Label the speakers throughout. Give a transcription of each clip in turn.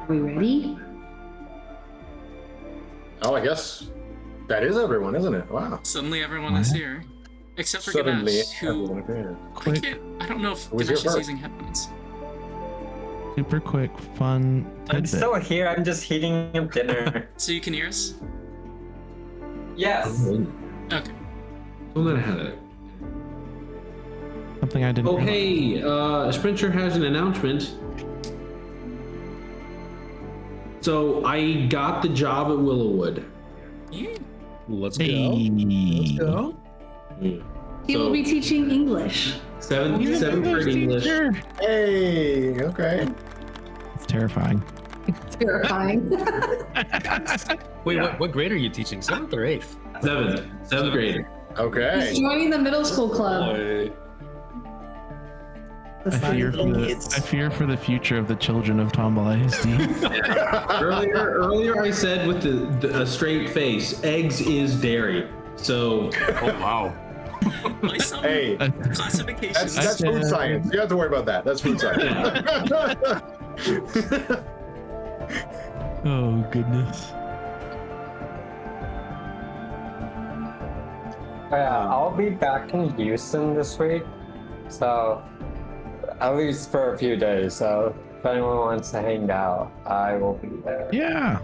Speaker 1: Are we ready?
Speaker 2: Oh, I guess that is everyone, isn't it? Wow.
Speaker 3: Suddenly everyone is here. Except for
Speaker 2: Suddenly,
Speaker 3: Ganesh, who...
Speaker 2: everyone appeared.
Speaker 3: I don't know if
Speaker 2: Who was here
Speaker 3: Ganesh is
Speaker 2: first?
Speaker 3: using headphones.
Speaker 4: Super quick, fun
Speaker 5: I'm
Speaker 4: tidbit.
Speaker 5: still here. I'm just heating up dinner.
Speaker 3: So you can hear us?
Speaker 5: Yes.
Speaker 3: Okay.
Speaker 6: Don't let it have it.
Speaker 4: Something I didn't
Speaker 6: Oh,
Speaker 4: realize.
Speaker 6: hey, Spencer has an announcement. So I got the job at Willowwood.
Speaker 3: Yeah.
Speaker 7: Let's go.
Speaker 4: Hey.
Speaker 7: Let's go.
Speaker 1: He will be teaching English.
Speaker 6: Seventh grade English.
Speaker 2: Hey, okay.
Speaker 4: It's terrifying.
Speaker 1: Terrifying.
Speaker 7: Wait, what grade are you teaching? 7th or 8th?
Speaker 6: Seventh grade.
Speaker 2: Okay.
Speaker 1: He's joining the middle school club.
Speaker 7: Boy.
Speaker 1: The
Speaker 4: I
Speaker 1: fun
Speaker 4: fear for the future of the children of Tombola
Speaker 6: Earlier I said with a straight face, eggs is dairy. So,
Speaker 7: Oh, wow.
Speaker 3: By some
Speaker 2: Hey,
Speaker 3: classifications.
Speaker 2: that's food science. You don't have to worry about that. That's food science.
Speaker 4: Oh, goodness.
Speaker 5: I'll be back in Houston this week, so at least for a few days. So if anyone wants to hang out, I will be there.
Speaker 4: Yeah,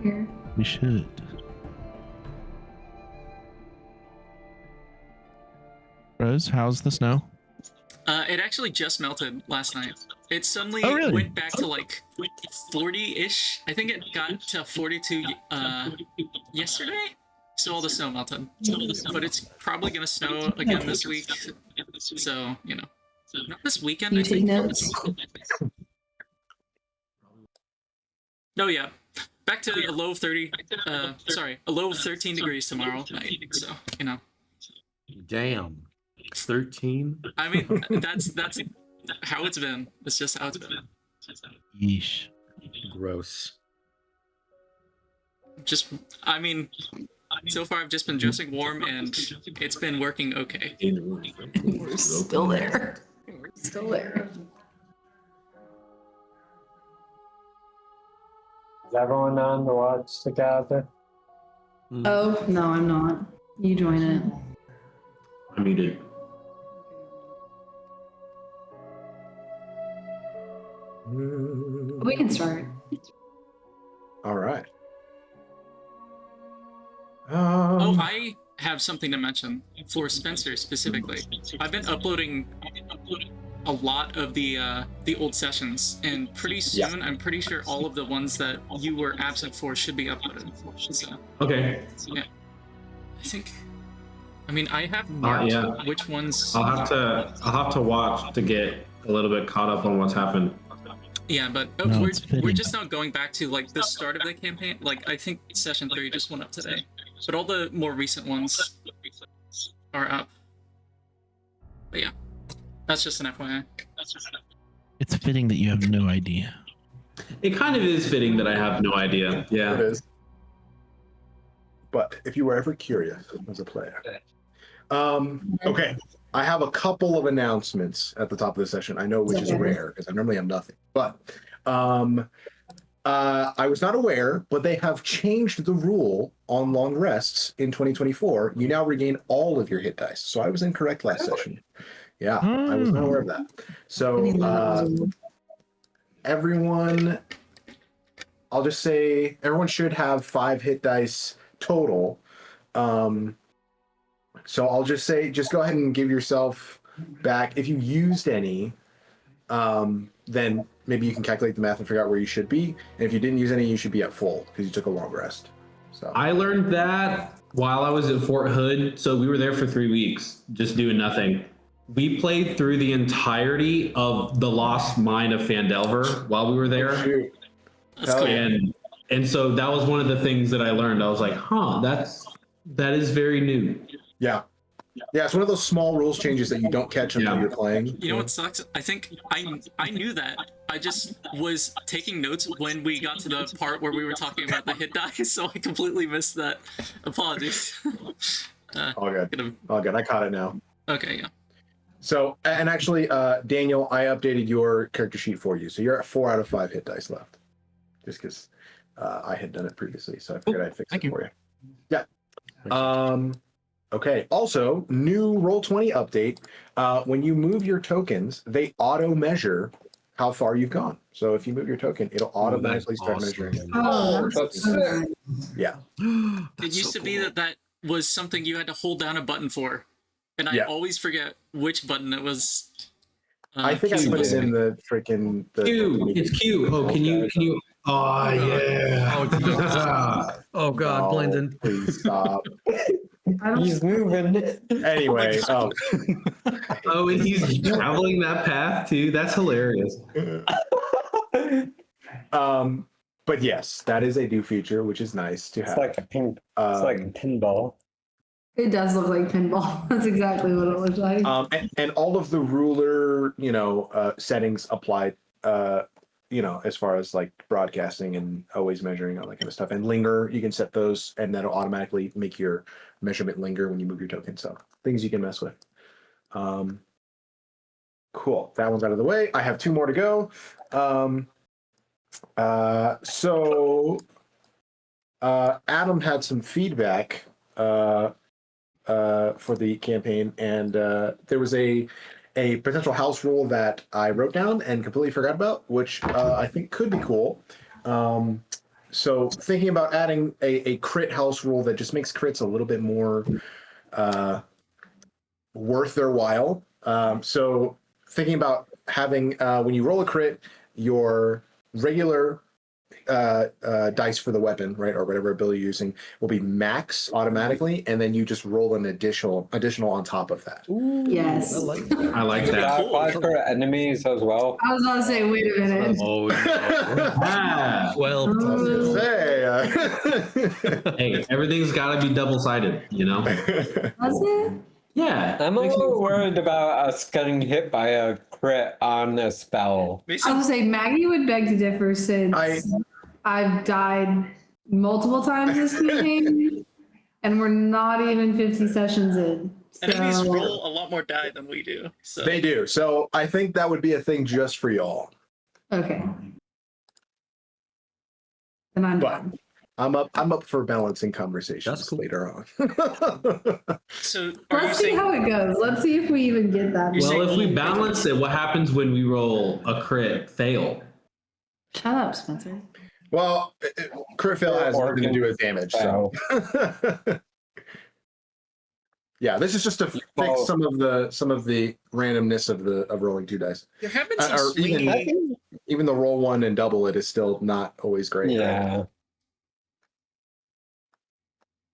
Speaker 1: Here.
Speaker 4: we should. Rose, how's the snow?
Speaker 3: It actually just melted last night. It suddenly
Speaker 4: Oh, really?
Speaker 3: went back to like 40-ish. I think it got to 42 yesterday. So all the snow melted. But it's probably gonna snow again this week. So, you know. Not this weekend,
Speaker 1: You
Speaker 3: I
Speaker 1: take
Speaker 3: think.
Speaker 1: notes?
Speaker 3: Oh yeah. Back to a low of 30, a low of 13 degrees tomorrow night. So, you know.
Speaker 6: Damn. 13?
Speaker 3: I mean, that's how it's been. It's just how it's been.
Speaker 4: Yeesh.
Speaker 7: Gross.
Speaker 3: Just, I mean, so far I've just been dressing warm and it's been working okay.
Speaker 1: We're still there. We're still there.
Speaker 5: Is everyone on to watch together?
Speaker 1: Oh, no, I'm not. You join it.
Speaker 6: I'm muted.
Speaker 1: We can start.
Speaker 2: All right.
Speaker 3: Oh, I have something to mention for Spencer specifically. I've been uploading a lot of the old sessions, and pretty soon I'm pretty sure all of the ones that you were absent for should be uploaded. So,
Speaker 6: Okay.
Speaker 3: yeah. I think. I mean, I have marked
Speaker 6: yeah.
Speaker 3: which ones.
Speaker 6: I'll have to watch to get a little bit caught up on what's happened.
Speaker 3: Yeah, but
Speaker 4: No, it's
Speaker 3: we're
Speaker 4: fitting.
Speaker 3: just now going back to like the start of the campaign. Like I think session 3 just went up today, but all the more recent ones are up. But yeah, that's just an FYI.
Speaker 4: It's fitting that you have no idea.
Speaker 6: It kind of is fitting that I have no idea.
Speaker 2: It
Speaker 6: Yeah.
Speaker 2: is. But if you were ever curious as a player. Okay. I have a couple of announcements at the top of the session. I know, which is rare because I normally have nothing. But I was not aware, but they have changed the rule on long rests in 2024. You now regain all of your hit dice. So I was incorrect last session. Yeah, I was not aware of that. So everyone, I'll just say everyone should have 5 hit dice total. So I'll just say, just go ahead and give yourself back. If you used any, then maybe you can calculate the math and figure out where you should be. And if you didn't use any, you should be at full because you took a long rest. So
Speaker 6: I learned that while I was at Fort Hood. So we were there for 3 weeks, just doing nothing. We played through the entirety of the Lost Mine of Phandelver while we were there.
Speaker 2: Shoot.
Speaker 3: That's cool.
Speaker 6: And so that was one of the things that I learned. I was like, that is very new.
Speaker 2: Yeah. Yeah, it's one of those small rules changes that you don't catch until you're playing.
Speaker 3: You know what sucks? I think I knew that. I just was taking notes when we got to the part where we were talking about the hit dice, so I completely missed that. Apologies.
Speaker 2: All good. All good. I caught it now.
Speaker 3: Okay, yeah.
Speaker 2: So, and actually, Daniel, I updated your character sheet for you. So you're at 4 out of 5 hit dice left. Just because I had done it previously, so I figured I'd fix it for you. Yeah. Okay. Also, new Roll20 update. When you move your tokens, they auto measure how far you've gone. So if you move your token, it'll automatically start measuring it.
Speaker 5: Oh, that's sick.
Speaker 2: Yeah.
Speaker 3: It used to be that was something you had to hold down a button for, and I always forget which button it was.
Speaker 2: I think I put it in the freaking
Speaker 6: Q. It's Q. Oh, can you? Oh yeah.
Speaker 7: Oh God, Blandon.
Speaker 2: Please stop.
Speaker 5: He's moving.
Speaker 2: Anyway,
Speaker 6: Oh, and he's traveling that path too. That's hilarious.
Speaker 2: But yes, that is a new feature, which is nice to have.
Speaker 5: It's like a ping. It's like a pinball.
Speaker 1: It does look like pinball. That's exactly what it looks like.
Speaker 2: And all of the ruler, settings apply, as far as like broadcasting and always measuring, all that kind of stuff. And linger, you can set those, and that'll automatically make your measurement linger when you move your token. So things you can mess with. Cool. That one's out of the way. I have 2 more to go. So Adam had some feedback for the campaign, and there was a potential house rule that I wrote down and completely forgot about, which I think could be cool. So thinking about adding a crit house rule that just makes crits a little bit more worth their while. So thinking about having when you roll a crit, your regular dice for the weapon, right, or whatever ability you're using, will be max automatically, and then you just roll an additional on top of that.
Speaker 1: Yes.
Speaker 7: I like that.
Speaker 6: I like that.
Speaker 5: That applies for enemies as well.
Speaker 1: I was gonna say, wait a minute.
Speaker 7: Oh,
Speaker 6: Ah.
Speaker 7: 12.
Speaker 6: Hey, everything's got to be double-sided,
Speaker 1: Was it?
Speaker 6: Yeah.
Speaker 5: I'm a little worried about us getting hit by a crit on a spell.
Speaker 1: I was gonna say Maggie would beg to differ since I've died multiple times this campaign, and we're not even 50 sessions in.
Speaker 3: Enemies
Speaker 1: So
Speaker 3: roll a lot more die than we do. So
Speaker 2: They do. So I think that would be a thing just for y'all.
Speaker 1: okay. Then I'm
Speaker 2: But
Speaker 1: done.
Speaker 2: I'm up for balancing conversations
Speaker 7: That's cool.
Speaker 2: later on.
Speaker 3: So are
Speaker 1: Let's
Speaker 3: you
Speaker 1: see
Speaker 3: saying
Speaker 1: how it goes. Let's see if we even get that.
Speaker 3: You're
Speaker 6: Well,
Speaker 3: saying
Speaker 6: if we
Speaker 3: roll-
Speaker 6: balance it, what happens when we roll a crit fail?
Speaker 1: Shut up, Spencer.
Speaker 2: Well, crit fail has nothing to do with damage. So yeah, this is just to fix some of the randomness of rolling 2 dice.
Speaker 3: there have been some
Speaker 2: Or
Speaker 3: swingy?
Speaker 2: even the roll 1 and double it is still not always great.
Speaker 5: Yeah.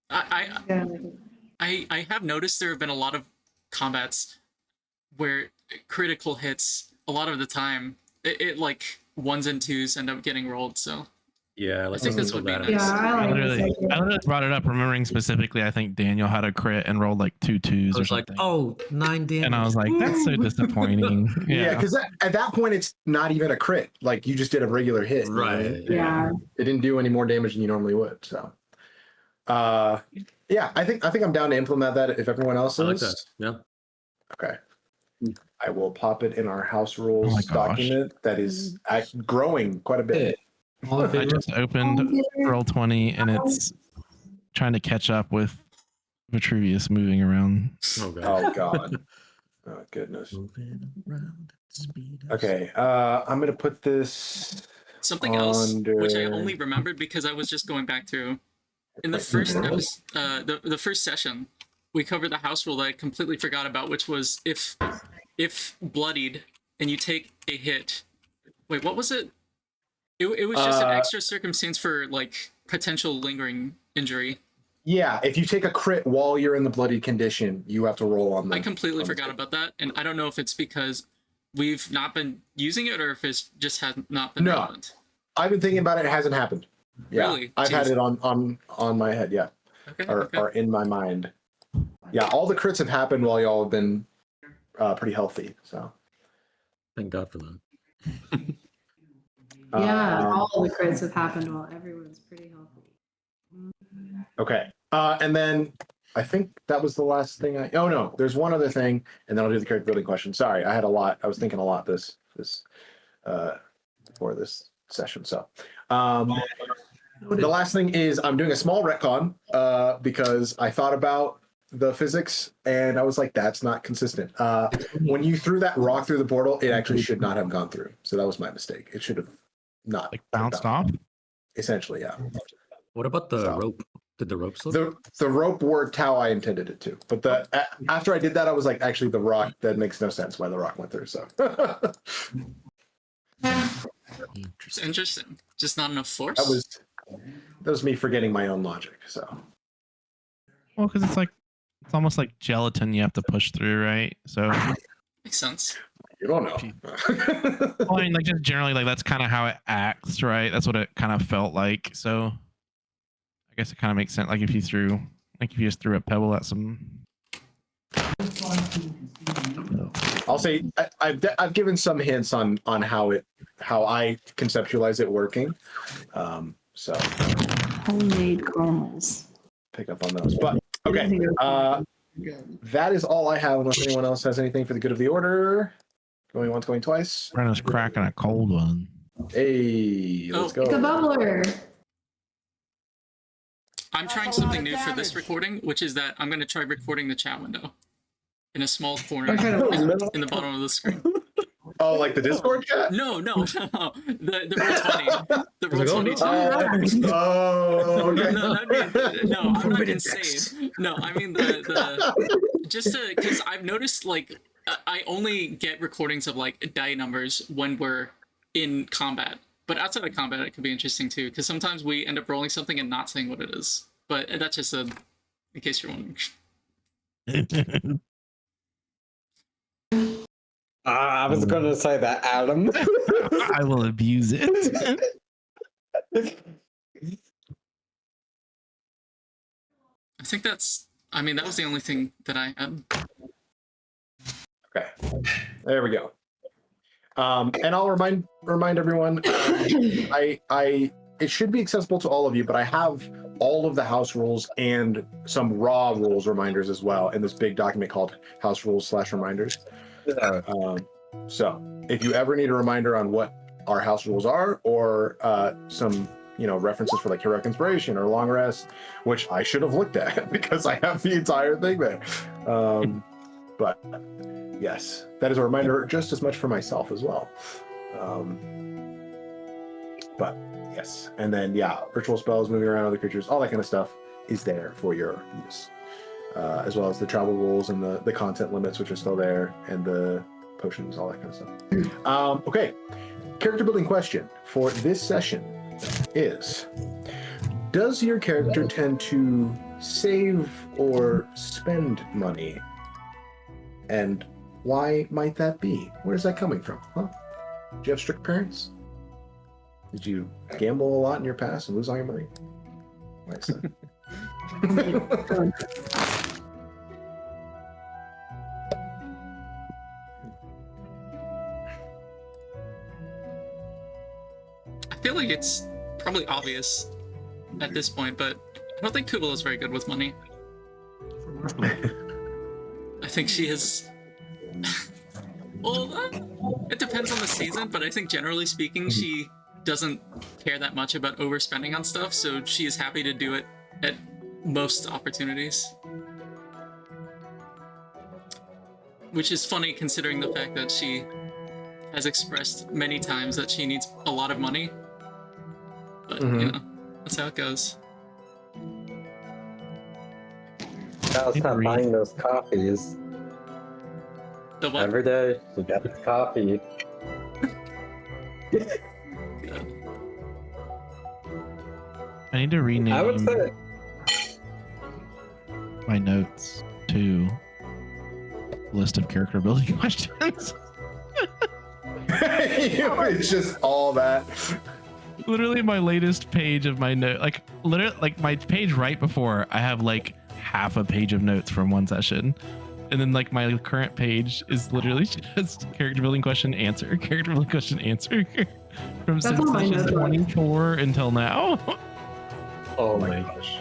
Speaker 3: I have noticed there have been a lot of combats where critical hits a lot of the time it like 1s and 2s end up getting rolled. So
Speaker 7: Yeah,
Speaker 3: I think this would be nice.
Speaker 1: Yeah, I like this idea.
Speaker 4: I literally brought it up, remembering specifically, I think Daniel had a crit and rolled like 2 2s
Speaker 7: I
Speaker 4: or
Speaker 7: was like,
Speaker 4: something.
Speaker 7: oh, 9 damage.
Speaker 4: And I was like, that's so disappointing.
Speaker 2: Yeah, because at that point it's not even a crit. Like you just did a regular hit. you know what I mean?
Speaker 7: Right.
Speaker 1: Yeah.
Speaker 2: It didn't do any more damage than you normally would. So, yeah, I think I'm down to implement that if everyone else
Speaker 7: I like
Speaker 2: is.
Speaker 7: that. Yeah.
Speaker 2: Okay. I will pop it in our house rules
Speaker 4: Oh my gosh.
Speaker 2: document that is growing quite a bit.
Speaker 6: All in
Speaker 4: I
Speaker 6: favor?
Speaker 4: just opened Roll20 and it's trying to catch up with Vitruvius moving around.
Speaker 7: Oh God.
Speaker 2: Oh God. Oh goodness.
Speaker 7: Moving around at the speed of
Speaker 2: Okay. I'm gonna put this.
Speaker 3: Something else which I
Speaker 2: Under-
Speaker 3: only remembered because I was just going back through in the first episode, the first session, we covered the house rule that I completely forgot about, which was if bloodied and you take a hit. Wait, what was it? It was just an extra circumstance for like potential lingering injury.
Speaker 2: Yeah, if you take a crit while you're in the bloody condition, you have to roll on the.
Speaker 3: I completely forgot about that, and I don't know if it's because we've not been using it or if it's just has not been relevant.
Speaker 2: I've been thinking about it. It hasn't happened. Yeah,
Speaker 3: Really?
Speaker 2: I've had
Speaker 3: Jeez.
Speaker 2: it on my head. Yeah,
Speaker 3: Okay.
Speaker 2: or in my mind. Yeah, all the crits have happened while y'all have been pretty healthy. So
Speaker 7: Thank God for that.
Speaker 1: Yeah, all the crits have happened while everyone's pretty healthy.
Speaker 2: Okay, and then I think that was the last thing oh no, there's one other thing, and then I'll do the character building question. Sorry, I had a lot. I was thinking a lot for this session. So the last thing is I'm doing a small retcon because I thought about the physics and I was like, that's not consistent. When you threw that rock through the portal, it actually should not have gone through. So that was my mistake. It should have not
Speaker 4: Like bounced off.
Speaker 2: Essentially, yeah.
Speaker 7: What about the rope? Did the rope slip?
Speaker 2: The rope worked how I intended it to, but after I did that, I was like, actually, the rock, that makes no sense why the rock went through. So
Speaker 3: It's interesting. Just not enough force.
Speaker 2: That was me forgetting my own logic. So
Speaker 4: Well, because it's almost like gelatin you have to push through, right? So
Speaker 3: Makes sense.
Speaker 2: you don't know.
Speaker 4: well, I mean, like just generally, like that's kind of how it acts, right? That's what it kind of felt like. So I guess it kind of makes sense. Like if you just threw a pebble at some.
Speaker 2: I'll say I've given some hints on how I conceptualize it working. So
Speaker 1: Homemade caramels.
Speaker 2: pick up on those. But okay, that is all I have. Unless anyone else has anything for the good of the order. Going once, going twice.
Speaker 4: Brenna's cracking a cold one.
Speaker 2: Hey, let's go.
Speaker 1: It's a bubbler.
Speaker 3: I'm trying something new for this recording, which is that I'm going to try recording the chat window in a small corner in the bottom of the screen.
Speaker 2: Oh, like the Discord chat?
Speaker 3: No. The Roll20. The Roll20 chat.
Speaker 2: Oh, okay.
Speaker 3: No, I'm not insane. No, I mean because I've noticed like I only get recordings of like die numbers when we're in combat. But outside of combat, it could be interesting too, because sometimes we end up rolling something and not saying what it is. But that's just in case you're wondering.
Speaker 5: I was going to say that, Adam.
Speaker 4: I will abuse it.
Speaker 3: I think that was the only thing that I had.
Speaker 2: Okay, there we go. And I'll remind everyone, it should be accessible to all of you, but I have all of the house rules and some raw rules reminders as well in this big document called House Rules / Reminders. So if you ever need a reminder on what our house rules are, or some references for like heroic inspiration or long rest, which I should have looked at because I have the entire thing there. But yes, that is a reminder just as much for myself as well. But yes, and then ritual spells, moving around other creatures, all that kind of stuff is there for your use, as well as the travel rules and the content limits, which are still there, and the potions, all that kind of stuff. Okay, character building question for this session is: does your character tend to save or spend money? And why might that be? Where is that coming from? Huh? Do you have strict parents? Did you gamble a lot in your past and lose all your money? Why is that?
Speaker 3: I feel like it's probably obvious at this point, but I don't think Kuuvalo is very good with money. I think she is. Well, it depends on the season, but I think generally speaking, she doesn't care that much about overspending on stuff, so she is happy to do it at most opportunities. Which is funny considering the fact that she has expressed many times that she needs a lot of money. But, that's how it goes.
Speaker 5: I'll stop buying those coffees.
Speaker 3: The what?
Speaker 5: Every day, you get the coffee.
Speaker 4: I need to rename
Speaker 5: I would say
Speaker 4: my notes to list of character building questions.
Speaker 2: It's just all that.
Speaker 4: Literally my latest page of my note, like my page right before, I have like half a page of notes from one session. And then like my current page is literally just character building question answer, character building question answer from since session 24 until now.
Speaker 5: oh my gosh.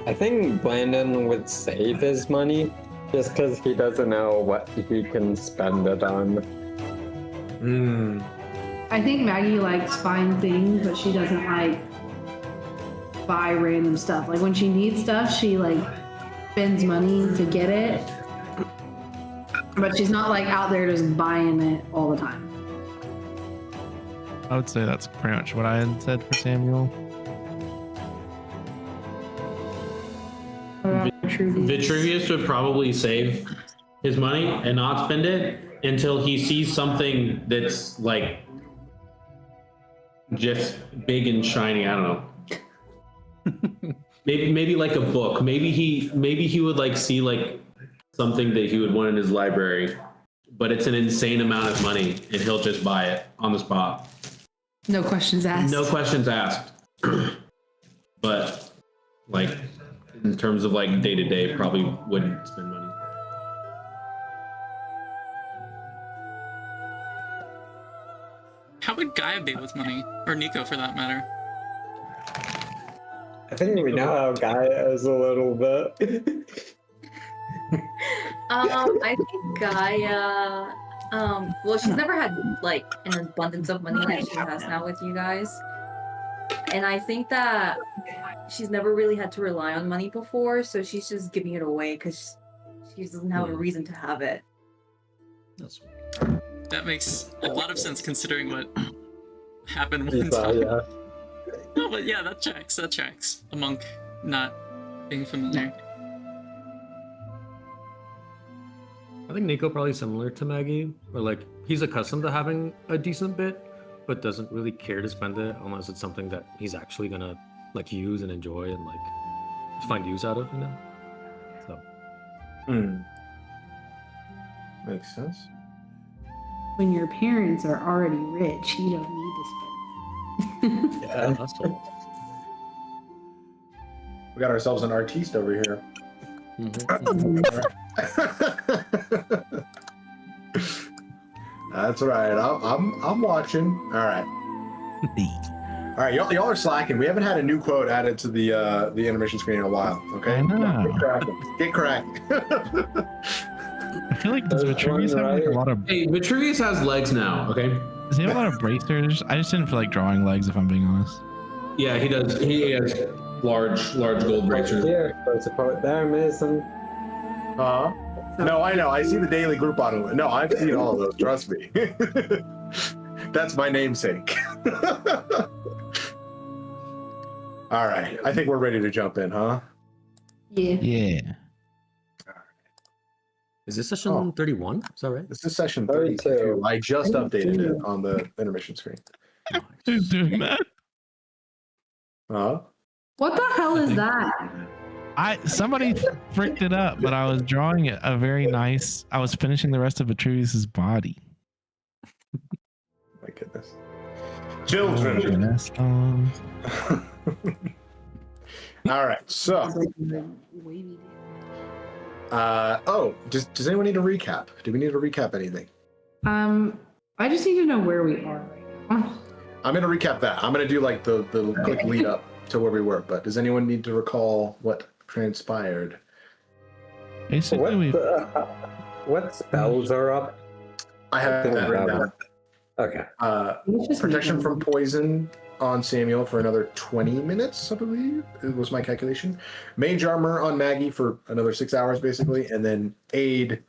Speaker 5: I think Blandon would save his money just because he doesn't know what he can spend it on.
Speaker 1: I think Maggie likes fine things, but she doesn't like buy random stuff. Like when she needs stuff, she like spends money to get it, but she's not like out there just buying it all the time.
Speaker 4: I would say that's pretty much what I had said for Samuel.
Speaker 6: Vitruvius would probably save his money and not spend it until he sees something that's like just big and shiny. I don't know. maybe like a book. Maybe he would like see like something that he would want in his library, but it's an insane amount of money and he'll just buy it on the spot.
Speaker 1: No questions asked.
Speaker 6: No questions asked. But like in terms of like day to day, probably wouldn't spend money.
Speaker 3: How would Gaia be with money? Or Nico, for that matter?
Speaker 5: I think we know how Gaia is a little bit.
Speaker 8: I think Gaia, well, she's never had like an abundance of money that she has now with you guys. And I think that she's never really had to rely on money before, so she's just giving it away because she doesn't have a reason to have it.
Speaker 7: That's
Speaker 3: That makes a lot of sense considering what happened one time.
Speaker 5: Yeah.
Speaker 3: No, but yeah, that tracks. A monk not being familiar.
Speaker 7: I think Nico probably similar to Maggie, where like he's accustomed to having a decent bit, but doesn't really care to spend it unless it's something that he's actually gonna like use and enjoy and like find use out of, you know. So.
Speaker 2: Makes sense.
Speaker 1: When your parents are already rich, you don't need to spend.
Speaker 7: Yeah, that's all.
Speaker 2: We got ourselves an artiste over here. That's right. I'm watching. All right. All right, y'all are slacking. We haven't had a new quote added to the intermission screen in a while. Okay.
Speaker 4: I know.
Speaker 2: Get cracking.
Speaker 4: I feel like does Vitruvius have like a lot of?
Speaker 6: Hey, Vitruvius has legs now. Okay.
Speaker 4: Does he have a lot of bracers? I just didn't feel like drawing legs, if I'm being honest.
Speaker 6: Yeah, he does. He has large gold bracers.
Speaker 5: Here, there's a quote there, Mason.
Speaker 2: No, I know. I see the daily group on. No, I've seen all of those. Trust me. That's my namesake. All right. I think we're ready to jump in, huh?
Speaker 1: Yeah.
Speaker 4: Yeah.
Speaker 7: Is this session 31? Is that right?
Speaker 2: This is session 32. I just updated it on the intermission screen.
Speaker 4: Who's doing that?
Speaker 1: What the hell is that?
Speaker 4: Somebody fricked it up, but I was drawing a very nice. I was finishing the rest of Vitruvius's body.
Speaker 2: My goodness. Children. All right. So. Does anyone need a recap? Do we need to recap anything?
Speaker 1: I just need to know where we are right now.
Speaker 2: I'm gonna recap that. I'm gonna do like the quick lead up to where we were. But does anyone need to recall what transpired?
Speaker 4: Basically,
Speaker 5: what spells are up?
Speaker 2: I have that written down.
Speaker 5: Okay.
Speaker 2: Protection from poison on Samuel for another 20 minutes, I believe. It was my calculation. Mage armor on Maggie for another 6 hours, basically, and then aid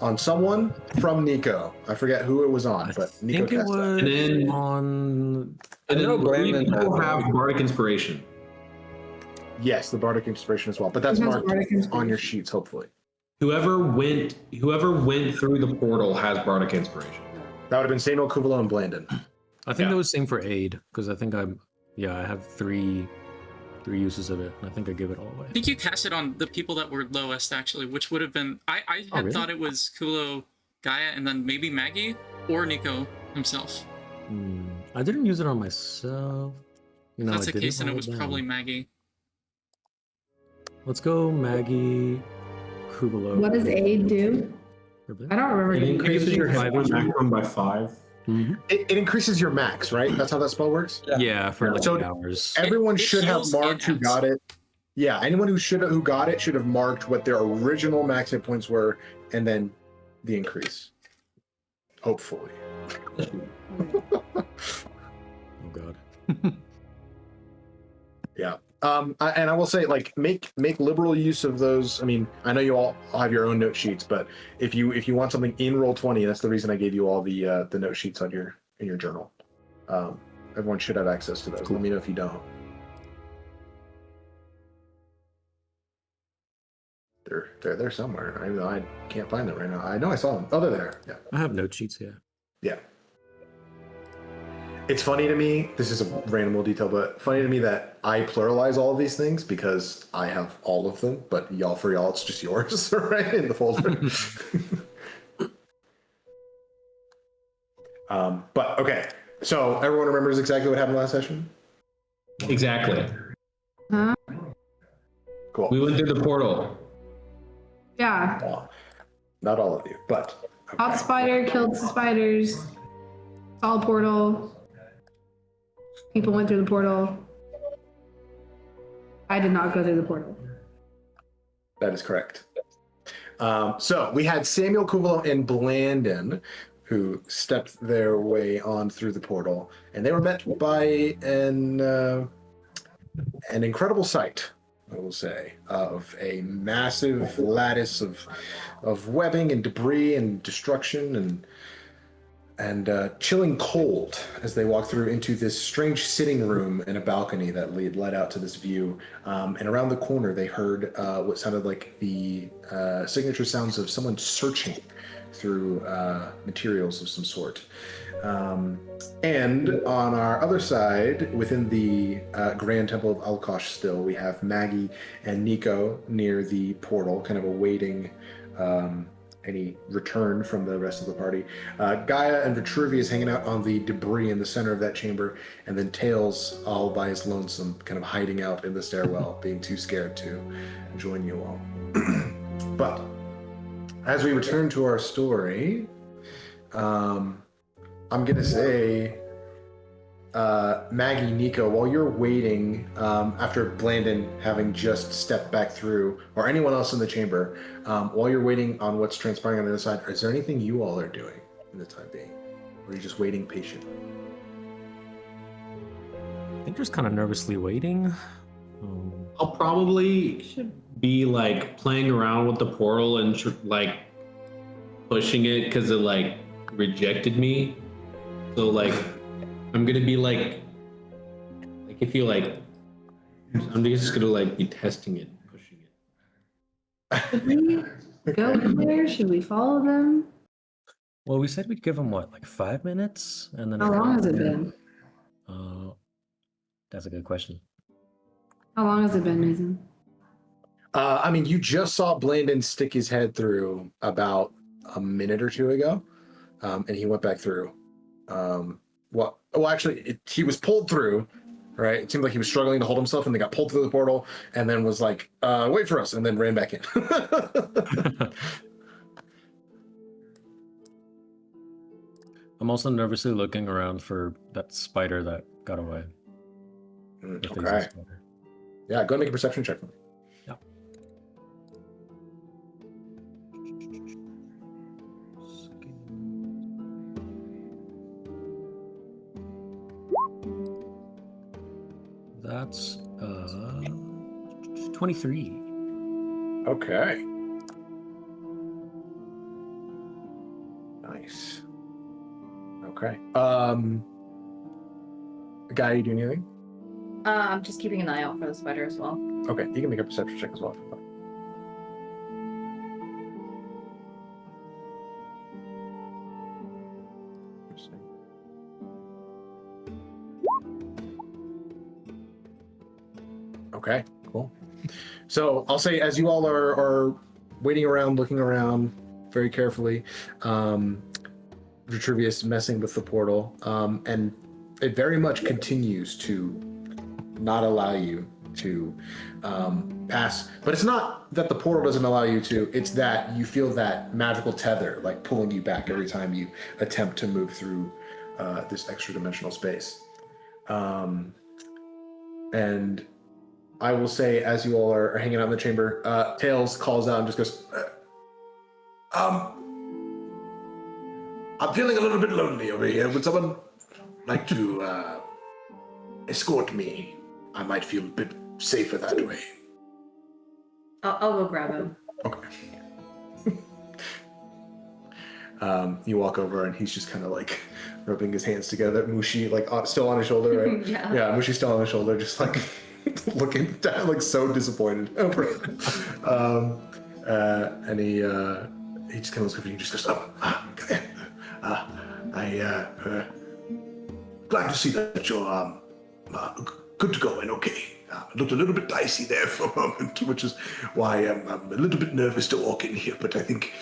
Speaker 2: on someone from Nico. I forget who it was on, but Nico
Speaker 7: I think it
Speaker 2: cast that.
Speaker 7: was
Speaker 6: And then
Speaker 7: on.
Speaker 6: And then
Speaker 5: Blandon
Speaker 6: people
Speaker 5: has
Speaker 6: have bardic inspiration.
Speaker 2: Yes, the bardic inspiration as well, but that's
Speaker 1: Who has
Speaker 2: marked
Speaker 1: bardic inspiration?
Speaker 2: on your sheets, hopefully.
Speaker 6: Whoever went through the portal has bardic inspiration.
Speaker 2: That would have been Samuel, Kuuvalo, and Blandon.
Speaker 7: I think that was same for aid because I think I have three uses of it. And I think I give it all away.
Speaker 3: I think you cast it on the people that were lowest, actually, which would have been... I had
Speaker 7: really?
Speaker 3: thought it was Kuuvalo, Gaia, and then maybe Maggie or Nico himself.
Speaker 7: I didn't use it on myself.
Speaker 3: If that's the case, then it was probably Maggie.
Speaker 7: Let's go Maggie, Kuuvalo.
Speaker 1: What does aid do? I don't remember.
Speaker 6: It increases your hit maximum by 5.
Speaker 2: It increases your max, right? That's how that spell works?
Speaker 7: Yeah, for like
Speaker 2: So
Speaker 7: 8 hours.
Speaker 2: Everyone
Speaker 3: It
Speaker 2: should have
Speaker 3: heals
Speaker 2: marked
Speaker 3: and
Speaker 2: who
Speaker 3: adds.
Speaker 2: got it. Yeah, anyone who got it should have marked what their original max hit points were, and then the increase. Hopefully.
Speaker 7: Oh god.
Speaker 2: Yeah. And I will say, like, make liberal use of those. I mean, I know you all have your own note sheets, but if you want something in Roll20, that's the reason I gave you all the note sheets in your journal. Everyone should have access to those.
Speaker 7: Cool.
Speaker 2: Let me know if you don't. They're there somewhere. I can't find them right now. I know I saw them. Oh, they're there. Yeah.
Speaker 7: I have note sheets, yeah.
Speaker 2: Yeah. It's funny to me, this is a random little detail, but funny to me that I pluralize all of these things because I have all of them, but for y'all, it's just yours, right, in the folder. But okay, so everyone remembers exactly what happened last session?
Speaker 6: Exactly.
Speaker 1: Huh?
Speaker 2: Cool.
Speaker 6: We went through the portal.
Speaker 1: Yeah.
Speaker 2: Well, not all of you, but okay.
Speaker 1: Caught the spider, killed the spiders, saw a portal. People went through the portal. I did not go through the portal.
Speaker 2: That is correct. So we had Samuel, Kuuvalo, and Blandon who stepped their way on through the portal, and they were met by an incredible sight, I will say, of a massive lattice of webbing and debris and destruction and chilling cold as they walked through into this strange sitting room and a balcony that led out to this view. And around the corner, they heard what sounded like the signature sounds of someone searching through materials of some sort. And on our other side, within the Grand Temple of Alkosh still, we have Maggie and Nico near the portal, kind of awaiting any return from the rest of the party. Gaia and Vitruvius hanging out on the debris in the center of that chamber, and then Tails all by his lonesome, kind of hiding out in the stairwell, being too scared to join you all. But as we return to our story, I'm gonna say, Maggie, Nico, while you're waiting, after Blandon having just stepped back through, or anyone else in the chamber, while you're waiting on what's transpiring on the other side, is there anything you all are doing in the time being? Or are you just waiting patiently?
Speaker 7: I think just kind of nervously waiting.
Speaker 6: I'll probably be like playing around with the portal and like pushing it because it like rejected me. So like I'm gonna be like if you like, I'm just gonna like be testing it, pushing it.
Speaker 1: Should we go in there? Should we follow them?
Speaker 7: Well, we said we'd give them what, like 5 minutes, and then
Speaker 1: How long has it been?
Speaker 7: That's a good question.
Speaker 1: How long has it been, Nathan?
Speaker 2: I mean, you just saw Blandon stick his head through about a minute or two ago, and he went back through. Actually, he was pulled through, right? It seemed like he was struggling to hold himself, and they got pulled through the portal, and then was like, wait for us, and then ran back in.
Speaker 7: I'm also nervously looking around for that spider that got away. If there's a
Speaker 2: Okay.
Speaker 7: spider.
Speaker 2: Yeah, go and make a perception check for me.
Speaker 7: Yeah. That's 23.
Speaker 2: Okay. Nice. Okay. Guy, you doing anything?
Speaker 8: I'm just keeping an eye out for the spider as well.
Speaker 2: Okay, you can make a perception check as well. Interesting. Okay, cool. So I'll say, as you all are waiting around, looking around very carefully, Vitruvius messing with the portal, and it very much continues to not allow you to pass. But it's not that the portal doesn't allow you to, it's that you feel that magical tether like pulling you back every time you attempt to move through this extra dimensional space. And I will say, as you all are hanging out in the chamber, Tails calls out and just goes, I'm feeling a little bit lonely over here. Would someone like to escort me? I might feel a bit safer that way.
Speaker 8: I'll go grab him.
Speaker 2: Okay. You walk over and he's just kind of like rubbing his hands together. Mushi still on his shoulder, right?
Speaker 8: Yeah.
Speaker 2: Yeah, Mushi's still on his shoulder, just like looking down, like so disappointed. And he just kind of looks over you and just goes, glad to see that you're good to go and okay. Looked a little bit dicey there for a moment, which is why I'm a little bit nervous to walk in here. But I think,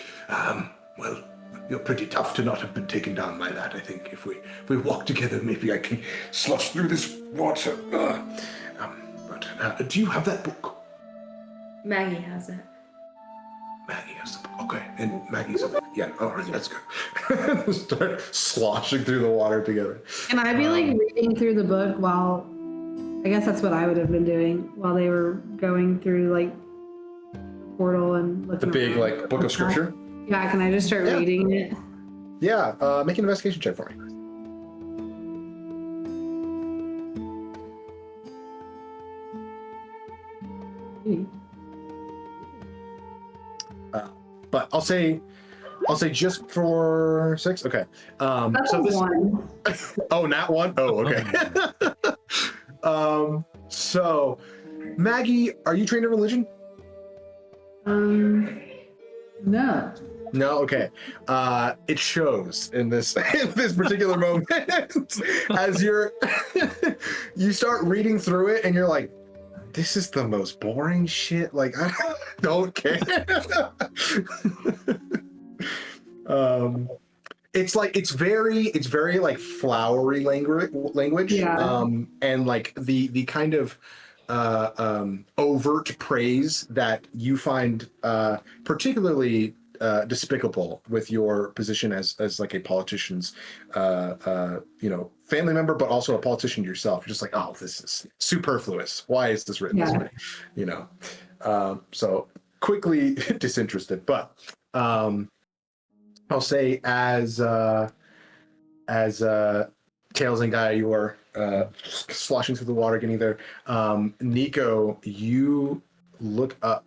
Speaker 2: well, you're pretty tough to not have been taken down by that. I think if we walk together, maybe I can slush through this water. But do you have that book?
Speaker 8: Maggie has it.
Speaker 2: Maggie has the book. Okay, and Maggie's yeah. All right, let's go. Start sloshing through the water together.
Speaker 1: Can I be like reading through the book while? I guess that's what I would have been doing while they were going through like portal and looking.
Speaker 2: The big
Speaker 1: around.
Speaker 2: like book of scripture.
Speaker 1: Yeah, can I just start reading it?
Speaker 2: Yeah, make an investigation check for me. But I'll say just for 6. Okay.
Speaker 1: That's
Speaker 2: so
Speaker 1: a
Speaker 2: this
Speaker 1: 1.
Speaker 2: Oh, not 1. Oh, okay. So Maggie, are you trained in religion?
Speaker 1: No.
Speaker 2: No, okay. It shows in this particular moment as you start reading through it and you're like, this is the most boring shit. Like, I don't care. It's very like flowery language.
Speaker 1: Yeah.
Speaker 2: And like the kind of overt praise that you find particularly despicable with your position as like a politician's family member, but also a politician yourself. You're just like, oh, this is superfluous. Why is this written this way? So quickly disinterested. But I'll say as Tails and Gaia, you are sloshing through the water, getting there. Nico, you look up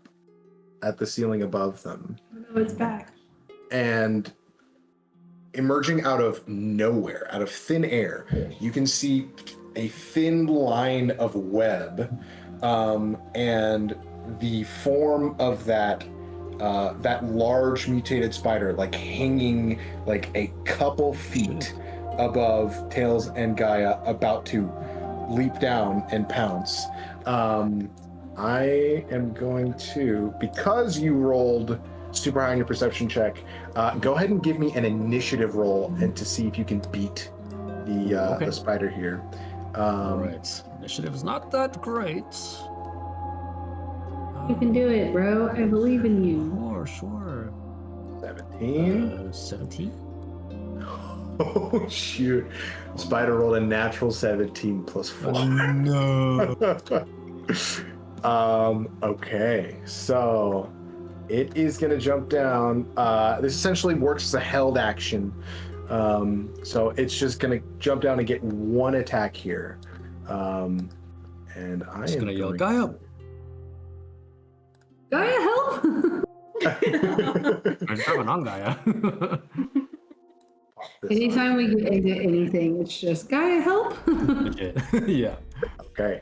Speaker 2: at the ceiling above them.
Speaker 1: Oh, it's back.
Speaker 2: And emerging out of nowhere, out of thin air, you can see a thin line of web, and the form of that large mutated spider, like hanging like a couple feet above Tails and Gaia, about to leap down and pounce. I am going to, because you rolled super high on your perception check, go ahead and give me an initiative roll and to see if you can beat the spider here.
Speaker 7: Right. Initiative is not that great.
Speaker 1: You can do it, bro. I believe in you.
Speaker 7: Sure.
Speaker 2: 17.
Speaker 7: 17?
Speaker 2: Oh, shoot. Spider rolled a natural 17 plus 4.
Speaker 7: No.
Speaker 2: Okay, so it is going to jump down. This essentially works as a held action. So it's just going to jump down and get one attack here. And I am
Speaker 7: going to yell,
Speaker 2: Gaia.
Speaker 1: Gaia, help!
Speaker 7: I'm grabbing on Gaia.
Speaker 1: Anytime we get into anything, it's just Gaia, help!
Speaker 7: Yeah.
Speaker 2: Okay.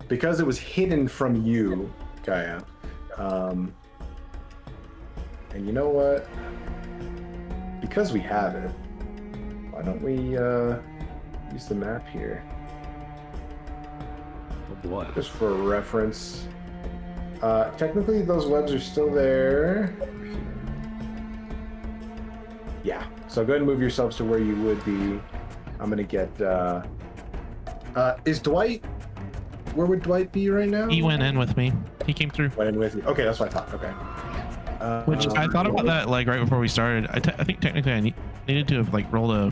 Speaker 2: Because it was hidden from you, Gaia. And you know what? Because we have it, why don't we use the map here?
Speaker 7: Oh boy.
Speaker 2: Just for reference. Technically, those webs are still there. Yeah. So go ahead and move yourselves to where you would be. I'm gonna get. Is Dwight? Where would Dwight be right now?
Speaker 4: He went in with me. He came through.
Speaker 2: Went in with you. Okay, that's what I thought. Okay.
Speaker 4: Which I thought about that like right before we started. I think technically I needed to have like rolled a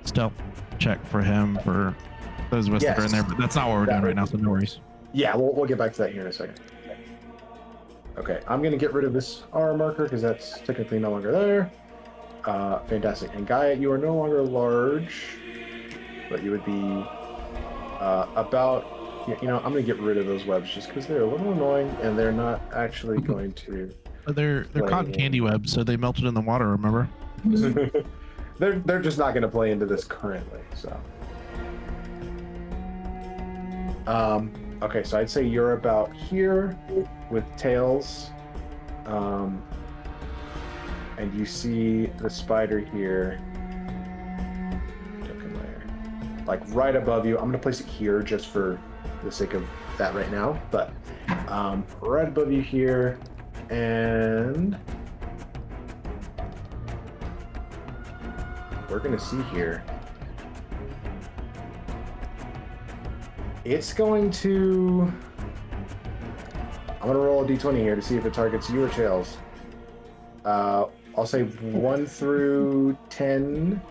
Speaker 4: stealth check for him for those of us that are in there, but that's not what we're doing right now, so no worries.
Speaker 2: Yeah, we'll get back to that here in a second. Okay, I'm going to get rid of this R marker because that's technically no longer there. Fantastic. And Gaia, you are no longer large, but you would be about... You know, I'm going to get rid of those webs just because they're a little annoying and they're not actually going to...
Speaker 4: They're cotton candy webs, so they melted in the water, remember?
Speaker 2: they're just not going to play into this currently, so... Okay, so I'd say you're about here with tails. And you see the spider here. Like right above you. I'm gonna place it here just for the sake of that right now. But right above you here. And we're gonna see here. It's going to... I'm going to roll a d20 here to see if it targets you or tails. I'll say 1 through 10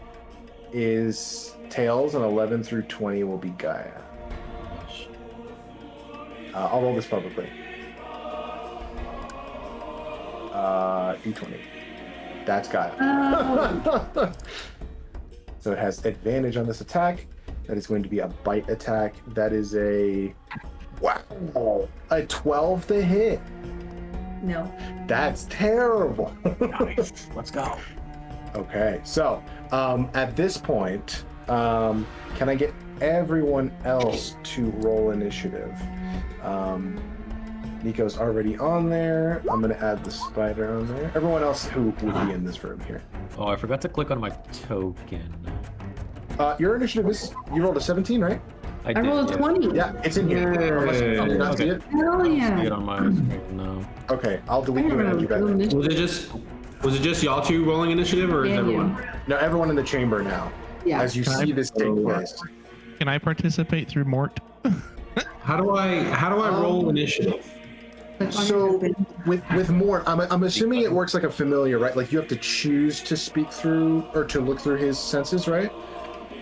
Speaker 2: is tails, and 11 through 20 will be Gaia. I'll roll this publicly. D20. That's Gaia.
Speaker 1: Oh.
Speaker 2: So it has advantage on this attack. That is going to be a bite attack. That is a... Wow! A 12 to hit.
Speaker 8: No.
Speaker 2: That's terrible.
Speaker 7: Nice. Let's go.
Speaker 2: Okay, so at this point, can I get everyone else to roll initiative? Nico's already on there. I'm going to add the spider on there. Everyone else who would be in this room here.
Speaker 7: Oh, I forgot to click on my token.
Speaker 2: Your initiative is... You rolled a 17, right?
Speaker 1: I rolled a 20.
Speaker 2: Yeah, it's in here. Unless you did not see it.
Speaker 1: Hell
Speaker 7: See
Speaker 1: yeah.
Speaker 7: it on my screen now.
Speaker 2: Okay, I'll delete you and add you back.
Speaker 6: Was it just y'all two rolling initiative, or is
Speaker 1: Yeah,
Speaker 6: everyone?
Speaker 2: No, everyone in the chamber now.
Speaker 1: Yeah.
Speaker 2: As you
Speaker 4: Can
Speaker 2: see
Speaker 4: I-
Speaker 2: this take place.
Speaker 4: Can I participate through Mort?
Speaker 6: How do I roll initiative?
Speaker 2: So with more, I'm assuming it works like a familiar, right? Like you have to choose to speak through or to look through his senses, right?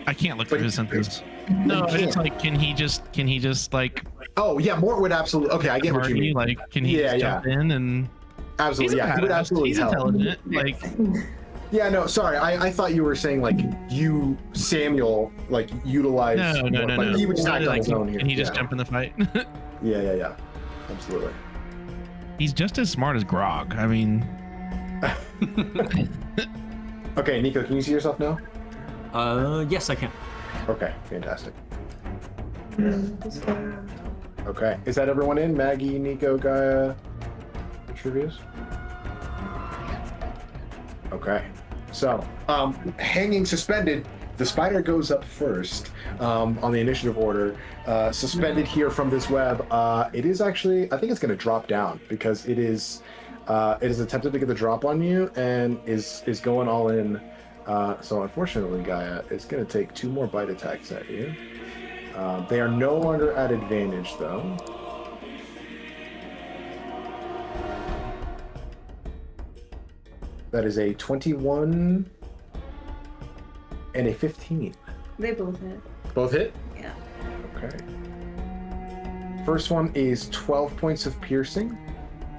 Speaker 4: I can't look
Speaker 2: But-
Speaker 4: through his senses. No,
Speaker 2: can't.
Speaker 4: it's like, can he just like
Speaker 2: Oh yeah, Mort would absolutely. Okay, I get what you
Speaker 4: party?
Speaker 2: mean.
Speaker 4: Like, can he
Speaker 2: Yeah,
Speaker 4: just jump in and?
Speaker 2: Absolutely,
Speaker 4: He's a
Speaker 2: yeah, he would
Speaker 4: badass.
Speaker 2: absolutely
Speaker 4: He's
Speaker 2: help.
Speaker 4: intelligent. Like,
Speaker 2: Yeah, no, sorry, I thought you were saying like you, Samuel, like utilize.
Speaker 4: no.
Speaker 2: Like, he would just act on
Speaker 4: Like,
Speaker 2: his own here.
Speaker 4: can he just
Speaker 2: yeah.
Speaker 4: jump in the fight?
Speaker 2: Yeah, absolutely.
Speaker 4: He's just as smart as Grog. I mean,
Speaker 2: Okay, Nico, can you see yourself now?
Speaker 7: Yes, I can.
Speaker 2: Okay, fantastic. Okay, is that everyone in? Maggie, Nico, Gaia, Vitruvius? Okay, so hanging suspended, the spider goes up first on the initiative order. Suspended here from this web, it is actually, I think it's going to drop down because it is attempted to get the drop on you and is going all in. So unfortunately, Gaia, it's going to take 2 more bite attacks at you. They are no longer at advantage, though. That is a 21 and a 15.
Speaker 8: They both hit.
Speaker 2: Both hit?
Speaker 8: Yeah.
Speaker 2: Okay. First one is 12 points of piercing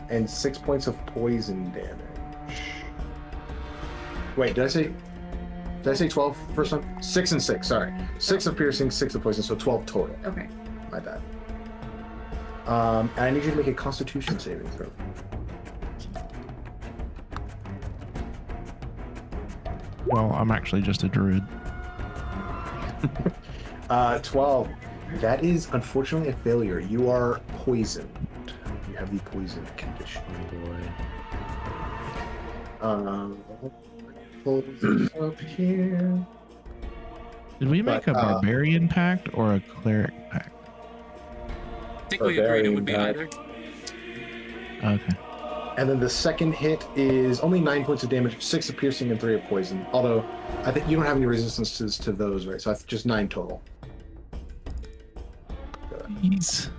Speaker 2: and 6 points of poison damage. Wait, did I say 12 first one? 6 and 6, sorry. 6 of piercing, 6 of poison, so 12 total.
Speaker 8: Okay.
Speaker 2: My bad. And I need you to make a constitution saving throw.
Speaker 4: well, I'm actually just a druid.
Speaker 2: 12. That is unfortunately a failure. You are poisoned. You have the poison condition.
Speaker 7: Oh boy.
Speaker 2: Pull this up here.
Speaker 4: Did we make
Speaker 2: But,
Speaker 4: a barbarian pact or a cleric pact?
Speaker 3: I think we agreed it would be
Speaker 2: Barbarian
Speaker 3: either.
Speaker 4: Okay.
Speaker 2: And then the second hit is only 9 points of damage, 6 of piercing, and 3 of poison. Although, I think you don't have any resistances to those, right? So that's just 9 total.
Speaker 4: Jeez.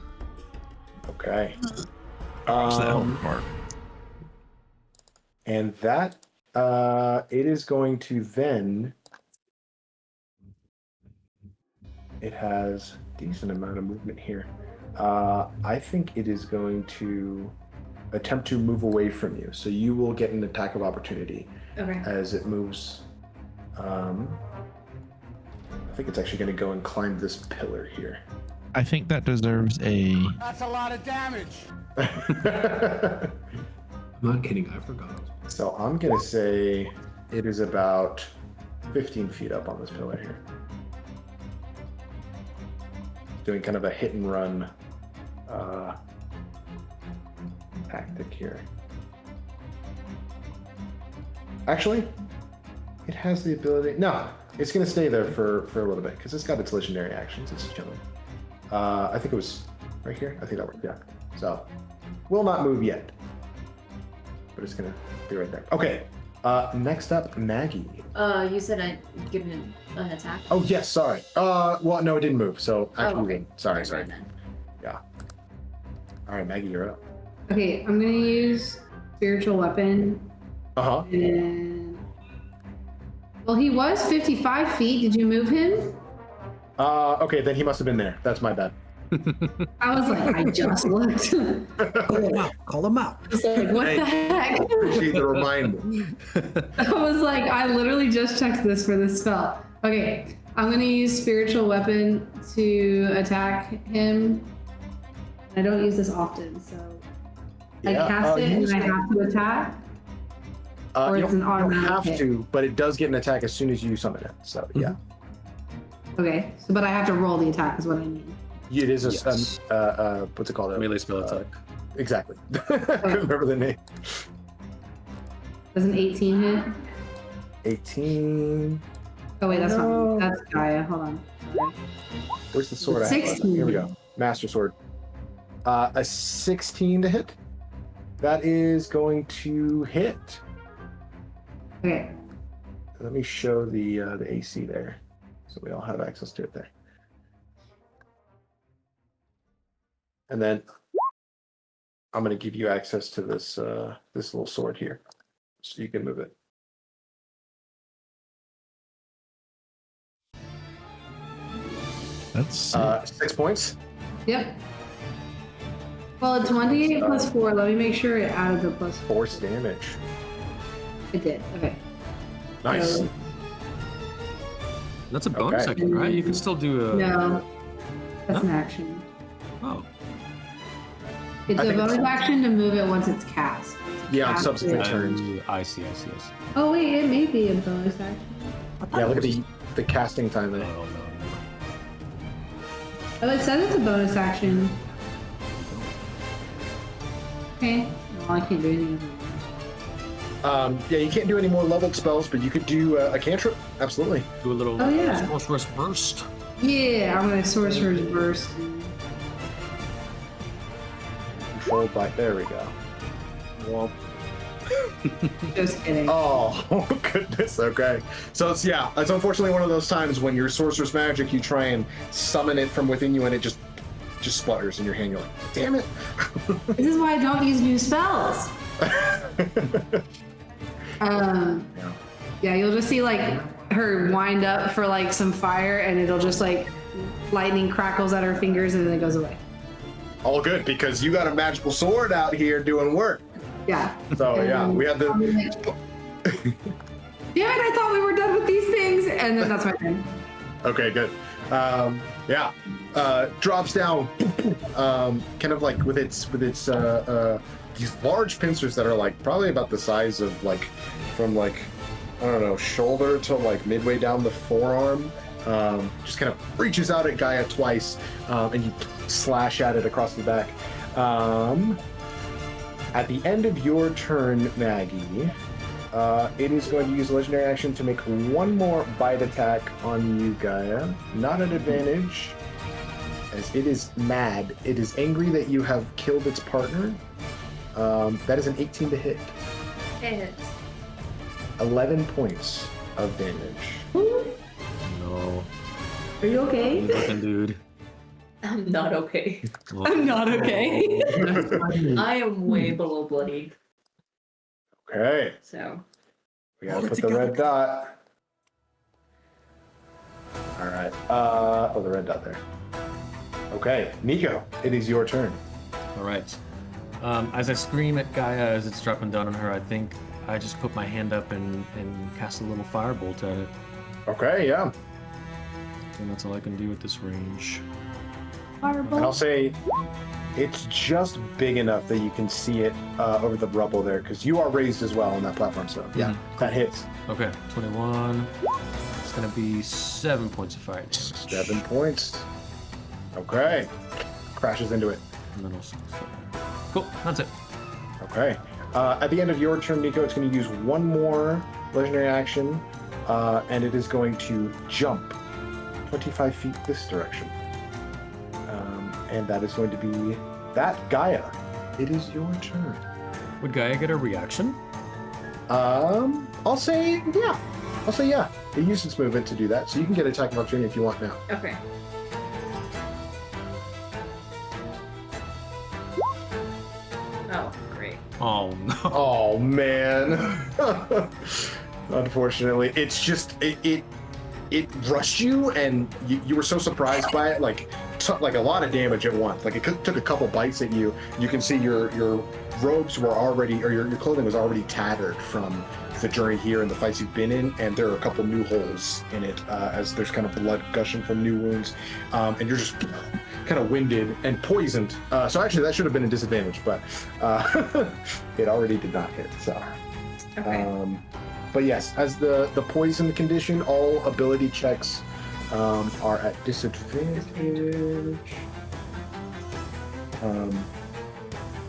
Speaker 2: Okay.
Speaker 4: What's the hell part?
Speaker 2: And that, it is going to then... It has a decent amount of movement here. I think it is going to attempt to move away from you. So you will get an attack of opportunity
Speaker 8: Okay.
Speaker 2: as it moves. I think it's actually going to go and climb this pillar here.
Speaker 4: I think that deserves a.
Speaker 9: That's a lot of damage.
Speaker 6: I'm not kidding. I forgot.
Speaker 2: So I'm going to say it is about 15 feet up on this pillar here. Doing kind of a hit and run tactic here. Actually, it has the ability. No, it's going to stay there for a little bit because it's got its legendary actions. It's chilling. I think it was right here. I think that worked. Yeah. So, will not move yet, but it's going to be right there. Okay. Next up, Maggie.
Speaker 8: You said I'd give him an attack.
Speaker 2: Oh yes, sorry. Well, no, it didn't move. So actually,
Speaker 8: okay.
Speaker 2: sorry.
Speaker 8: Then.
Speaker 2: Yeah. All right, Maggie, you're up.
Speaker 1: Okay, I'm gonna use spiritual weapon.
Speaker 2: Uh-huh.
Speaker 1: And well, he was 55 feet. Did you move him?
Speaker 2: Okay, then he must have been there. That's my bad.
Speaker 1: I was like, I just looked.
Speaker 7: Call him out. Call him out.
Speaker 1: It's like, what the heck?
Speaker 2: Appreciate the reminder.
Speaker 1: I was like, I literally just checked this for this spell. Okay, I'm gonna use spiritual weapon to attack him. I don't use this often, so I cast it and I have to attack. Or
Speaker 2: You
Speaker 1: it's an
Speaker 2: don't
Speaker 1: automatic
Speaker 2: have
Speaker 1: hit.
Speaker 2: to, but it does get an attack as soon as you summon it. So yeah,
Speaker 1: Okay, so but I have to roll the attack is what I mean.
Speaker 2: it is a
Speaker 7: Yes.
Speaker 2: what's it called?
Speaker 7: Melee spell attack.
Speaker 2: Exactly. I couldn't remember the name.
Speaker 1: Does an 18 hit?
Speaker 2: 18.
Speaker 1: Oh wait, that's
Speaker 2: No.
Speaker 1: not. That's Gaia. Hold on. Sorry.
Speaker 2: Where's the sword? I have?
Speaker 1: 16.
Speaker 2: Here we go. Master sword. A 16 to hit. That is going to hit.
Speaker 1: Okay.
Speaker 2: Let me show the AC there, so we all have access to it there. And then I'm going to give you access to this this little sword here, so you can move it.
Speaker 4: That's sick.
Speaker 2: 6 points.
Speaker 1: Yep. Well, it's 1d8 plus 4. Let me make sure it added the plus 4.
Speaker 2: Force damage.
Speaker 1: It did. Okay.
Speaker 2: Nice.
Speaker 1: So-
Speaker 7: That's a bonus
Speaker 2: Okay.
Speaker 7: action, right? You can still do a.
Speaker 1: No, that's
Speaker 7: No?
Speaker 1: an action.
Speaker 7: Oh.
Speaker 1: It's
Speaker 2: I
Speaker 1: a
Speaker 2: think
Speaker 1: bonus
Speaker 2: it's-
Speaker 1: action to move it once it's cast.
Speaker 2: Yeah, on
Speaker 1: Cast
Speaker 2: subsequent
Speaker 1: it.
Speaker 2: turns.
Speaker 7: I see.
Speaker 1: Oh wait, it may be a bonus action.
Speaker 2: Yeah, look at the casting time there.
Speaker 7: Oh, no.
Speaker 1: Oh, it says it's a bonus action. Okay. Well, I can't do anything.
Speaker 2: Yeah, you can't do any more leveled spells, but you could do a cantrip. Absolutely.
Speaker 7: Do a little
Speaker 1: Oh, yeah.
Speaker 7: sorceress burst.
Speaker 1: Yeah, I'm gonna sorcerer's burst.
Speaker 2: Controlled by. There we go. Well.
Speaker 1: Just kidding.
Speaker 2: Oh goodness. Okay. So it's unfortunately one of those times when your sorcerer's magic, you try and summon it from within you, and it just splutters in your hand. You're like, damn it.
Speaker 1: This is why I don't use new spells. Yeah, you'll just see like her wind up for like some fire, and it'll just like lightning crackles at her fingers, and then it goes away.
Speaker 2: All good because you got a magical sword out here doing work.
Speaker 1: Yeah.
Speaker 2: So yeah, we had the.
Speaker 1: Damn it! I thought we were done with these things, and then that's my turn.
Speaker 2: Okay, good. Drops down, kind of like with its these large pincers that are like probably about the size of like from like I don't know, shoulder to like midway down the forearm. Just kind of reaches out at Gaia twice, and you slash at it across the back. At the end of your turn, Maggie, it is going to use a legendary action to make one more bite attack on you, Gaia. Not an advantage, as it is mad. It is angry that you have killed its partner. That is an 18 to hit.
Speaker 8: It hits.
Speaker 2: 11 points of damage.
Speaker 7: No.
Speaker 1: Are you okay?
Speaker 7: Looking dude.
Speaker 8: I'm not okay.
Speaker 1: I'm not okay.
Speaker 8: I am way below bloodied.
Speaker 2: Okay,
Speaker 8: So
Speaker 2: we gotta put the red dot. All right. The red dot there. Okay, Nico, it is your turn.
Speaker 7: All right. As I scream at Gaia as it's dropping down on her, I think I just put my hand up and cast a little firebolt at it.
Speaker 2: Okay, yeah.
Speaker 7: And that's all I can do at this range.
Speaker 2: And I'll say it's just big enough that you can see it over the rubble there, because you are raised as well on that platform. So yeah, that hits.
Speaker 7: Okay, 21. It's gonna be 7 points of fire damage.
Speaker 2: 7 points. Okay. Crashes into it.
Speaker 7: And then also, cool, that's it.
Speaker 2: Okay. At the end of your turn, Nico, it's going to use one more legendary action, and it is going to jump 25 feet this direction. And that is going to be that. Gaia, it is your turn.
Speaker 7: Would Gaia get a reaction?
Speaker 2: I'll say yeah. It used its movement to do that, so you can get attack of opportunity if you want now.
Speaker 8: Okay. Oh, great.
Speaker 7: Oh no.
Speaker 2: Oh man. Unfortunately, it's just it rushed you, and you were so surprised by it, like a lot of damage at once. Like it took a couple bites at you. You can see your robes were already, or your clothing was already tattered from the journey here and the fights you've been in, and there are a couple new holes in it as there's kind of blood gushing from new wounds, and you're just kind of winded and poisoned. So actually, that should have been a disadvantage, but it already did not hit. So,
Speaker 8: Okay.
Speaker 2: but yes, as the poison condition, all ability checks are at disadvantage.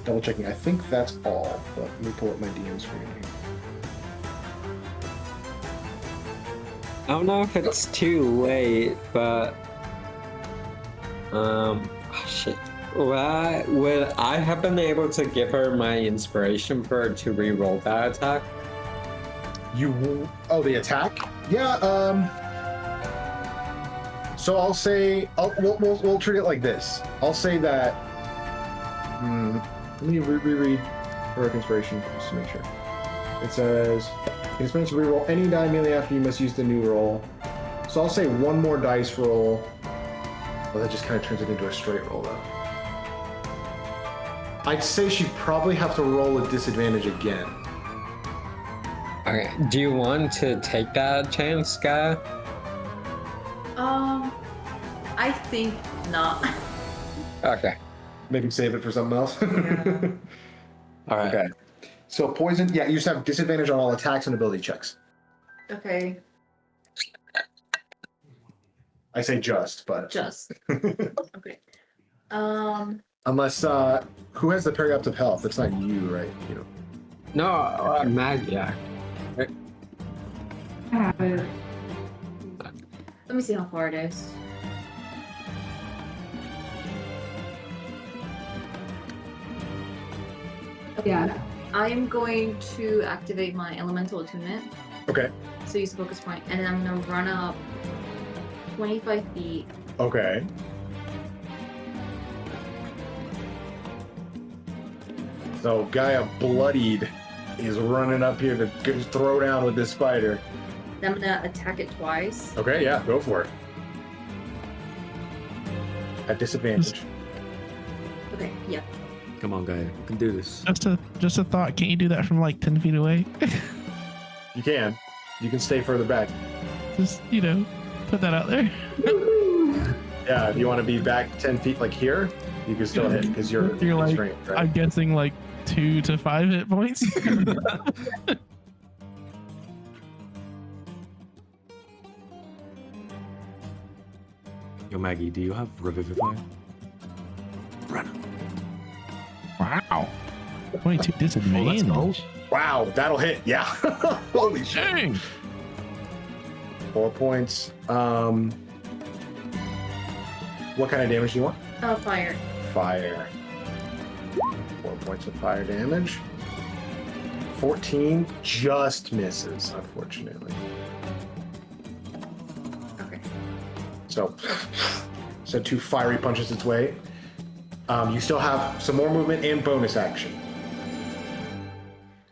Speaker 2: Double checking. I think that's all. But let me pull up my DM screen here.
Speaker 5: I don't know if it's too late, but shit. Would I have been able to give her my inspiration for her to re-roll that attack?
Speaker 2: The attack? Yeah. So I'll say we'll treat it like this. I'll say that. Let me reread heroic inspiration just to make sure. It says. Experience to reroll any die immediately after you must use the new roll. So I'll say one more dice roll. Well, that just kind of turns it into a straight roll, though. I'd say she'd probably have to roll a disadvantage again.
Speaker 5: Okay. Do you want to take that chance, Gaia?
Speaker 8: I think not.
Speaker 5: Okay.
Speaker 2: Maybe save it for something else.
Speaker 8: Yeah.
Speaker 5: All right.
Speaker 2: Okay. So poison, yeah, you just have disadvantage on all attacks and ability checks.
Speaker 8: Okay.
Speaker 2: I say just, but
Speaker 8: Just. Okay.
Speaker 2: unless who has the perioptic health? It's not you, right? You know.
Speaker 5: No, Magia.
Speaker 1: I have it.
Speaker 8: Let me see how far it is.
Speaker 1: Yeah.
Speaker 8: I'm going to activate my elemental attunement.
Speaker 2: Okay.
Speaker 8: So use a focus point, and then I'm gonna run up 25 feet.
Speaker 2: Okay. So Gaia bloodied is running up here to throw down with this spider.
Speaker 8: Then I'm gonna attack it twice.
Speaker 2: Okay, yeah, go for it. At disadvantage.
Speaker 8: Okay, yeah.
Speaker 7: Come on, Gaia. You can do this.
Speaker 4: Just a thought. Can't you do that from like 10 feet away?
Speaker 2: You can. You can stay further back.
Speaker 4: Just, put that out there.
Speaker 2: Yeah, if you want to be back 10 feet like here, you can still hit because you're
Speaker 4: like,
Speaker 2: constrained, right?
Speaker 4: I'm guessing like 2 to 5 hit points.
Speaker 7: Yo, Maggie, do you have Revivify? Run.
Speaker 4: Wow. 22 disadvantage.
Speaker 2: Wow, that'll hit. Yeah. Holy shit.
Speaker 4: Dang.
Speaker 2: 4 points. What kind of damage do you want?
Speaker 8: Fire.
Speaker 2: Fire. 4 points of fire damage. 14 just misses, unfortunately.
Speaker 8: Okay.
Speaker 2: So 2 fiery punches its way. You still have some more movement and bonus action.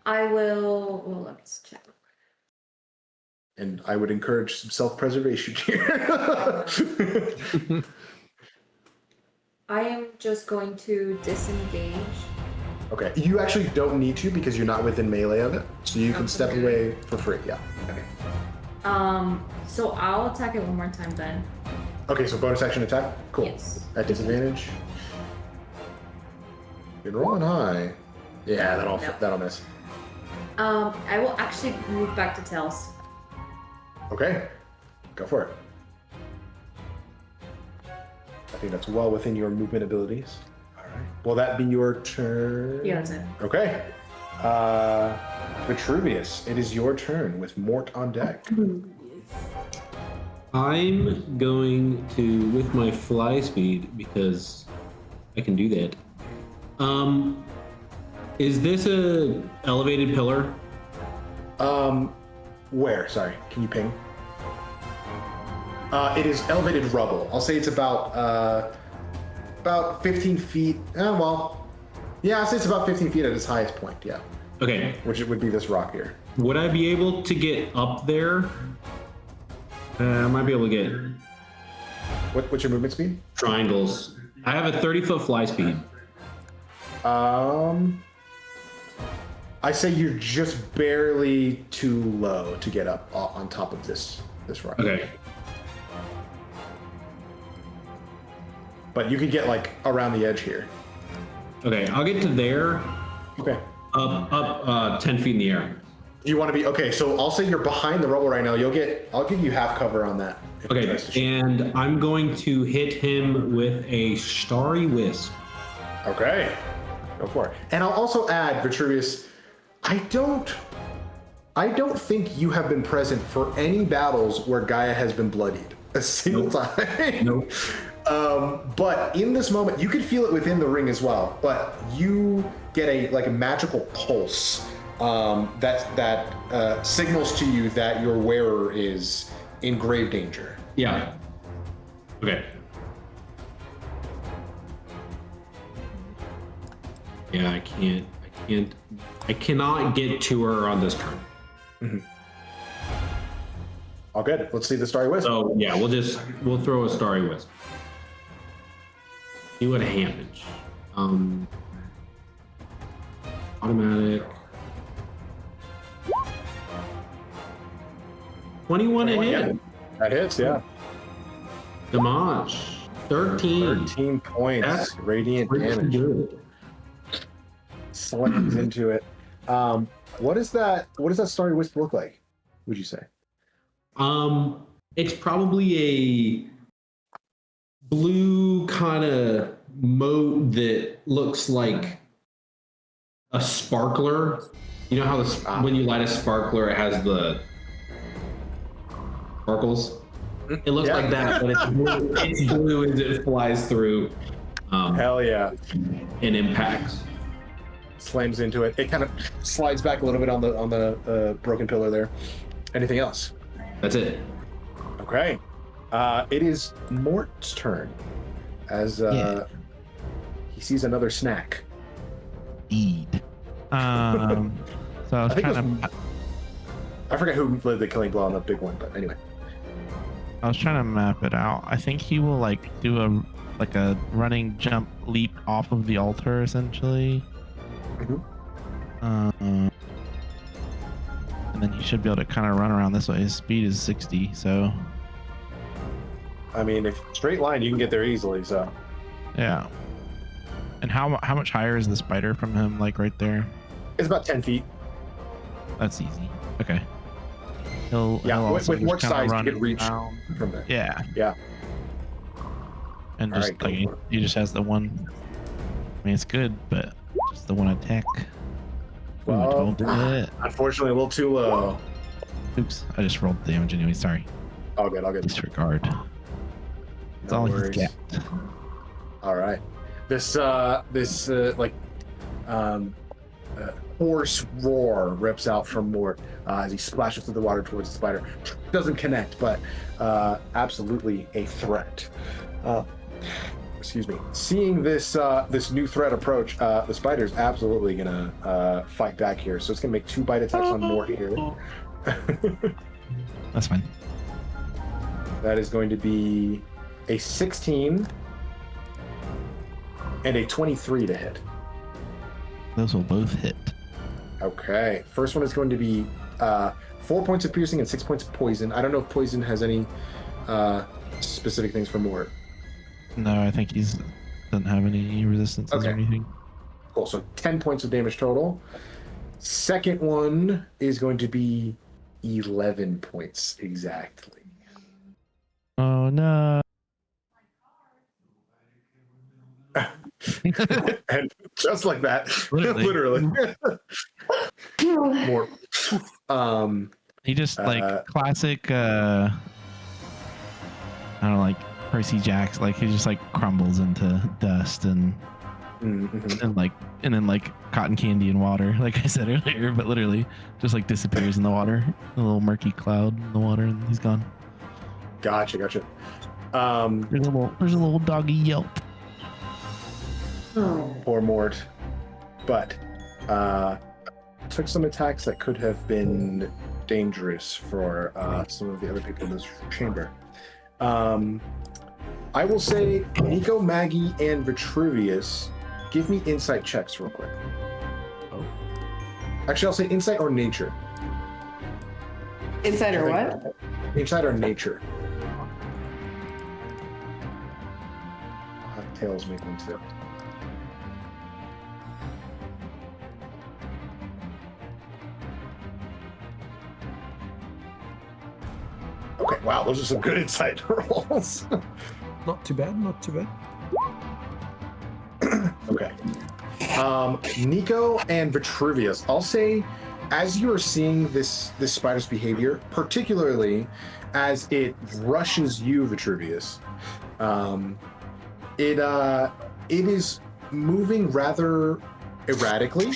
Speaker 8: I will. Well, let's check.
Speaker 2: And I would encourage some self-preservation here.
Speaker 8: I am just going to disengage.
Speaker 2: Okay. You actually don't need to because you're not within melee of it, so you can step away for free. Yeah.
Speaker 8: Okay. So I'll attack it one more time then.
Speaker 2: Okay, so bonus action attack. Cool.
Speaker 8: Yes.
Speaker 2: At disadvantage. You're rolling high. Yeah, that'll miss.
Speaker 8: I will actually move back to Tails.
Speaker 2: Okay. Go for it. I think that's well within your movement abilities. All right. Will that be your turn?
Speaker 8: Yeah, that's it.
Speaker 2: Okay. Vitruvius, it is your turn with Mort on deck.
Speaker 6: I'm going to, with my fly speed, because I can do that. Is this a elevated pillar?
Speaker 2: Where? Sorry, can you ping? It is elevated rubble. I'll say it's about 15 feet. I'll say it's about 15 feet at its highest point. Yeah.
Speaker 6: Okay.
Speaker 2: Which it would be this rock here.
Speaker 6: Would I be able to get up there? I might be able to get
Speaker 2: What's your movement speed?
Speaker 6: triangles. I have a 30-foot fly speed.
Speaker 2: I say you're just barely too low to get up on top of this rock.
Speaker 6: Okay.
Speaker 2: But you could get like around the edge here.
Speaker 6: Okay, I'll get to there.
Speaker 2: Okay.
Speaker 6: Up 10 feet in the air.
Speaker 2: You want to be okay? So I'll say you're behind the rubble right now. I'll give you half cover on that.
Speaker 6: Okay, and I'm going to hit him with a starry wisp.
Speaker 2: Okay. Go for it. And I'll also add, Vitruvius, I don't think you have been present for any battles where Gaia has been bloodied a single time.
Speaker 6: Nope.
Speaker 2: But in this moment, you can feel it within the ring as well. But you get a magical pulse that signals to you that your wearer is in grave danger.
Speaker 6: Yeah. Okay. Yeah, I cannot get to her on this turn.
Speaker 2: Mm-hmm. All good. Let's see the starry wisp.
Speaker 6: So yeah, we'll throw a starry wisp. See what happens. Automatic. 21 to hit.
Speaker 2: That hits, yeah.
Speaker 6: Damage. 13.
Speaker 2: 13 points.
Speaker 6: That's
Speaker 2: radiant
Speaker 6: pretty
Speaker 2: damage.
Speaker 6: good.
Speaker 2: Slams into it. What does that starry wisp look like, would you say?
Speaker 6: It's probably a blue kind of mote that looks like a sparkler. You know how when you light a sparkler, it has the sparkles? It looks like that, but it's blue as it flies through.
Speaker 2: Hell yeah.
Speaker 6: And impacts.
Speaker 2: Slams into it. It kind of slides back a little bit on the broken pillar there. Anything else?
Speaker 6: That's it.
Speaker 2: Okay. It is Mort's turn as he sees another snack.
Speaker 4: Indeed. So I was trying to.
Speaker 2: I forget who did the killing blow on the big one, but anyway.
Speaker 4: I was trying to map it out. I think he will do a running jump leap off of the altar essentially.
Speaker 2: Mm-hmm.
Speaker 4: And then he should be able to kind of run around this way. His speed is 60, so.
Speaker 2: I mean, if straight line, you can get there easily. So.
Speaker 4: Yeah. And how much higher is the spider from him? Like right there.
Speaker 2: It's about 10 feet.
Speaker 4: That's easy. Okay.
Speaker 2: With more size, you can reach from there.
Speaker 4: Yeah.
Speaker 2: Yeah.
Speaker 4: And just he just has the one. I mean, it's good, but just the one attack.
Speaker 2: Well, unfortunately, a little too low.
Speaker 4: Oops! I just rolled the damage anyway. Sorry.
Speaker 2: All good. All good.
Speaker 4: Disregard. That's all he's got.
Speaker 2: All right. This hoarse roar rips out from Mort as he splashes through the water towards the spider. Doesn't connect, but absolutely a threat. Excuse me. Seeing this new threat approach, the spider's absolutely gonna fight back here. So it's gonna make 2 bite attacks on Mort here.
Speaker 4: That's fine.
Speaker 2: That is going to be a 16 and a 23 to hit.
Speaker 4: Those will both hit.
Speaker 2: Okay. First one is going to be 4 points of piercing and 6 points of poison. I don't know if poison has any specific things for Mort.
Speaker 4: No, I think he's doesn't have any resistances or anything.
Speaker 2: Cool. So 10 points of damage total. Second one is going to be 11 points exactly.
Speaker 4: Oh no.
Speaker 2: And just like that, literally. More.
Speaker 4: He just like classic I don't know, like Percy Jackson, like he just like crumbles into dust and and then like cotton candy and water, like I said earlier, but literally just like disappears in the water. A little murky cloud in the water and he's gone.
Speaker 2: Gotcha.
Speaker 4: There's a little doggy yelp.
Speaker 2: Poor Mort. But took some attacks that could have been dangerous for some of the other people in this chamber. I will say Nico, Maggie, and Vitruvius, give me insight checks real quick.
Speaker 7: Oh.
Speaker 2: Actually, I'll say insight or nature.
Speaker 1: Insight or what?
Speaker 2: Insight or nature. Tails make one too. Okay, wow, those are some good insight rolls.
Speaker 7: Not too bad, not too bad.
Speaker 2: Okay. Nico and Vitruvius, I'll say, as you are seeing this spider's behavior, particularly as it rushes you, Vitruvius, it is moving rather erratically,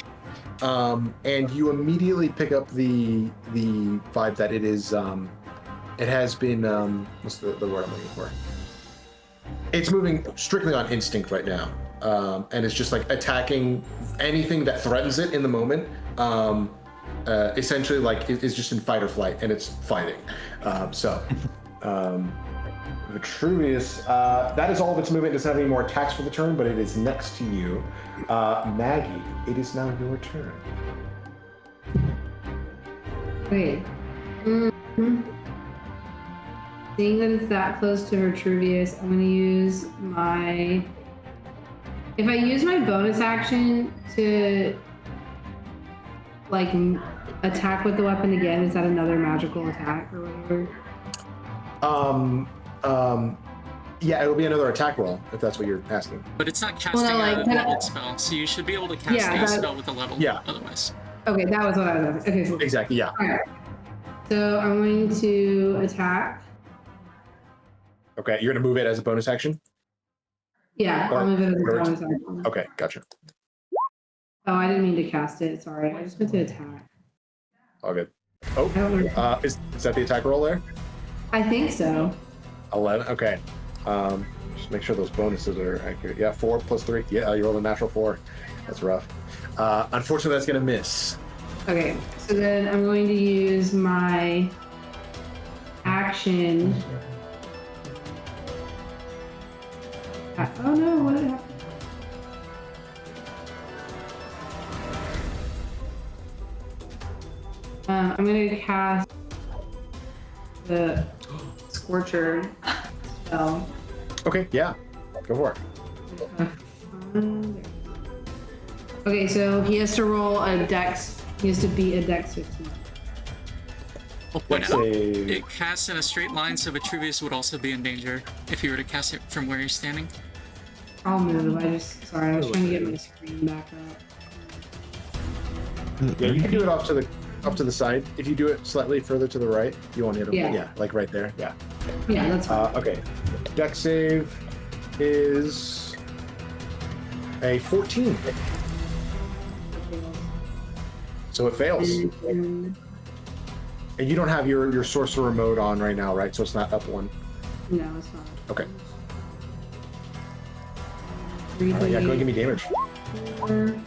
Speaker 2: and you immediately pick up the vibe that it is. It has been what's the word I'm looking for? It's moving strictly on instinct right now, and it's just like attacking anything that threatens it in the moment. Essentially, like it's just in fight or flight, and it's fighting. Vitruvius, that is all of its movement. It doesn't have any more attacks for the turn, but it is next to you. Maggie, it is now your turn.
Speaker 1: Wait. Seeing that it's that close to Vitruvius, I'm going to use my... If I use my bonus action to, like, attack with the weapon again, is that another magical attack or whatever?
Speaker 2: Yeah, it'll be another attack roll, if that's what you're asking.
Speaker 3: But it's not casting a leveled spell, so you should be able to cast a spell with a level otherwise.
Speaker 1: Okay, that was what I was asking. Okay, cool.
Speaker 2: Exactly, yeah.
Speaker 1: All right. So I'm going to attack.
Speaker 2: Okay, you're going to move it as a bonus action?
Speaker 1: Yeah, I'll move it as a bonus action.
Speaker 2: Okay, gotcha.
Speaker 1: Oh, I didn't mean to cast it. Sorry, I just meant to attack.
Speaker 2: All good. Oh, is that the attack roll there?
Speaker 1: I think so.
Speaker 2: 11. Okay. Just make sure those bonuses are accurate. Yeah, 4 plus 3. Yeah, you rolled a natural 4. That's rough. Unfortunately, that's going to miss.
Speaker 1: Okay, so then I'm going to use my action. Oh no, what did happen? I'm going to cast the Scorcher spell.
Speaker 2: Okay, yeah. Go for it.
Speaker 1: Okay, so he has to roll a dex. He has to beat a dex 15.
Speaker 3: I'll point out, it casts in a straight line, so Vitruvius would also be in danger if you were to cast it from where you're standing.
Speaker 1: I'll move. I was trying to get my screen back up.
Speaker 2: Yeah, you can do it off to the side. If you do it slightly further to the right, you won't hit him.
Speaker 1: Yeah,
Speaker 2: like right there. Yeah.
Speaker 1: Yeah, that's fine.
Speaker 2: Okay. Dex save is a 14. So it fails. And you don't have your sorcerer mode on right now, right? So it's not up 1.
Speaker 1: No, it's not.
Speaker 2: Okay. Yeah, go ahead and give me damage.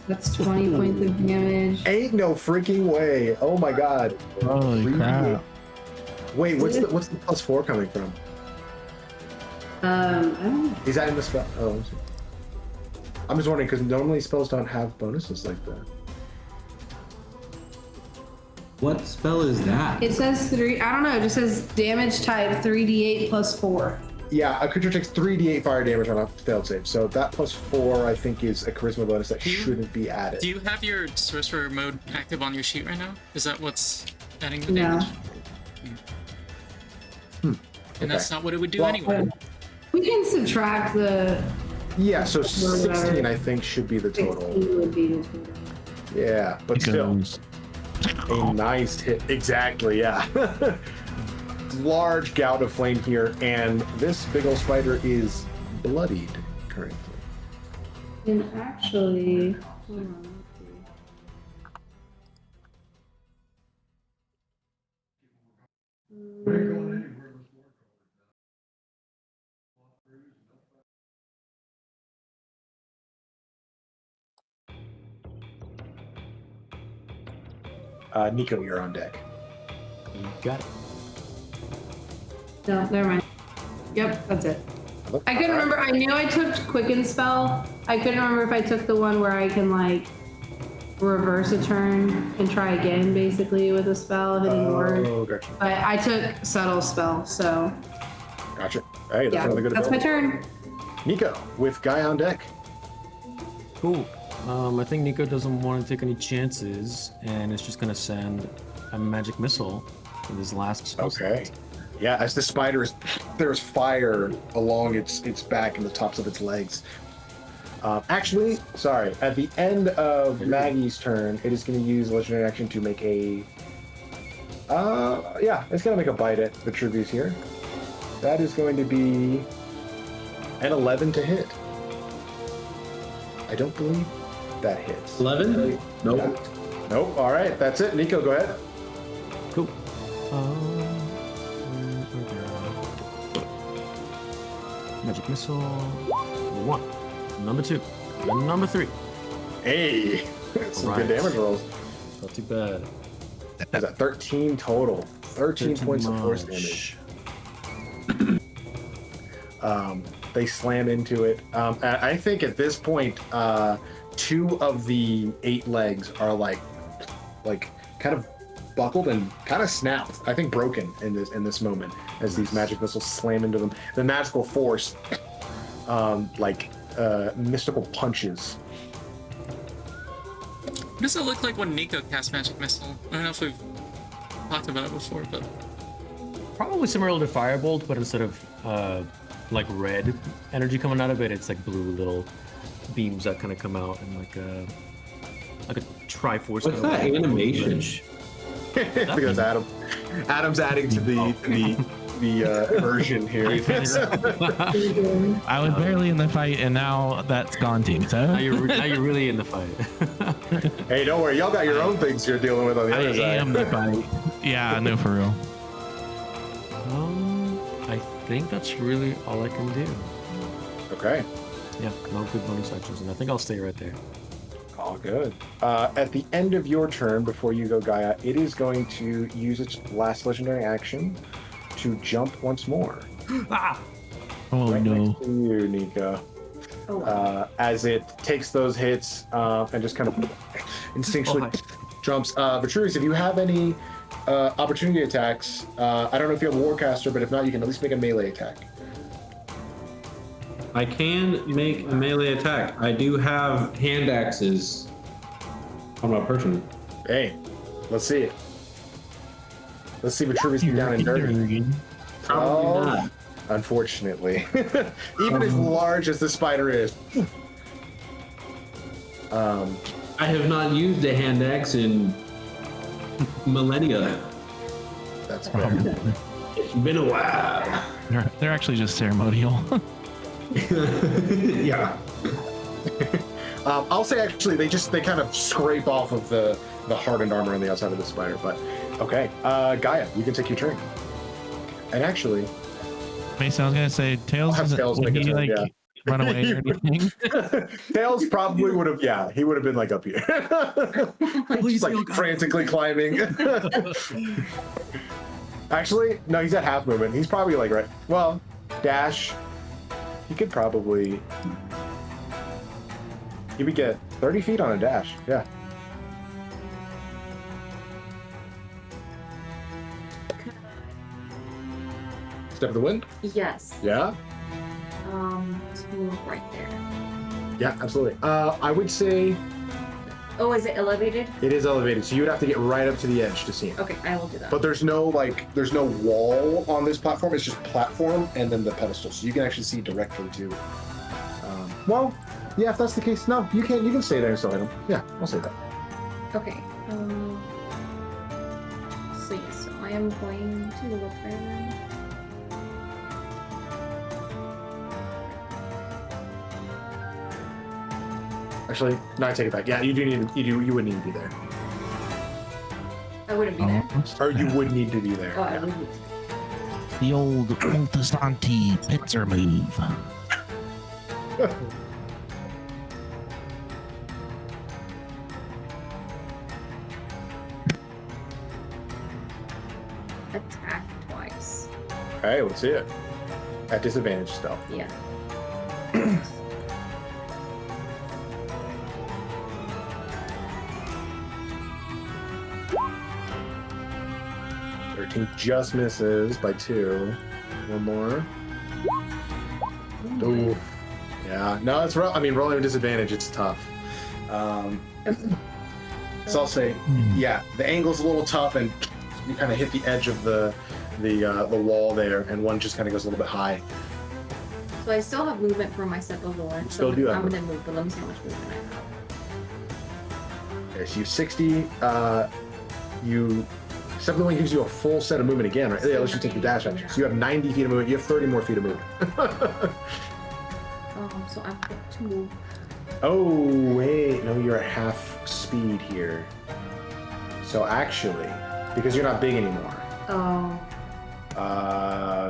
Speaker 1: That's 20 points of damage.
Speaker 2: Ain't no freaking way. Oh my god.
Speaker 4: Holy crap.
Speaker 2: Wait, what's the +4 coming from?
Speaker 1: I don't know.
Speaker 2: Is that in the spell? Oh, I'm just wondering because normally spells don't have bonuses like that.
Speaker 6: What spell is that?
Speaker 1: It says 3. I don't know. It just says damage type 3d8 plus 4.
Speaker 2: Yeah, a creature takes 3d8 fire damage on a failed save. So that plus 4, I think, is a charisma bonus that shouldn't be added.
Speaker 3: Do you have your sorcerer mode active on your sheet right now? Is that what's adding the
Speaker 1: No.
Speaker 3: damage? And that's not what it would do anyway.
Speaker 1: We can subtract the
Speaker 2: Yeah, so 16, I think, should be the
Speaker 1: 16
Speaker 2: total.
Speaker 1: would be the total.
Speaker 2: Yeah, but still, a nice hit. Exactly, yeah. Large gout of flame here, and this big old spider is bloodied currently.
Speaker 1: And actually, hold on, let's see.
Speaker 2: Nico, you're on deck.
Speaker 7: You got it.
Speaker 1: No, never mind. Yep, that's it. I couldn't remember. I knew I took Quicken Spell. I couldn't remember if I took the one where I can like reverse a turn and try again, basically with a spell if it didn't work.
Speaker 2: Oh, gotcha.
Speaker 1: But I took Subtle Spell, so
Speaker 2: Gotcha. Hey, that's
Speaker 1: yeah,
Speaker 2: another good
Speaker 1: that's my
Speaker 2: ability.
Speaker 1: turn.
Speaker 2: Nico, with Guy on deck.
Speaker 7: Cool. I think Nico doesn't want to take any chances, and it's just gonna send a magic missile with his last spell.
Speaker 2: Okay. Yeah, as the spider is, there's fire along its back and the tops of its legs. Actually, sorry. At the end of Maggie's turn, it is going to use legendary action to make a. Yeah, it's going to make a bite at Vitruvius here. That is going to be an 11 to hit. I don't believe that hits.
Speaker 6: 11? Nope.
Speaker 2: Yeah. Nope. All right, that's it. Nico, go ahead.
Speaker 7: Cool. Magic missile. Number 1. Number 2. And number 3.
Speaker 2: Hey, some good
Speaker 7: Right.
Speaker 2: damage rolls.
Speaker 7: Not too bad.
Speaker 2: That's a 13 total. 13 points of force damage. They slam into it. I think at this point, 2 of the 8 legs are like kind of buckled and kind of snapped. I think broken in this moment as these magic missiles slam into them. The magical force, mystical punches.
Speaker 3: What does it look like when Nico casts Magic Missile? I don't know if we've talked about it before, but
Speaker 7: Probably similar to Firebolt, but instead of like red energy coming out of it, it's like blue little beams that kind of come out and like a Triforce.
Speaker 6: What's that animation?
Speaker 2: Because Adam's adding to the immersion here.
Speaker 4: I was barely in the fight, and now that's gone too. So
Speaker 7: Now you're really in the fight.
Speaker 2: Hey, don't worry, y'all got your own things you're dealing with on the
Speaker 4: I
Speaker 2: other side.
Speaker 4: am the fight. Yeah, no, for real.
Speaker 7: I think that's really all I can do.
Speaker 2: Okay.
Speaker 7: Yeah, no good bonus actions, and I think I'll stay right there.
Speaker 2: All good. At the end of your turn, before you go, Gaia, it is going to use its last legendary action to jump once more.
Speaker 4: Oh
Speaker 2: Right
Speaker 4: no.
Speaker 2: next to you, Nico. As it takes those hits and just kind of instinctually jumps. Vitruvius, if you have any opportunity attacks, I don't know if you have a Warcaster, but if not, you can at least make a melee attack.
Speaker 6: I can make a melee attack. I do have hand axes on my person.
Speaker 2: Hey, let's see it. Let's see Vitruvius get down and dirty.
Speaker 6: Probably not.
Speaker 2: Unfortunately. Even as large as the spider is.
Speaker 6: I have not used a hand axe in millennia.
Speaker 2: That's fair.
Speaker 6: It's been a while.
Speaker 4: They're actually just ceremonial.
Speaker 6: Yeah.
Speaker 2: I'll say actually they kind of scrape off of the hardened armor on the outside of the spider, but okay. Gaia, you can take your turn. And actually,
Speaker 4: Mason, I was gonna say Tails.
Speaker 2: I'll have Tails make a turn, yeah.
Speaker 4: Run away or anything?
Speaker 2: Tails probably would have, yeah, he would have been like up here. He's like frantically climbing. Actually, no, he's at half movement. He's probably like right. Well, dash. He could probably. You would get 30 feet on a dash. Yeah. Step of the wind?
Speaker 8: Yes.
Speaker 2: Yeah.
Speaker 8: To move right there.
Speaker 2: Yeah, absolutely. I would say
Speaker 8: Oh, is it elevated?
Speaker 2: it is elevated, so you would have to get right up to the edge to see it.
Speaker 8: Okay, I will do that.
Speaker 2: But there's no wall on this platform. It's just platform and then the pedestal, so you can actually see directly to. Well, yeah, if that's the case, no, you can stay there and still hit him. Yeah, I'll say that.
Speaker 8: Okay. So yes, so I am going to look there.
Speaker 2: Actually, no, I take it back. Yeah, you would need to be there,
Speaker 8: I wouldn't be there.
Speaker 2: or you would need to be there.
Speaker 8: Oh, I
Speaker 2: Yeah.
Speaker 8: would need
Speaker 4: The old Multisanti pincer move.
Speaker 8: to attack twice.
Speaker 2: Okay, let's see it. At disadvantage still.
Speaker 8: Yeah.
Speaker 2: 13 just misses by 2. One more. Ooh. Yeah. No, it's rough. I mean, rolling with disadvantage, it's tough. So I'll say, yeah, the angle's a little tough, and you kind of hit the edge of the wall there, and one just kind of goes a little bit high.
Speaker 8: So I still have movement for my step of the one.
Speaker 2: Still
Speaker 8: So
Speaker 2: do have
Speaker 8: I'm gonna move, but let me see how much movement I have.
Speaker 2: Okay, so you 60. You step of the wind gives you a full set of movement again, right? Yeah, let's just take your dash action. So you have 90 feet of movement. You have 30 more feet of movement.
Speaker 8: So I'm going to move.
Speaker 2: Oh wait, no, you're at half speed here. So actually, because you're not big anymore.
Speaker 8: Oh,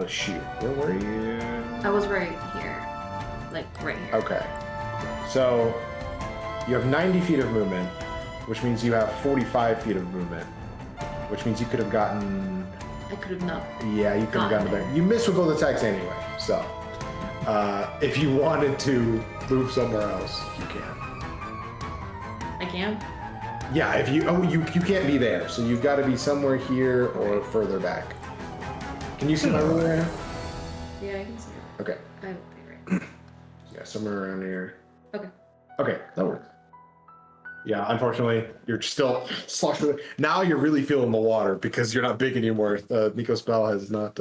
Speaker 2: Shoot, where were you?
Speaker 8: I was right here, like right here.
Speaker 2: Okay, so you have 90 feet of movement, which means you have 45 feet of movement, which means you could have gotten.
Speaker 8: I could have not.
Speaker 2: Yeah, you could have gotten there. You missed with both attacks anyway, so if you wanted to move somewhere else, you can.
Speaker 8: I can.
Speaker 2: Yeah, if you you can't be there, so you've got to be somewhere here or further back. Can you see my ruler right now?
Speaker 8: Yeah, I can see it.
Speaker 2: Okay.
Speaker 8: I will be right.
Speaker 2: Yeah, somewhere around here.
Speaker 8: Okay.
Speaker 2: Okay, that works. Yeah, unfortunately, you're still sloshed with it. Now you're really feeling the water because you're not big anymore. Nico's spell has not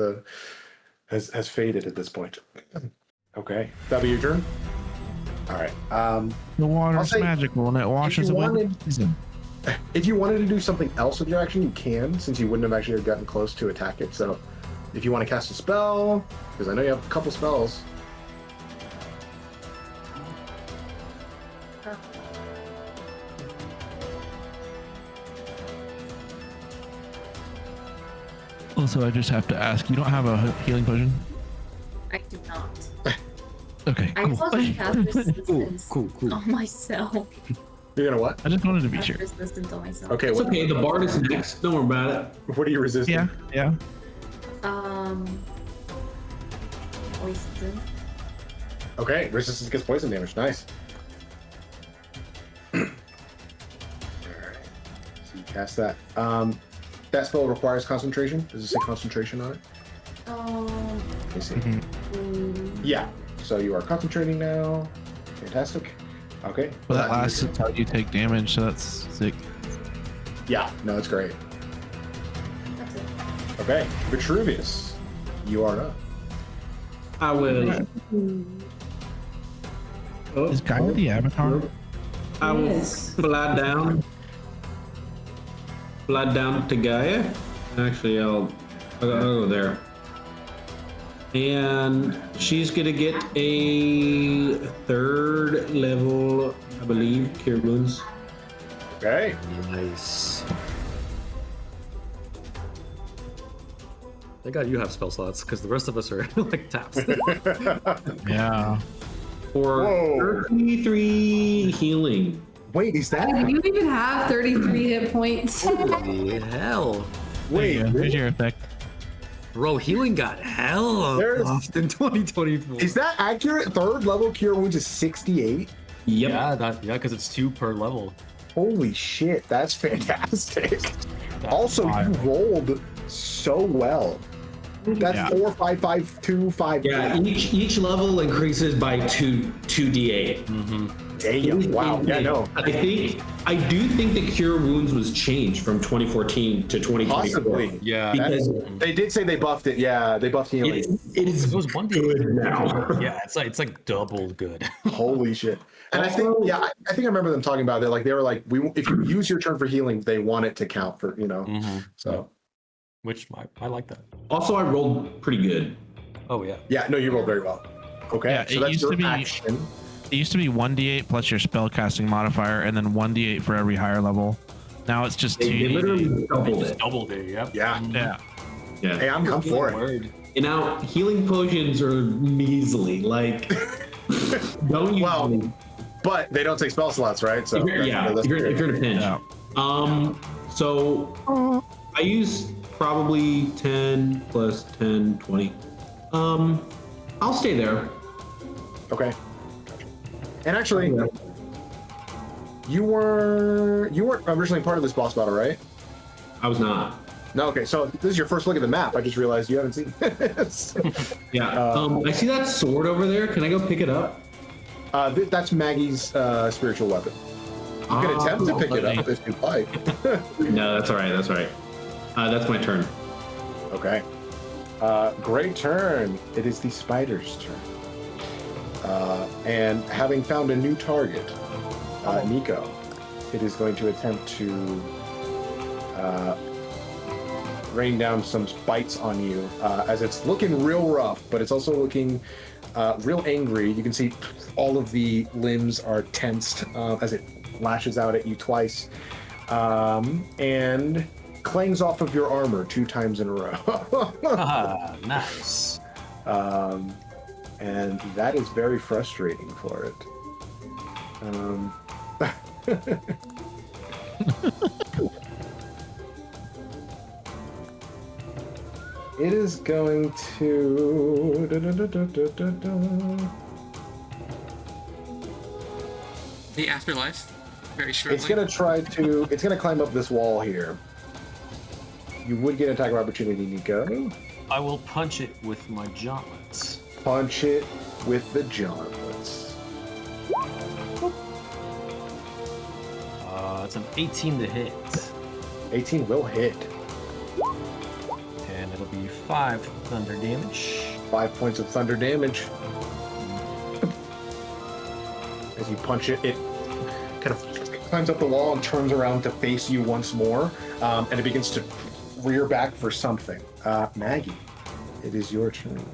Speaker 2: has faded at this point. Okay, that'll be your turn. All right.
Speaker 4: The
Speaker 2: I'll
Speaker 4: water's
Speaker 2: say,
Speaker 4: magical and it washes
Speaker 2: you
Speaker 4: away the
Speaker 2: wanted-
Speaker 4: poison.
Speaker 2: If you wanted to do something else with your action, you can, since you wouldn't have actually gotten close to attack it. So, if you want to cast a spell, because I know you have a couple spells.
Speaker 4: Also, I just have to ask, you don't have a healing potion?
Speaker 8: I do not.
Speaker 4: Okay,
Speaker 8: I
Speaker 4: cool.
Speaker 8: still have cast resistance
Speaker 7: Cool.
Speaker 8: on myself.
Speaker 2: You're gonna what?
Speaker 4: I just wanted to be
Speaker 8: Cast
Speaker 4: sure.
Speaker 8: resistance on myself.
Speaker 2: Okay,
Speaker 6: It's
Speaker 2: what,
Speaker 6: okay. The bard is next. Don't worry about it.
Speaker 2: what are you resisting?
Speaker 4: Yeah.
Speaker 8: Poison.
Speaker 2: Okay, resistance against poison damage. Nice. Alright. So you cast that. That spell requires concentration. Does it say concentration on it? Let me see. Yeah. So you are concentrating now. Fantastic. Okay.
Speaker 4: Well, that lasts until you take damage, so that's sick.
Speaker 2: Yeah. No, it's great.
Speaker 8: That's it.
Speaker 2: Okay. Vitruvius, you are up.
Speaker 6: I will. Oh,
Speaker 4: Is Gaia the avatar?
Speaker 6: I will fly down. Fly down to Gaia. Actually, I'll go there. And she's gonna get a 3rd level, I believe, Cure Wounds.
Speaker 2: Okay.
Speaker 7: Nice. Thank God you have spell slots, because the rest of us are like taps.
Speaker 4: Yeah.
Speaker 6: For
Speaker 2: Whoa.
Speaker 6: 33 healing.
Speaker 2: Wait, is that?
Speaker 1: Do you even have 33 hit points?
Speaker 7: Holy hell.
Speaker 2: Wait,
Speaker 4: Here's your effect.
Speaker 7: Bro, healing got hell
Speaker 2: There's-
Speaker 7: buffed in 2024.
Speaker 2: is that accurate? 3rd level cure wounds is 68.
Speaker 6: Yep.
Speaker 7: Yeah, because it's 2 per level.
Speaker 2: Holy shit, that's fantastic.
Speaker 4: That's
Speaker 2: Also,
Speaker 4: wild.
Speaker 2: you rolled so well. That's
Speaker 4: Yeah.
Speaker 2: 4, 5, 5, 2, 5.
Speaker 6: Yeah, each level increases by 2d8.
Speaker 2: Damn. Wow. Yeah, no.
Speaker 6: I do think the cure wounds was changed from 2014 to 2024.
Speaker 2: Possibly.
Speaker 7: Yeah.
Speaker 6: Because
Speaker 2: They did say they buffed it. Yeah, they buffed healing.
Speaker 6: it is
Speaker 7: It was 1d8
Speaker 6: good now.
Speaker 7: Yeah, it's like double good.
Speaker 2: Holy shit. And I think,
Speaker 6: Also-
Speaker 2: yeah, I think I remember them talking about it. Like, they were like, if you use your turn for healing, they want it to count for, so.
Speaker 7: Which I like that.
Speaker 6: Also, I rolled pretty good.
Speaker 7: Oh yeah.
Speaker 2: Yeah, no, you rolled very well. Okay,
Speaker 4: Yeah,
Speaker 2: so
Speaker 4: it
Speaker 2: that's
Speaker 4: used
Speaker 2: your
Speaker 4: to be-
Speaker 2: action.
Speaker 4: It used to be 1d8 plus your spellcasting modifier, and then 1d8 for every higher level. Now it's just
Speaker 6: They
Speaker 4: 2d8.
Speaker 6: literally doubled it.
Speaker 7: Doubled it. Yep.
Speaker 2: Yeah.
Speaker 4: Yeah.
Speaker 6: Yeah.
Speaker 2: Hey, I'm for it.
Speaker 7: Word.
Speaker 6: And now healing potions are measly. Like, don't use
Speaker 2: Well,
Speaker 6: them.
Speaker 2: But they don't take spell slots, right? So
Speaker 6: If you're in a pinch.
Speaker 4: Yeah.
Speaker 6: So I use probably 10 plus 10, 20. I'll stay there.
Speaker 2: Okay. And actually, you weren't originally part of this boss battle, right?
Speaker 6: I was not.
Speaker 2: No. Okay. So this is your first look at the map. I just realized you haven't seen this.
Speaker 6: Yeah. I see that sword over there. Can I go pick it up?
Speaker 2: That's Maggie's spiritual weapon. You can attempt to pick it up if you'd like.
Speaker 6: No, that's all right. That's all right. That's my turn.
Speaker 2: Okay. Great turn. It is the spider's turn. And having found a new target, Nico, it is going to attempt to rain down some bites on you as it's looking real rough, but it's also looking real angry. You can see all of the limbs are tensed as it lashes out at you twice and clangs off of your armor 2 times in a row.
Speaker 7: Nice.
Speaker 2: And that is very frustrating for it. It is going to...
Speaker 3: The afterlife, very shortly.
Speaker 2: It's going to try to... It's going to climb up this wall here. You would get an attack of opportunity, Nico.
Speaker 7: I will punch it with my gauntlets.
Speaker 2: Punch it with the gauntlets.
Speaker 7: It's an 18 to hit.
Speaker 2: 18 will hit.
Speaker 7: And it'll be 5 thunder damage.
Speaker 2: 5 points of thunder damage. As you punch it, it kind of climbs up the wall and turns around to face you once more, and it begins to rear back for something. Maggie, it is your turn.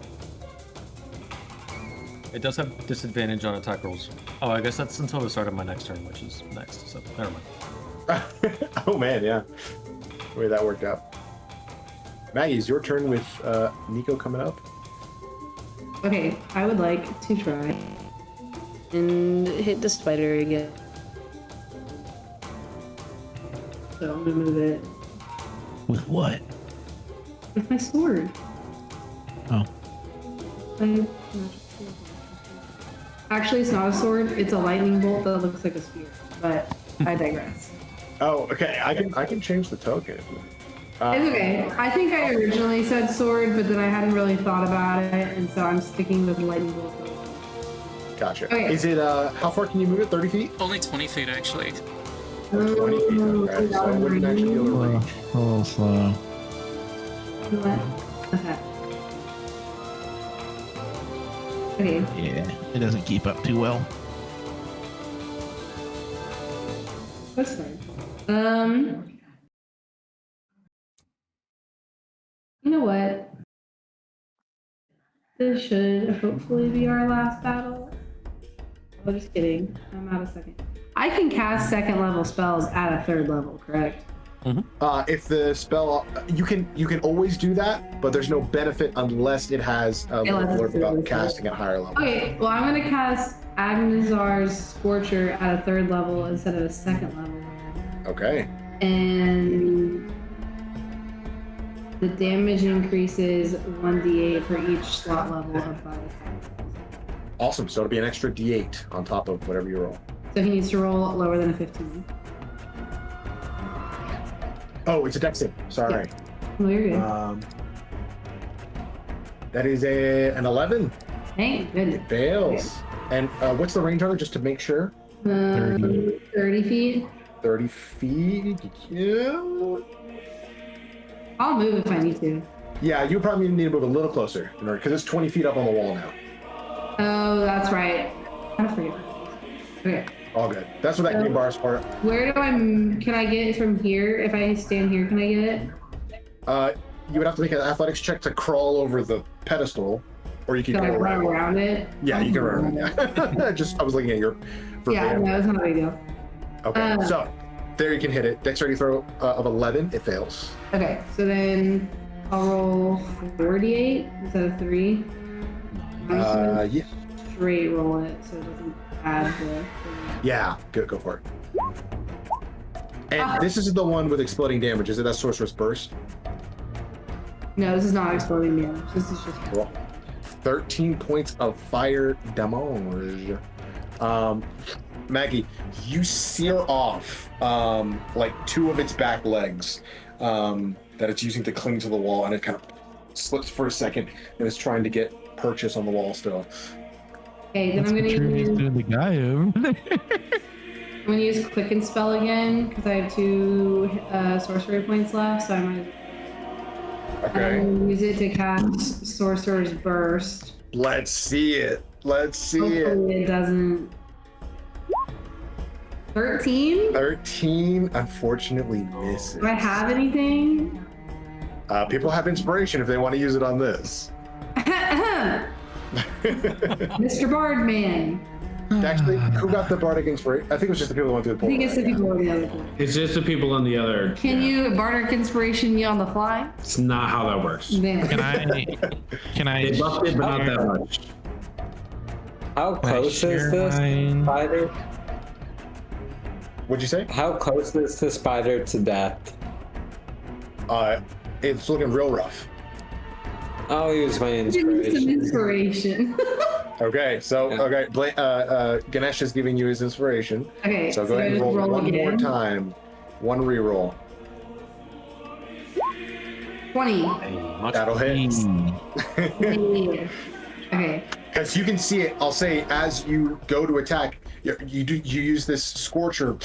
Speaker 7: It does have disadvantage on attack rolls. Oh, I guess that's until the start of my next turn, which is next. So never mind.
Speaker 2: Oh man, yeah. The way that worked out. Maggie, it's your turn with Nico coming up.
Speaker 1: Okay, I would like to try and hit the spider again. So I'm gonna move it
Speaker 4: With what?
Speaker 1: with my sword.
Speaker 4: Oh.
Speaker 1: Actually, it's not a sword. It's a lightning bolt that looks like a spear. But I digress.
Speaker 2: Oh, okay. I can change the token.
Speaker 1: It's okay. I think I originally said sword, but then I hadn't really thought about it, and so I'm sticking with lightning bolt.
Speaker 2: Gotcha.
Speaker 1: Okay.
Speaker 2: Is it how far can you move it? 30 feet?
Speaker 3: Only 20 feet, actually.
Speaker 2: 20 feet. Okay. So it wouldn't actually be able to reach.
Speaker 4: A little slow.
Speaker 1: What? Okay.
Speaker 4: Yeah, it doesn't keep up too well.
Speaker 1: That's fine. You know what? This should hopefully be our last battle. Oh, just kidding. I'm out of second. I can cast 2nd level spells at a 3rd level, correct?
Speaker 2: If the spell, you can always do that, but there's no benefit unless it has a blurb about casting at higher level.
Speaker 1: Okay, well, I'm gonna cast Agnazar's Scorcher at a 3rd level instead of a 2nd level.
Speaker 2: Okay.
Speaker 1: And the damage increases 1d8 for each slot level of by the
Speaker 2: Awesome. So it'll be an extra D8 on top of whatever you roll.
Speaker 1: So he needs to roll lower than a 15.
Speaker 2: Oh, it's a dex save. Sorry.
Speaker 1: Oh, you're good.
Speaker 2: That is an 11.
Speaker 1: Hey, good.
Speaker 2: It fails. And what's the range on it, just to make sure?
Speaker 1: 30 feet.
Speaker 2: 30 feet. Yeah.
Speaker 1: I'll move if I need to.
Speaker 2: Yeah, you probably need to move a little closer in order, because it's 20 feet up on the wall now.
Speaker 1: Oh, that's right. I forget. Okay.
Speaker 2: All good. That's what that green bar is for.
Speaker 1: Where do can I get it from here? If I stand here, can I get it?
Speaker 2: You would have to make an athletics check to crawl over the pedestal, or you could
Speaker 1: Can I
Speaker 2: go
Speaker 1: run around it?
Speaker 2: Yeah, you can run around. Yeah. Just, I was looking at your.
Speaker 1: Yeah, no, it's not a big deal.
Speaker 2: Okay, so there you can hit it. Dexterity throw of 11, it fails.
Speaker 1: Okay, so then I'll roll 48 instead of 3.
Speaker 2: Yeah.
Speaker 1: Straight roll it so it doesn't add the.
Speaker 2: Yeah, good, go for it. And this is the one with exploding damage. Is it that sorceress burst?
Speaker 1: No, this is not exploding damage. This is just.
Speaker 2: Cool. 13 points of fire damage. Maggie, you sear off like 2 of its back legs that it's using to cling to the wall, and it kind of slips for a second and is trying to get purchase on the wall still.
Speaker 1: Okay, then
Speaker 4: That's
Speaker 1: I'm gonna
Speaker 4: Patricia's
Speaker 1: use.
Speaker 4: doing the guy over there.
Speaker 1: I'm gonna use Quicken Spell again because I have 2 sorcery points left, so I might.
Speaker 2: Okay.
Speaker 1: Use it to cast Sorcerer's Burst.
Speaker 2: Let's see it. Let's see it.
Speaker 1: Hopefully it doesn't. 13?
Speaker 2: 13 unfortunately misses.
Speaker 1: Do I have anything?
Speaker 2: People have inspiration if they want to use it on this.
Speaker 1: Mr. Bardman.
Speaker 2: Actually, who got the bardic inspiration? I think it was just the people who went through the
Speaker 1: I
Speaker 2: pool.
Speaker 1: think it's the people on the other side.
Speaker 6: It's just the people on the other.
Speaker 1: Can you bardic inspiration me on the fly?
Speaker 6: It's not how that works.
Speaker 1: Then.
Speaker 4: Can I
Speaker 6: They buffed it, but not that much.
Speaker 5: How
Speaker 4: Can I
Speaker 5: close
Speaker 4: share
Speaker 5: is this
Speaker 4: mine?
Speaker 5: spider?
Speaker 2: What'd you say?
Speaker 5: How close is the spider to death?
Speaker 2: It's looking real rough.
Speaker 5: I'll use my
Speaker 1: Give me some
Speaker 5: inspiration.
Speaker 1: inspiration.
Speaker 2: Okay, so Ganesh is giving you his inspiration.
Speaker 1: Okay,
Speaker 2: So go ahead and
Speaker 1: I just
Speaker 2: roll one more
Speaker 1: again.
Speaker 2: time. One reroll.
Speaker 1: 20.
Speaker 2: That'll hit.
Speaker 1: Okay.
Speaker 2: Because you can see it. I'll say as you go to attack, you use this scorcher,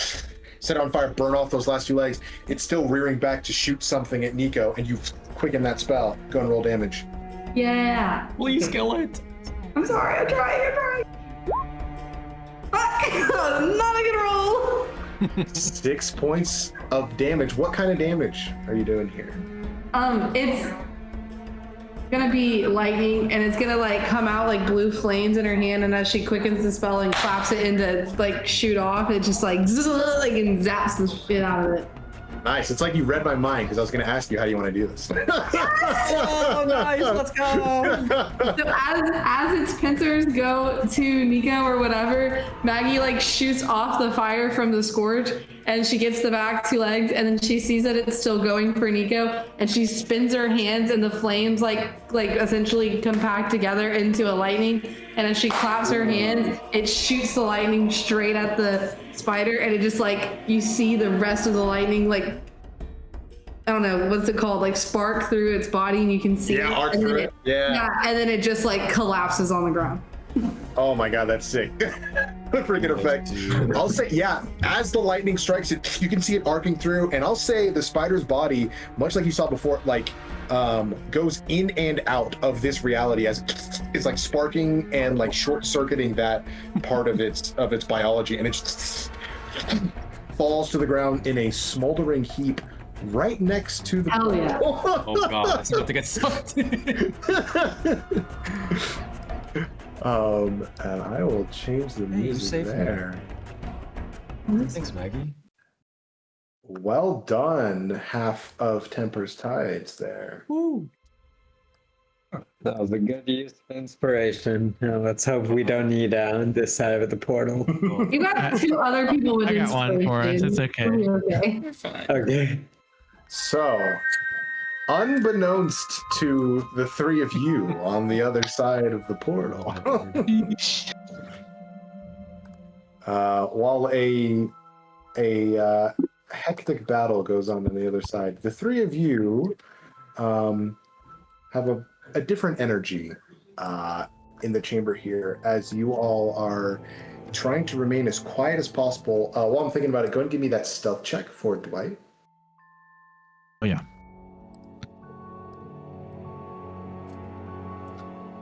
Speaker 2: set it on fire, burn off those last 2 legs. It's still rearing back to shoot something at Nico, and you quicken that spell. Go and roll damage.
Speaker 1: Yeah.
Speaker 7: Please kill it.
Speaker 1: I'm sorry, I'm trying. Not a good roll.
Speaker 2: 6 points of damage. What kind of damage are you doing here?
Speaker 1: It's gonna be lightning, and it's gonna like come out like blue flames in her hand, and as she quickens the spell and claps it into like shoot off, it just like and zaps the shit out of it.
Speaker 2: Nice. It's like you read my mind because I was going to ask you how you want to do this.
Speaker 7: Oh, nice. Let's go.
Speaker 1: So as its pincers go to Nico or whatever, Maggie like shoots off the fire from the scourge, and she gets the back 2 legs, and then she sees that it's still going for Nico, and she spins her hands, and the flames like essentially compact together into a lightning. And as she claps her hands, it shoots the lightning straight at the spider, and it just like you see the rest of the lightning like I don't know what's it called, like spark through its body, and you can see
Speaker 2: Yeah,
Speaker 1: it.
Speaker 2: arc
Speaker 1: And then
Speaker 2: through it. Yeah.
Speaker 1: and then it just like collapses on the ground.
Speaker 2: Oh my god, that's sick. Pretty good effect. I'll say, yeah, as the lightning strikes it, you can see it arcing through, and I'll say the spider's body, much like you saw before, like goes in and out of this reality as it's like sparking and like short-circuiting that part of its biology, and it just falls to the ground in a smoldering heap right next to the
Speaker 1: Hell yeah.
Speaker 7: Oh god, it's about to get sucked.
Speaker 2: And I will change the
Speaker 7: Hey, you
Speaker 2: music
Speaker 7: saved me.
Speaker 2: there.
Speaker 7: Thanks, Maggie.
Speaker 2: Well done, half of Temper's Tides there.
Speaker 7: Woo.
Speaker 5: That was a good use of inspiration. Now let's hope we don't need this side of the portal.
Speaker 1: You got 2 other people with
Speaker 4: I got one for us. It's okay.
Speaker 1: Okay.
Speaker 3: You're fine.
Speaker 5: Okay.
Speaker 2: So, unbeknownst to the 3 of you on the other side of the portal, While a hectic battle goes on the other side, the three of you have a different energy in the chamber here, as you all are trying to remain as quiet as possible. While I'm thinking about it, go ahead and give me that stealth check for Dwight.
Speaker 4: Oh yeah.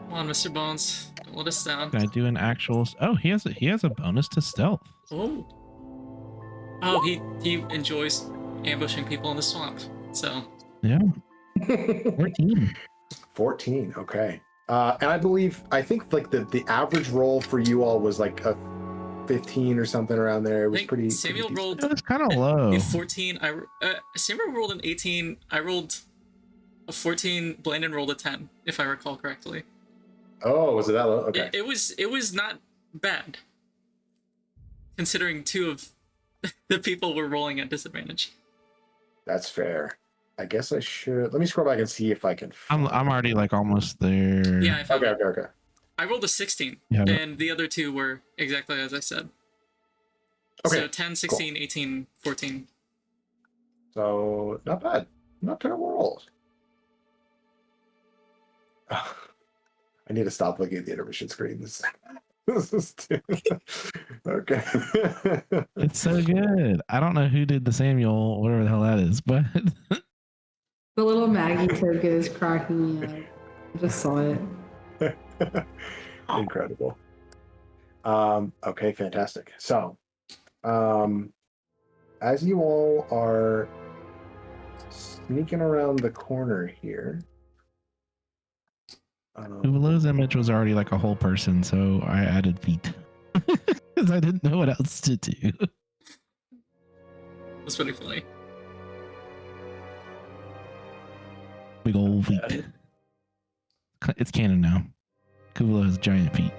Speaker 3: Come on, Mr. Bones. Don't let us down.
Speaker 4: Can I do an actual? Oh, he has a bonus to stealth.
Speaker 3: Oh. Oh, he enjoys ambushing people in the swamp. So.
Speaker 4: Yeah. 14.
Speaker 2: 14. Okay. And I think like the average roll for you all was like a 15 or something around there. It was pretty.
Speaker 3: Samuel rolled.
Speaker 4: It was kind of low.
Speaker 3: A 14. Samuel rolled an 18. I rolled a 14. Blandon rolled a 10, if I recall correctly.
Speaker 2: Oh, was it that low? Okay.
Speaker 3: It was not bad, considering two of the people were rolling at disadvantage.
Speaker 2: That's fair. I guess I should. Let me scroll back and see if I can.
Speaker 4: I'm already like almost there.
Speaker 3: Yeah, I found it.
Speaker 2: Okay.
Speaker 3: I rolled a 16,
Speaker 4: Yeah.
Speaker 3: and the other two were exactly as I said.
Speaker 2: Okay.
Speaker 3: So 10, 16, cool. 18, 14.
Speaker 2: So not bad. Not terrible rolls. I need to stop looking at the intermission screen. This is too... Okay.
Speaker 4: It's so good. I don't know who did the Samuel, whatever the hell that is, but
Speaker 1: The little Maggie token is cracking me up. I just saw it.
Speaker 2: Incredible. Okay, fantastic. So, as you all are sneaking around the corner here,
Speaker 4: Kuuvalo's image was already like a whole person, so I added feet because I didn't know what else to do.
Speaker 3: That's pretty funny.
Speaker 4: Big old feet. It's canon now. Kuuvalo has giant feet.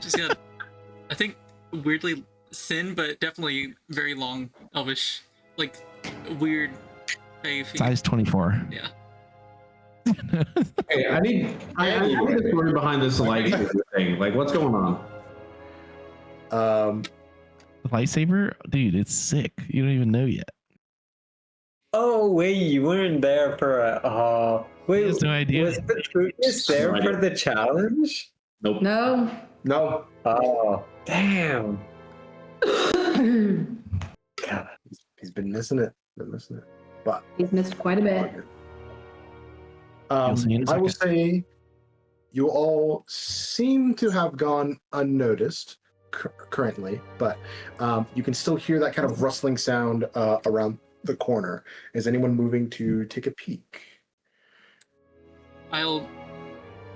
Speaker 3: She's got, I think, weirdly thin, but definitely very long, elvish, like weird feet.
Speaker 4: Size 24.
Speaker 3: Yeah.
Speaker 6: Hey, I need the story behind this lightsaber thing. Like, what's going on?
Speaker 4: The lightsaber? Dude, it's sick. You don't even know yet.
Speaker 5: Oh wait, you weren't there for wait,
Speaker 4: has no idea.
Speaker 5: Was Terraecis there for the challenge?
Speaker 6: Nope.
Speaker 2: No.
Speaker 5: Oh, damn.
Speaker 2: God, he's been missing it. But
Speaker 1: He's missed quite a bit.
Speaker 4: You'll see in a
Speaker 2: I will
Speaker 4: second.
Speaker 2: say you all seem to have gone unnoticed currently, but you can still hear that kind of rustling sound around the corner. Is anyone moving to take a peek?
Speaker 3: I'll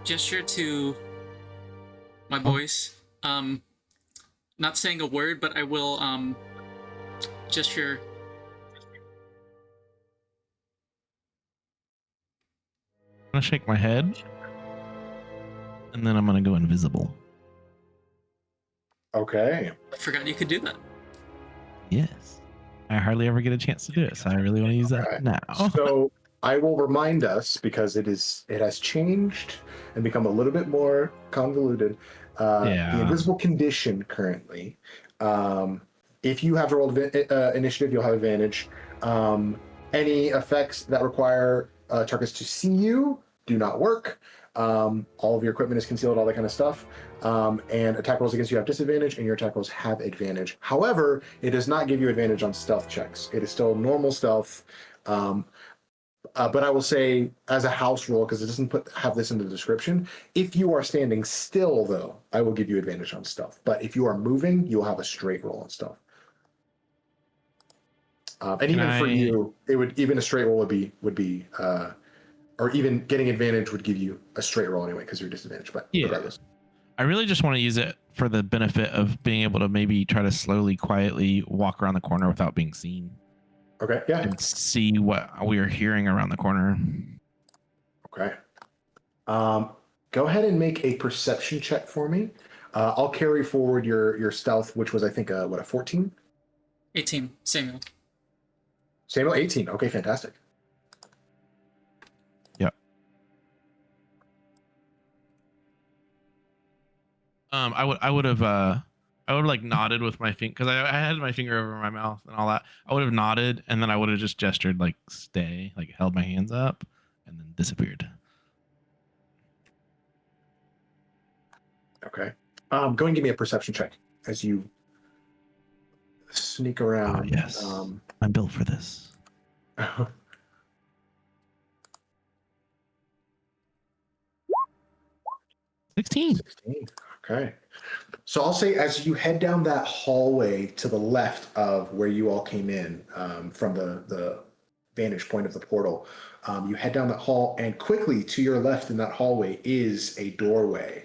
Speaker 3: gesture to my boys. Not saying a word, but I will gesture.
Speaker 4: I'm gonna shake my head, and then I'm gonna go invisible.
Speaker 2: Okay.
Speaker 3: I forgot you could do that.
Speaker 4: Yes. I hardly ever get a chance to do it, so I really want to use that
Speaker 2: Right.
Speaker 4: now.
Speaker 2: So I will remind us, because it has changed and become a little bit more convoluted. The invisible condition currently. If you have to roll initiative, you'll have advantage. Any effects that require targets to see you do not work. All of your equipment is concealed, all that kind of stuff. And attack rolls against you have disadvantage, and your attack rolls have advantage. However, it does not give you advantage on stealth checks. It is still normal stealth. But I will say, as a house rule, because it doesn't have this in the description, if you are standing still, though, I will give you advantage on stealth. But if you are moving, you will have a straight roll on stealth. And even for you, even a straight roll would be or even getting advantage would give you a straight roll anyway because you're disadvantaged. But regardless,
Speaker 4: I really just want to use it for the benefit of being able to maybe try to slowly, quietly walk around the corner without being seen.
Speaker 2: Okay, yeah.
Speaker 4: And see what we are hearing around the corner.
Speaker 2: Okay. Go ahead and make a perception check for me. I'll carry forward your stealth, which was, I think, a 14?
Speaker 3: 18, Samuel.
Speaker 2: Samuel, 18. Okay, fantastic.
Speaker 4: Yep. I would have I would have like nodded with my finger because I had my finger over my mouth and all that. I would have nodded and then I would have just gestured like stay, like held my hands up and then disappeared.
Speaker 2: Okay. Go ahead and give me a perception check as you sneak around.
Speaker 4: Yes. I'm built for this. 16.
Speaker 2: Okay. So I'll say as you head down that hallway to the left of where you all came in from the vantage point of the portal, you head down that hall, and quickly to your left in that hallway is a doorway.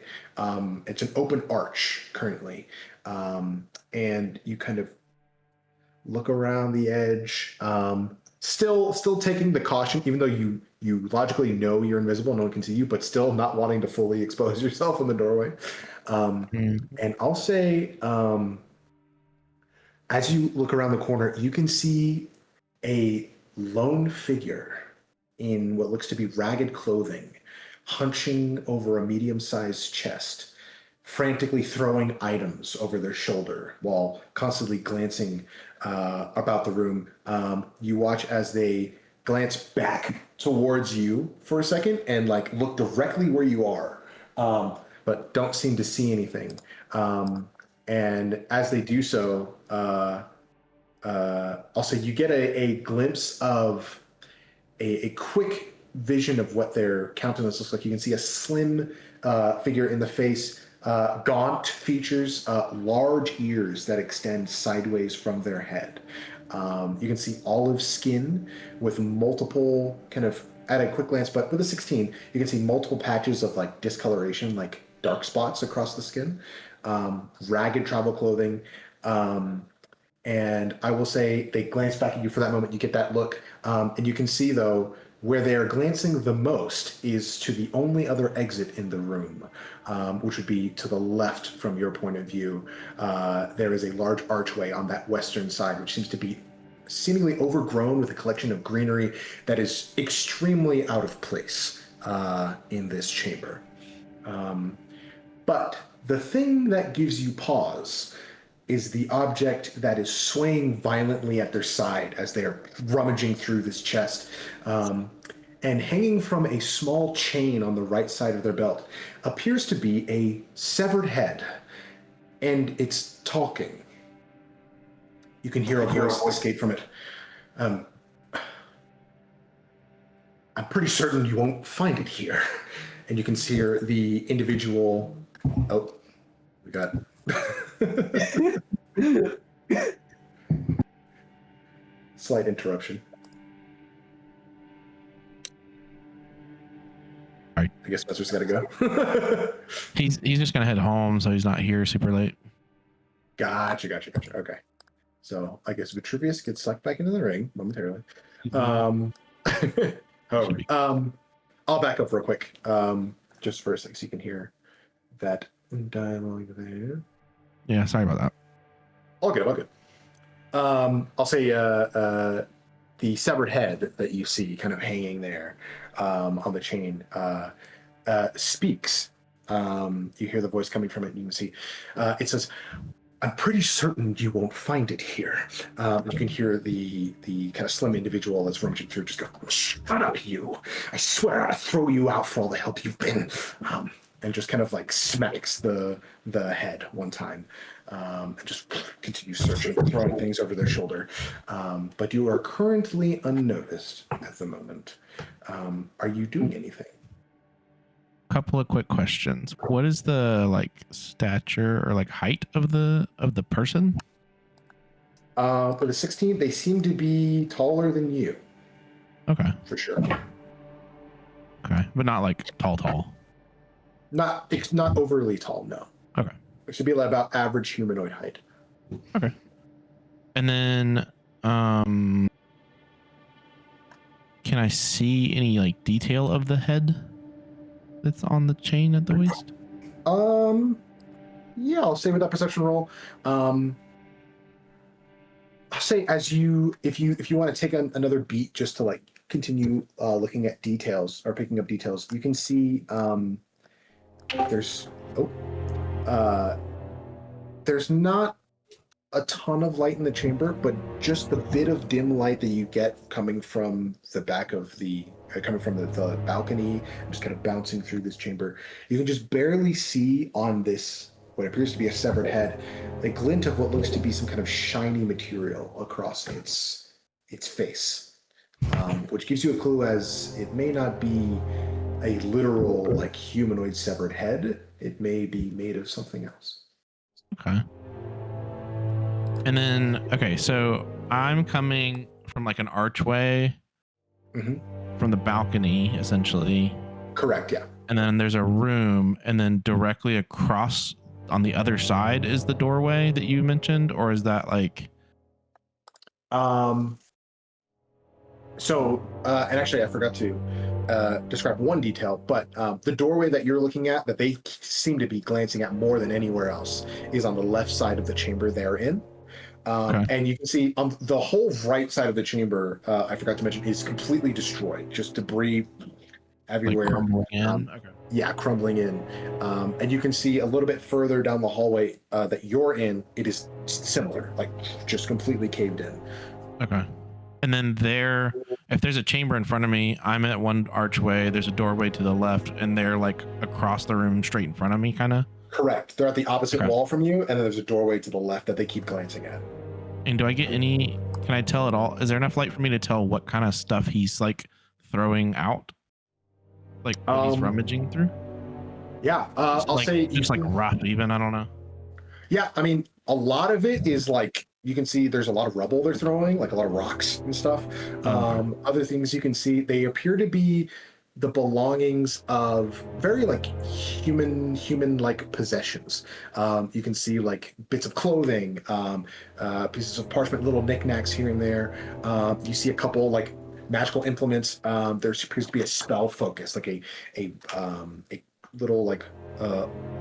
Speaker 2: It's an open arch currently, and you kind of look around the edge, still taking the caution, even though you logically know you're invisible, no one can see you, but still not wanting to fully expose yourself in the doorway. And I'll say, as you look around the corner, you can see a lone figure in what looks to be ragged clothing, hunching over a medium-sized chest, frantically throwing items over their shoulder while constantly glancing about the room. You watch as they glance back towards you for a second and like look directly where you are, but don't seem to see anything. And as they do so, I'll say you get a glimpse of a quick vision of what their countenance looks like. You can see a slim figure in the face, gaunt features, large ears that extend sideways from their head. You can see olive skin with multiple kind of, at a quick glance, but with a 16, you can see multiple patches of like discoloration, like dark spots across the skin, ragged travel clothing. And I will say they glance back at you for that moment. You get that look, and you can see though where they are glancing the most is to the only other exit in the room, which would be to the left from your point of view. There is a large archway on that western side, which seems to be seemingly overgrown with a collection of greenery that is extremely out of place in this chamber. But the thing that gives you pause is the object that is swaying violently at their side as they are rummaging through this chest. And hanging from a small chain on the right side of their belt appears to be a severed head, and it's talking. You can hear a voice escape from it. I'm pretty certain you won't find it here. And you can see the individual. Oh, we got. Slight interruption.
Speaker 4: All right.
Speaker 2: I guess Spencer's got to go.
Speaker 4: He's just gonna head home, so he's not here super late.
Speaker 2: Gotcha. Okay. So I guess Vitruvius gets sucked back into the ring momentarily. I'll back up real quick, just for a second, so you can hear that dialogue there.
Speaker 4: Yeah, sorry about that.
Speaker 2: All good. I'll say the severed head that you see kind of hanging there on the chain speaks. You hear the voice coming from it, and you can see it says, "I'm pretty certain you won't find it here." You can hear the kind of slim individual that's rummaging through just go, "Shut up, you! I swear I'll throw you out for all the help you've been." And just kind of like smacks the head one time, and just continues searching, throwing things over their shoulder. But you are currently unnoticed at the moment. Are you doing anything?
Speaker 4: Couple of quick questions. What is the like stature or like height of the person?
Speaker 2: For the 16, they seem to be taller than you.
Speaker 4: Okay.
Speaker 2: For sure.
Speaker 4: Okay, but not like tall.
Speaker 2: It's not overly tall, no.
Speaker 4: Okay.
Speaker 2: It should be like about average humanoid height.
Speaker 4: Okay. And then can I see any like detail of the head that's on the chain at the waist?
Speaker 2: Yeah, I'll say with that perception roll. I'll say if you want to take another beat just to like continue looking at details or picking up details, you can see there's There's not a ton of light in the chamber, but just the bit of dim light that you get coming from the back of coming from the balcony, just kind of bouncing through this chamber, you can just barely see on this what appears to be a severed head a glint of what looks to be some kind of shiny material across its face, which gives you a clue as it may not be a literal like humanoid severed head. It may be made of something else.
Speaker 4: Okay. And then, okay, so I'm coming from like an archway from the balcony, essentially.
Speaker 2: Correct, yeah.
Speaker 4: And then there's a room, and then directly across on the other side is the doorway that you mentioned, or is that like?
Speaker 2: And actually I forgot to describe one detail, but the doorway that you're looking at, that they seem to be glancing at more than anywhere else, is on the left side of the chamber they're in. Okay. And you can see the whole right side of the chamber, I forgot to mention, is completely destroyed. Just debris everywhere.
Speaker 4: Like crumbling in? Okay.
Speaker 2: Yeah, crumbling in. And you can see a little bit further down the hallway that you're in, it is similar, like just completely caved in.
Speaker 4: Okay. And then if there's a chamber in front of me, I'm at one archway, there's a doorway to the left, and they're like across the room straight in front of me, kind of?
Speaker 2: Correct. They're at the opposite wall from you, and then there's a doorway to the left that they keep glancing at.
Speaker 4: And do I get can I tell at all? Is there enough light for me to tell what kind of stuff he's like throwing out? Like what he's rummaging through?
Speaker 2: Yeah, I'll say
Speaker 4: just like rough even, I don't know.
Speaker 2: Yeah, I mean, a lot of it is like, you can see there's a lot of rubble they're throwing, like a lot of rocks and stuff. Other things you can see, they appear to be the belongings of very like human like possessions. You can see like bits of clothing, pieces of parchment, little knickknacks here and there. You see a couple like magical implements. There appears to be a spell focus, like a little like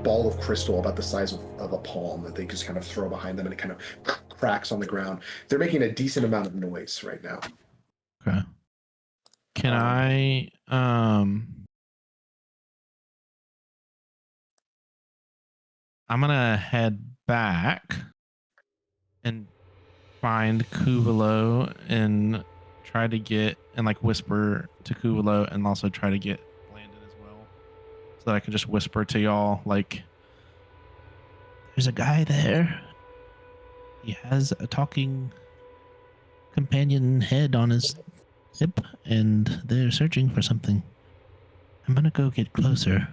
Speaker 2: ball of crystal about the size of a palm that they just kind of throw behind them, and it kind of cracks on the ground. They're making a decent amount of noise right now.
Speaker 4: Okay. Can I I'm gonna head back and find Kuuvalo and try to get and like whisper to Kuuvalo, and also try to get Blandon as well, so that I can just whisper to y'all like, there's a guy there. He has a talking companion head on his hip, and they're searching for something. I'm gonna go get closer.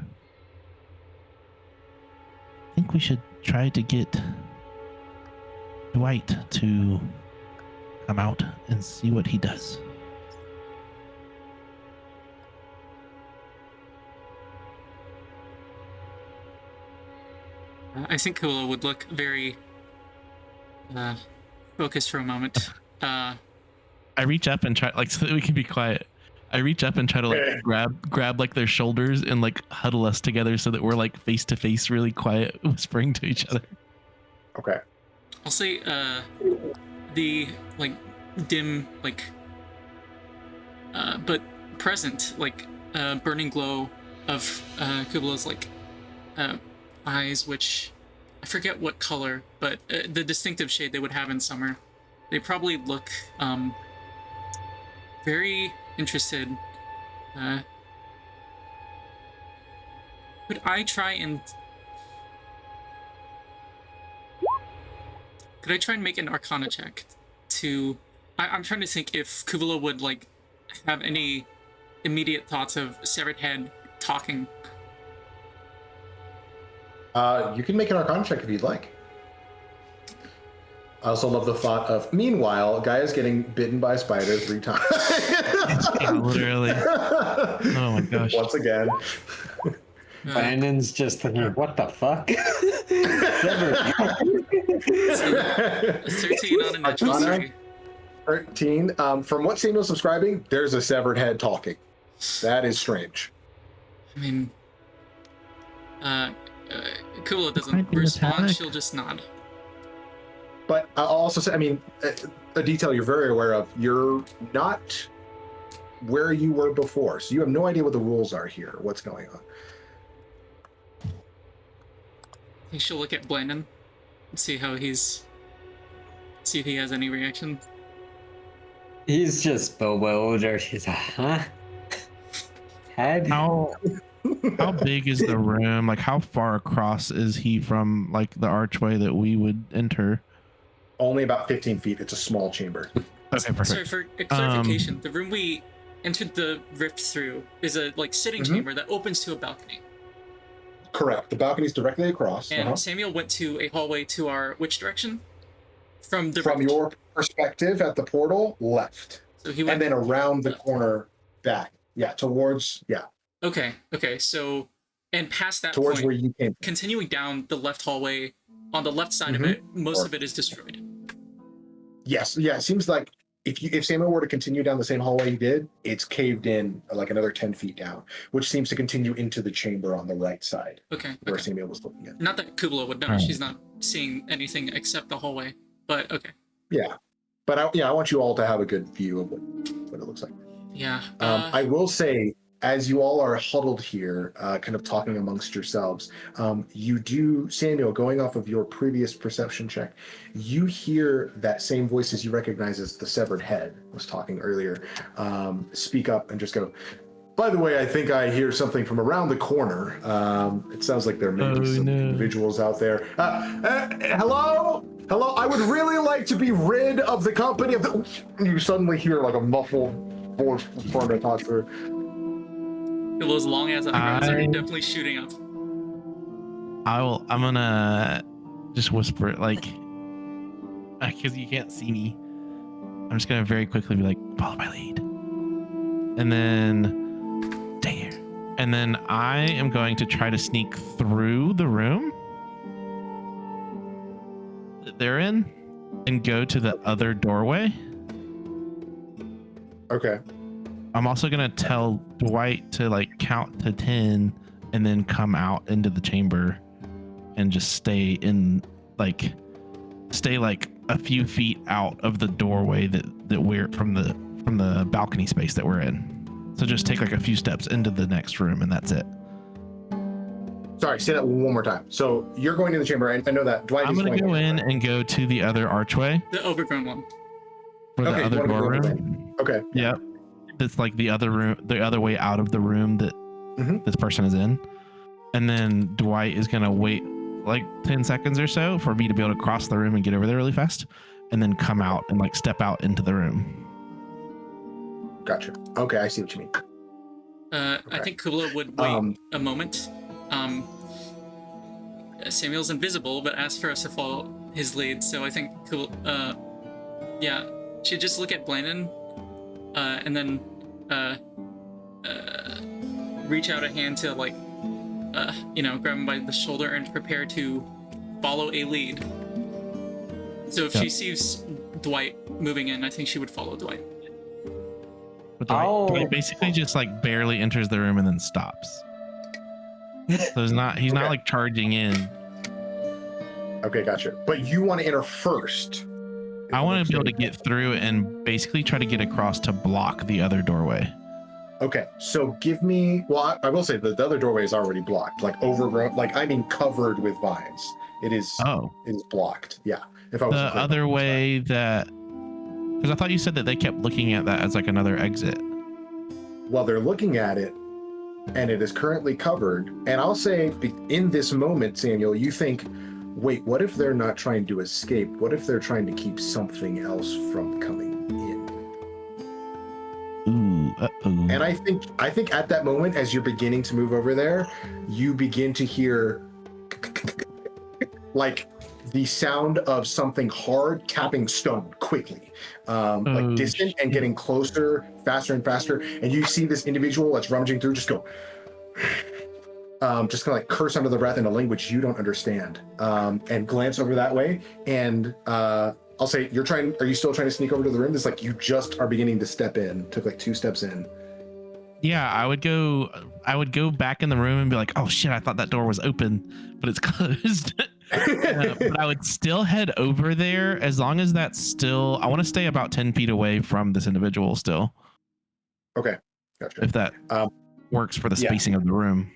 Speaker 4: I think we should try to get Dwight to come out and see what he does.
Speaker 3: I think Kuuvalo would look very focused for a moment.
Speaker 4: I reach up and try, like, so that we can be quiet. I reach up and try to like grab like their shoulders and like huddle us together so that we're like face to face, really quiet, whispering to each other.
Speaker 2: Okay.
Speaker 3: I'll say the like dim like but present like burning glow of Kuuvalo's like eyes, which I forget what color, but the distinctive shade they would have in summer. They probably look very interested. Could I try and make an Arcana check to? I'm trying to think if Kuuvalo would like have any immediate thoughts of severed head talking.
Speaker 2: You can make an Arcana check if you'd like. I also love the thought of, meanwhile, Gaia's getting bitten by a spider 3 times.
Speaker 4: Literally. Oh my gosh.
Speaker 2: Once again.
Speaker 5: Blandon's just thinking, what the fuck?
Speaker 3: 13 on a natural 3.
Speaker 2: 13. From what Samuel's subscribing, there's a severed head talking. That is strange.
Speaker 3: I mean, Kuuvalo doesn't respond, she'll just nod.
Speaker 2: But I'll also say, I mean, a detail you're very aware of, you're not where you were before, so you have no idea what the rules are here, what's going on.
Speaker 3: I think she'll look at Blandon. see if he has any reaction.
Speaker 5: He's just bewildered. He's like, huh? Head?
Speaker 4: How big is the room? Like, how far across is he from like the archway that we would enter?
Speaker 2: Only about 15 feet. It's a small chamber.
Speaker 4: Okay, perfect.
Speaker 3: Sorry for a clarification. The room we entered the rift through is a sitting chamber that opens to a balcony.
Speaker 2: Correct. The balcony's directly across.
Speaker 3: And Samuel went to a hallway to our which direction? From rift.
Speaker 2: Your perspective at the portal, left.
Speaker 3: So he went
Speaker 2: and then around the corner back. Yeah, towards
Speaker 3: Okay. So and past that
Speaker 2: towards
Speaker 3: point,
Speaker 2: where you came.
Speaker 3: continuing down the left hallway, on the left side of it, most of it is destroyed.
Speaker 2: Yes. Yeah. It seems like if Samuel were to continue down the same hallway he did, it's caved in like another 10 feet down, which seems to continue into the chamber on the right side.
Speaker 3: Okay.
Speaker 2: Where Samuel was looking at.
Speaker 3: Not that Kuuvalo would know. She's not seeing anything except the hallway. But okay.
Speaker 2: Yeah. But I want you all to have a good view of what it looks like.
Speaker 3: Yeah.
Speaker 2: I will say, as you all are huddled here, kind of talking amongst yourselves, you do, Samuel, going off of your previous perception check, you hear that same voice as you recognize as the severed head was talking earlier, speak up and just go, by the way, I think I hear something from around the corner. It sounds like there may be some individuals out there. Hello? Hello? I would really like to be rid of the company of the... You suddenly hear like a muffled voice trying to talk through.
Speaker 3: Those long ass eyebrows are definitely shooting up.
Speaker 4: I'm gonna just whisper it, like, because you can't see me. I'm just gonna very quickly be like, follow my lead. And then stay here. And then I am going to try to sneak through the room that they're in and go to the other doorway.
Speaker 2: Okay.
Speaker 4: I'm also gonna tell Dwight to like count to 10 and then come out into the chamber and just stay like a few feet out of the doorway that we're from the balcony space that we're in. So just take like a few steps into the next room and that's it.
Speaker 2: Sorry, say that one more time. So you're going to the chamber. I know that Dwight.
Speaker 4: I'm gonna go in and go to the other archway.
Speaker 3: The overgrown one.
Speaker 4: For the other door room.
Speaker 2: Okay.
Speaker 4: Yep. It's like the other room, the other way out of the room that this person is in. And then Dwight is going to wait like 10 seconds or so for me to be able to cross the room and get over there really fast. And then come out and like step out into the room.
Speaker 2: Gotcha. Okay, I see what you mean.
Speaker 3: I think Kuuvalo would wait a moment. Samuel's invisible, but asked for us to follow his lead. So I think she'd just look at Blandon. And then reach out a hand to grab him by the shoulder and prepare to follow a lead. So if she sees Dwight moving in, I think she would follow Dwight.
Speaker 4: But Dwight basically just like barely enters the room and then stops. So he's not like charging in.
Speaker 2: Okay, gotcha. But you want to enter first.
Speaker 4: I want to be able to get through and basically try to get across to block the other doorway.
Speaker 2: Okay, so give me. Well, I will say that the other doorway is already blocked, like overgrown, like I mean covered with vines. It is. Oh, it is blocked. Yeah. If I was
Speaker 4: the other way that, because I thought you said that they kept looking at that as like another exit.
Speaker 2: Well, they're looking at it, and it is currently covered. And I'll say, in this moment, Samuel, you think, wait, what if they're not trying to escape? What if they're trying to keep something else from coming in?
Speaker 4: Ooh, uh-oh.
Speaker 2: And I think at that moment, as you're beginning to move over there, you begin to hear like the sound of something hard tapping stone quickly, like distant and getting closer, faster and faster. And you see this individual that's rummaging through just go, just kind of like curse under the breath in a language you don't understand, and glance over that way. And I'll say, are you still trying to sneak over to the room? It's like you just are beginning to step in, took like 2 steps in.
Speaker 4: Yeah, I would go back in the room and be like, oh shit, I thought that door was open, but it's closed. But I would still head over there as long as that's still, I want to stay about 10 feet away from this individual still.
Speaker 2: Okay, gotcha.
Speaker 4: If that works for the spacing of the room.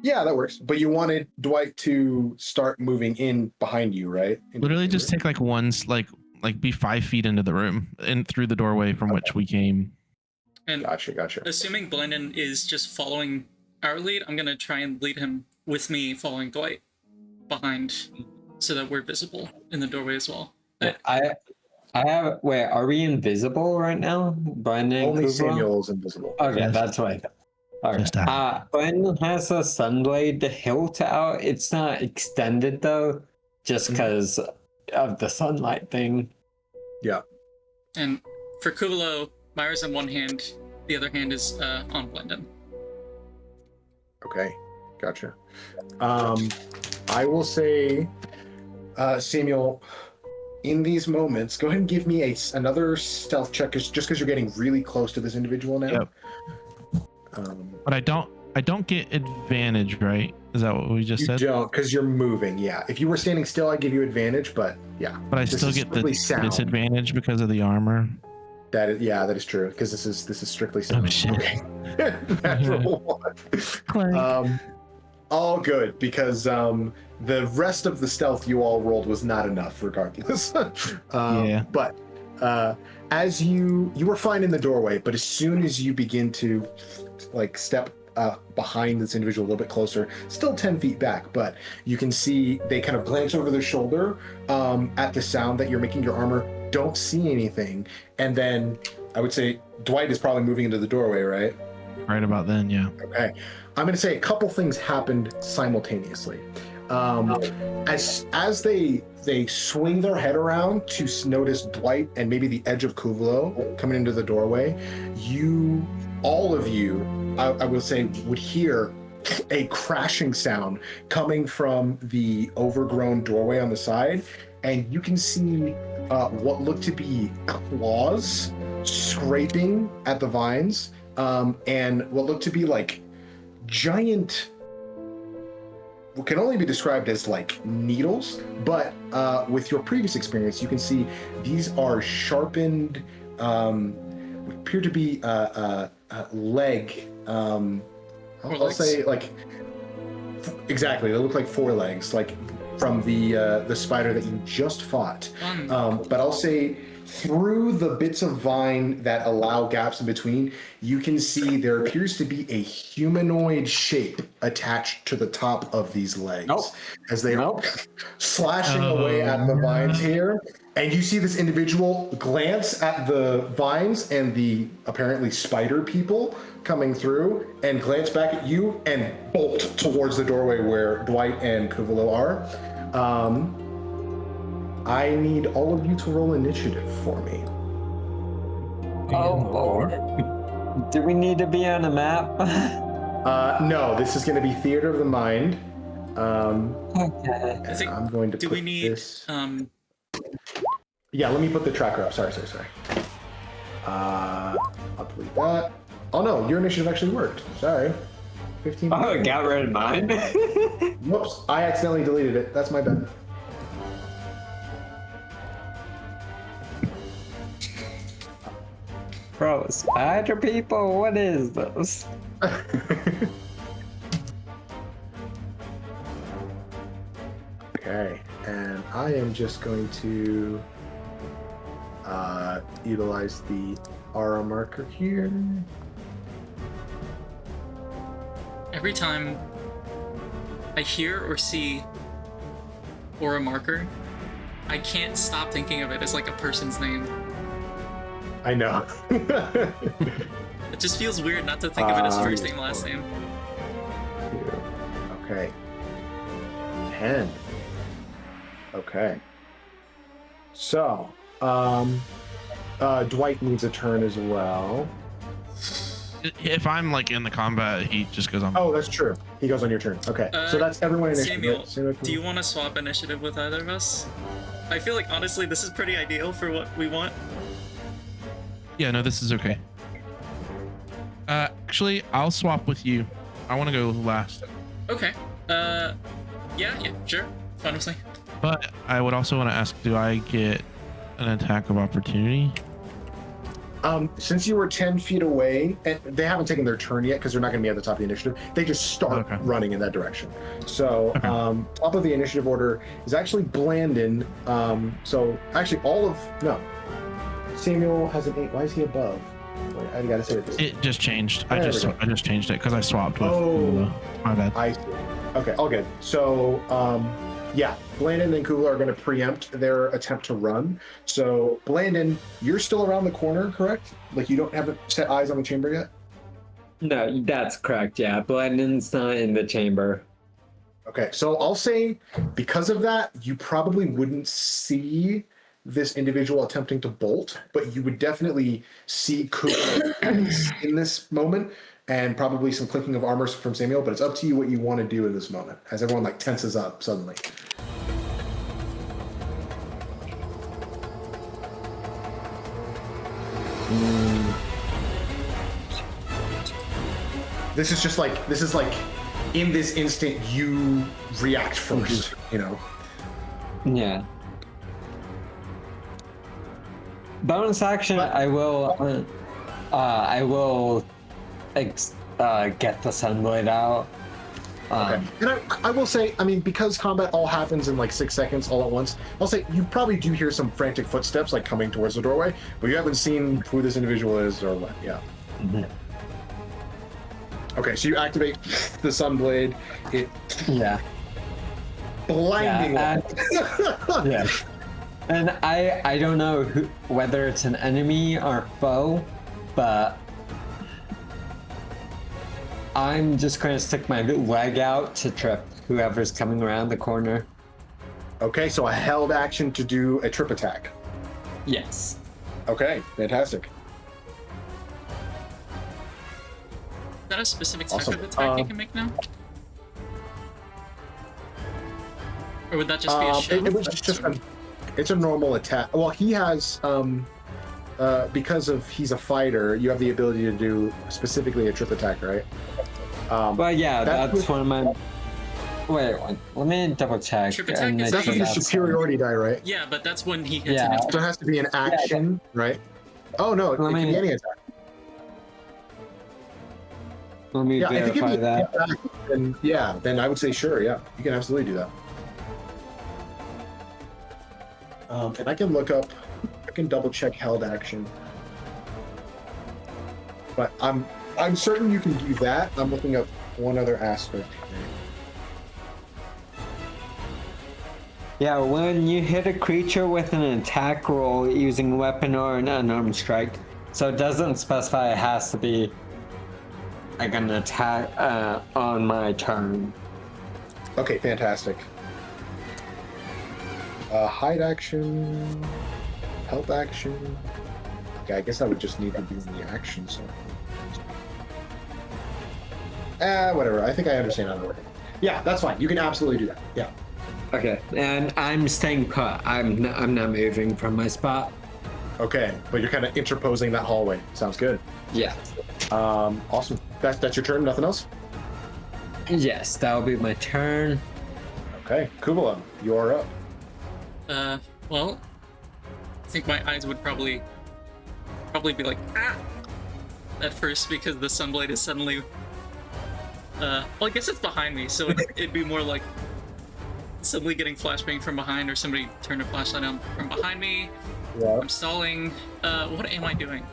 Speaker 2: Yeah, that works. But you wanted Dwight to start moving in behind you, right?
Speaker 4: Literally just take like be 5 feet into the room and through the doorway from which we came.
Speaker 3: And
Speaker 2: Gotcha.
Speaker 3: assuming Blandon is just following our lead, I'm gonna try and lead him with me following Dwight behind so that we're visible in the doorway as well.
Speaker 5: I have. Wait, are we invisible right now? Blandon,
Speaker 2: Only
Speaker 5: Kuuvalo?
Speaker 2: Samuel's invisible.
Speaker 5: Okay,
Speaker 4: Yes.
Speaker 5: that's what I thought. Okay.
Speaker 4: Just out.
Speaker 5: Blandon has a sunblade hilt out. It's not extended though, just because of the sunlight thing.
Speaker 2: Yeah.
Speaker 3: And for Kuuvalo, Myra's in one hand, the other hand is on Blandon.
Speaker 2: Okay, gotcha. I will say, Samuel, in these moments, go ahead and give me another stealth check, just because you're getting really close to this individual now.
Speaker 4: Yep. But I don't get advantage, right? Is that what we just said?
Speaker 2: You don't, because you're moving. Yeah. If you were standing still, I'd give you advantage, but yeah.
Speaker 4: But I
Speaker 2: This
Speaker 4: still
Speaker 2: is
Speaker 4: get the
Speaker 2: strictly sound.
Speaker 4: disadvantage because of the armor.
Speaker 2: That is true, because this is strictly sound.
Speaker 4: Oh shit.
Speaker 2: Okay. Natural one. All good, because the rest of the stealth you all rolled was not enough, regardless.
Speaker 4: Yeah.
Speaker 2: But as you were fine in the doorway, but as soon as you begin to step behind this individual a little bit closer, still 10 feet back, but you can see they kind of glance over their shoulder at the sound that you're making your armor, don't see anything, and then I would say Dwight is probably moving into the doorway, right?
Speaker 4: Right about then, yeah.
Speaker 2: Okay. I'm going to say a couple things happened simultaneously. As they swing their head around to notice Dwight and maybe the edge of Kuuvalo coming into the doorway, all of you, I will say, would hear a crashing sound coming from the overgrown doorway on the side, and you can see what looked to be claws scraping at the vines, and what looked to be like giant, what can only be described as like needles, but with your previous experience, you can see these are sharpened, appear to be leg. I'll say like exactly. They look like forelegs, like from the spider that you just fought. But I'll say through the bits of vine that allow gaps in between, you can see there appears to be a humanoid shape attached to the top of these legs as they are slashing away at the vines here. And you see this individual glance at the vines and the apparently spider people coming through, and glance back at you and bolt towards the doorway where Dwight and Kuuvalo are. I need all of you to roll initiative for me.
Speaker 5: Oh Lord. Do we need to be on a map?
Speaker 2: No, this is going to be theater of the mind.
Speaker 5: Okay.
Speaker 3: I think,
Speaker 2: I'm going to
Speaker 3: do
Speaker 2: put
Speaker 3: we need
Speaker 2: this. Yeah, let me put the tracker up. Sorry. I'll delete that. Oh no, your initiative actually worked. Sorry. 15.
Speaker 5: Oh, it got rid of mine?
Speaker 2: Whoops, I accidentally deleted it. That's my bad.
Speaker 5: Bro, spider people? What is this?
Speaker 2: Okay, and I am just going to utilize the aura marker here.
Speaker 3: Every time I hear or see aura marker, I can't stop thinking of it as like a person's name.
Speaker 2: I know.
Speaker 3: It just feels weird not to think of it as first name, last name.
Speaker 2: Okay. 10. Okay. So, Dwight needs a turn as well.
Speaker 4: If I'm like in the combat, he just goes on.
Speaker 2: Oh, that's true. He goes on your turn. Okay. So that's everyone initiative.
Speaker 3: Samuel, do you want to swap initiative with either of us? I feel like honestly this is pretty ideal for what we want.
Speaker 4: Yeah, no, this is okay. Actually, I'll swap with you. I want to go last.
Speaker 3: Okay. Yeah, sure. Fine with me.
Speaker 4: But I would also want to ask, do I get an attack of opportunity?
Speaker 2: Since you were 10 feet away, and they haven't taken their turn yet because they're not going to be at the top of the initiative. They just start running in that direction. So top of the initiative order is actually Blandon. So actually Samuel has an 8. Why is he above? Wait, I gotta say it.
Speaker 4: It just changed. I just changed it because I swapped with. My bad.
Speaker 2: I see. Okay, all good. So yeah, Blandon and Kuuvalo are going to preempt their attempt to run. So Blandon, you're still around the corner, correct? Like you don't have set eyes on the chamber yet?
Speaker 5: No, that's correct. Yeah, Blandon's not in the chamber.
Speaker 2: Okay, so I'll say because of that, you probably wouldn't see this individual attempting to bolt, but you would definitely see Kuuvalo in this moment, and probably some clinking of armor from Samuel, but it's up to you what you want to do in this moment, as everyone like tenses up suddenly. This is like in this instant you react first, you know?
Speaker 5: Yeah. Bonus action, I will get the sunblade out.
Speaker 2: Okay. And I will say, I mean, because combat all happens in like 6 seconds all at once, I'll say you probably do hear some frantic footsteps like coming towards the doorway, but you haven't seen who this individual is or what. Yeah.
Speaker 5: Mm-hmm.
Speaker 2: Okay, so you activate the sunblade. It blinding.
Speaker 5: Yeah. And I don't know whether it's an enemy or foe, but I'm just going to stick my leg out to trip whoever's coming around the corner.
Speaker 2: Okay, so a held action to do a trip attack.
Speaker 5: Yes.
Speaker 2: Okay, fantastic.
Speaker 3: Is that a specific type of attack you can make now? Or would that just be a shove?
Speaker 2: It was just it's a normal attack. Well, he has because of he's a fighter, you have the ability to do specifically a trip attack, right?
Speaker 5: Well, yeah, that's one of my. Wait, let me double check.
Speaker 3: Trip attack is
Speaker 2: that's your superiority die, right?
Speaker 3: Yeah, but that's when he hits an
Speaker 2: So it has to be an action, right? Oh no, it can be any attack.
Speaker 5: Let me verify that.
Speaker 2: Then I would say sure, yeah. You can absolutely do that. And I can look up, I can double check held action. But I'm certain you can do that. I'm looking up one other aspect here.
Speaker 5: Yeah, when you hit a creature with an attack roll using a weapon or an unarmed strike, so it doesn't specify it has to be like an attack on my turn.
Speaker 2: Okay, fantastic. Hide action, help action. Okay, I guess I would just need to be in the action zone. Whatever. I think I understand how to work it. Yeah, that's fine. You can absolutely do that. Yeah.
Speaker 5: Okay, and I'm staying put. I'm not moving from my spot.
Speaker 2: Okay, but you're kind of interposing that hallway. Sounds good.
Speaker 5: Yeah.
Speaker 2: Awesome. That's your turn. Nothing else.
Speaker 5: Yes, that'll be my turn.
Speaker 2: Okay, Kuuvalo, you're up.
Speaker 3: Well, I think my eyes would probably be like, ah! At first, because the sunblade is suddenly... well, I guess it's behind me, so it'd be more like suddenly getting flashbang from behind, or somebody turned a flashlight on from behind me.
Speaker 2: Yeah.
Speaker 3: I'm stalling. What am I doing?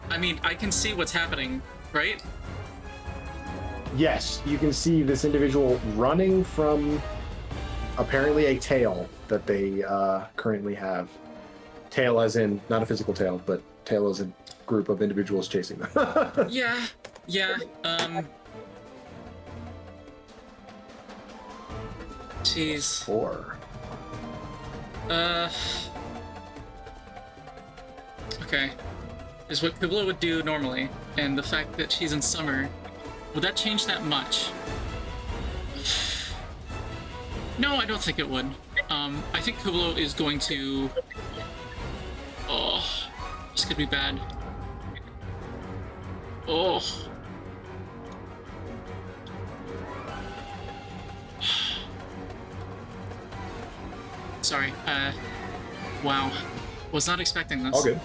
Speaker 3: I mean, I can see what's happening, right?
Speaker 2: Yes, you can see this individual running from apparently a tail that they currently have. Tail as in, not a physical tail, but tail as in group of individuals chasing them.
Speaker 3: Yeah. Jeez.
Speaker 2: 4.
Speaker 3: Okay. Is what Kuuvalo would do normally, and the fact that she's in summer, would that change that much? No, I don't think it would. I think Kuuvalo is going to... Oh, this could be bad. Oh. Sorry, wow. Was not expecting this.
Speaker 2: All good.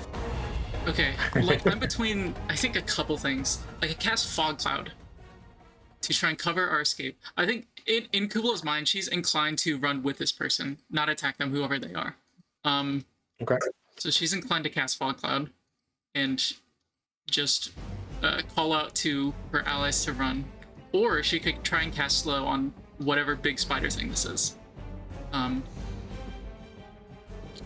Speaker 3: Okay, like I'm between, I think, a couple things. Like I cast Fog Cloud to try and cover our escape. I think in Kuuvalo's mind, she's inclined to run with this person, not attack them, whoever they are.
Speaker 2: Okay.
Speaker 3: So she's inclined to cast Fog Cloud and just call out to her allies to run. Or she could try and cast Slow on whatever big spider thing this is. In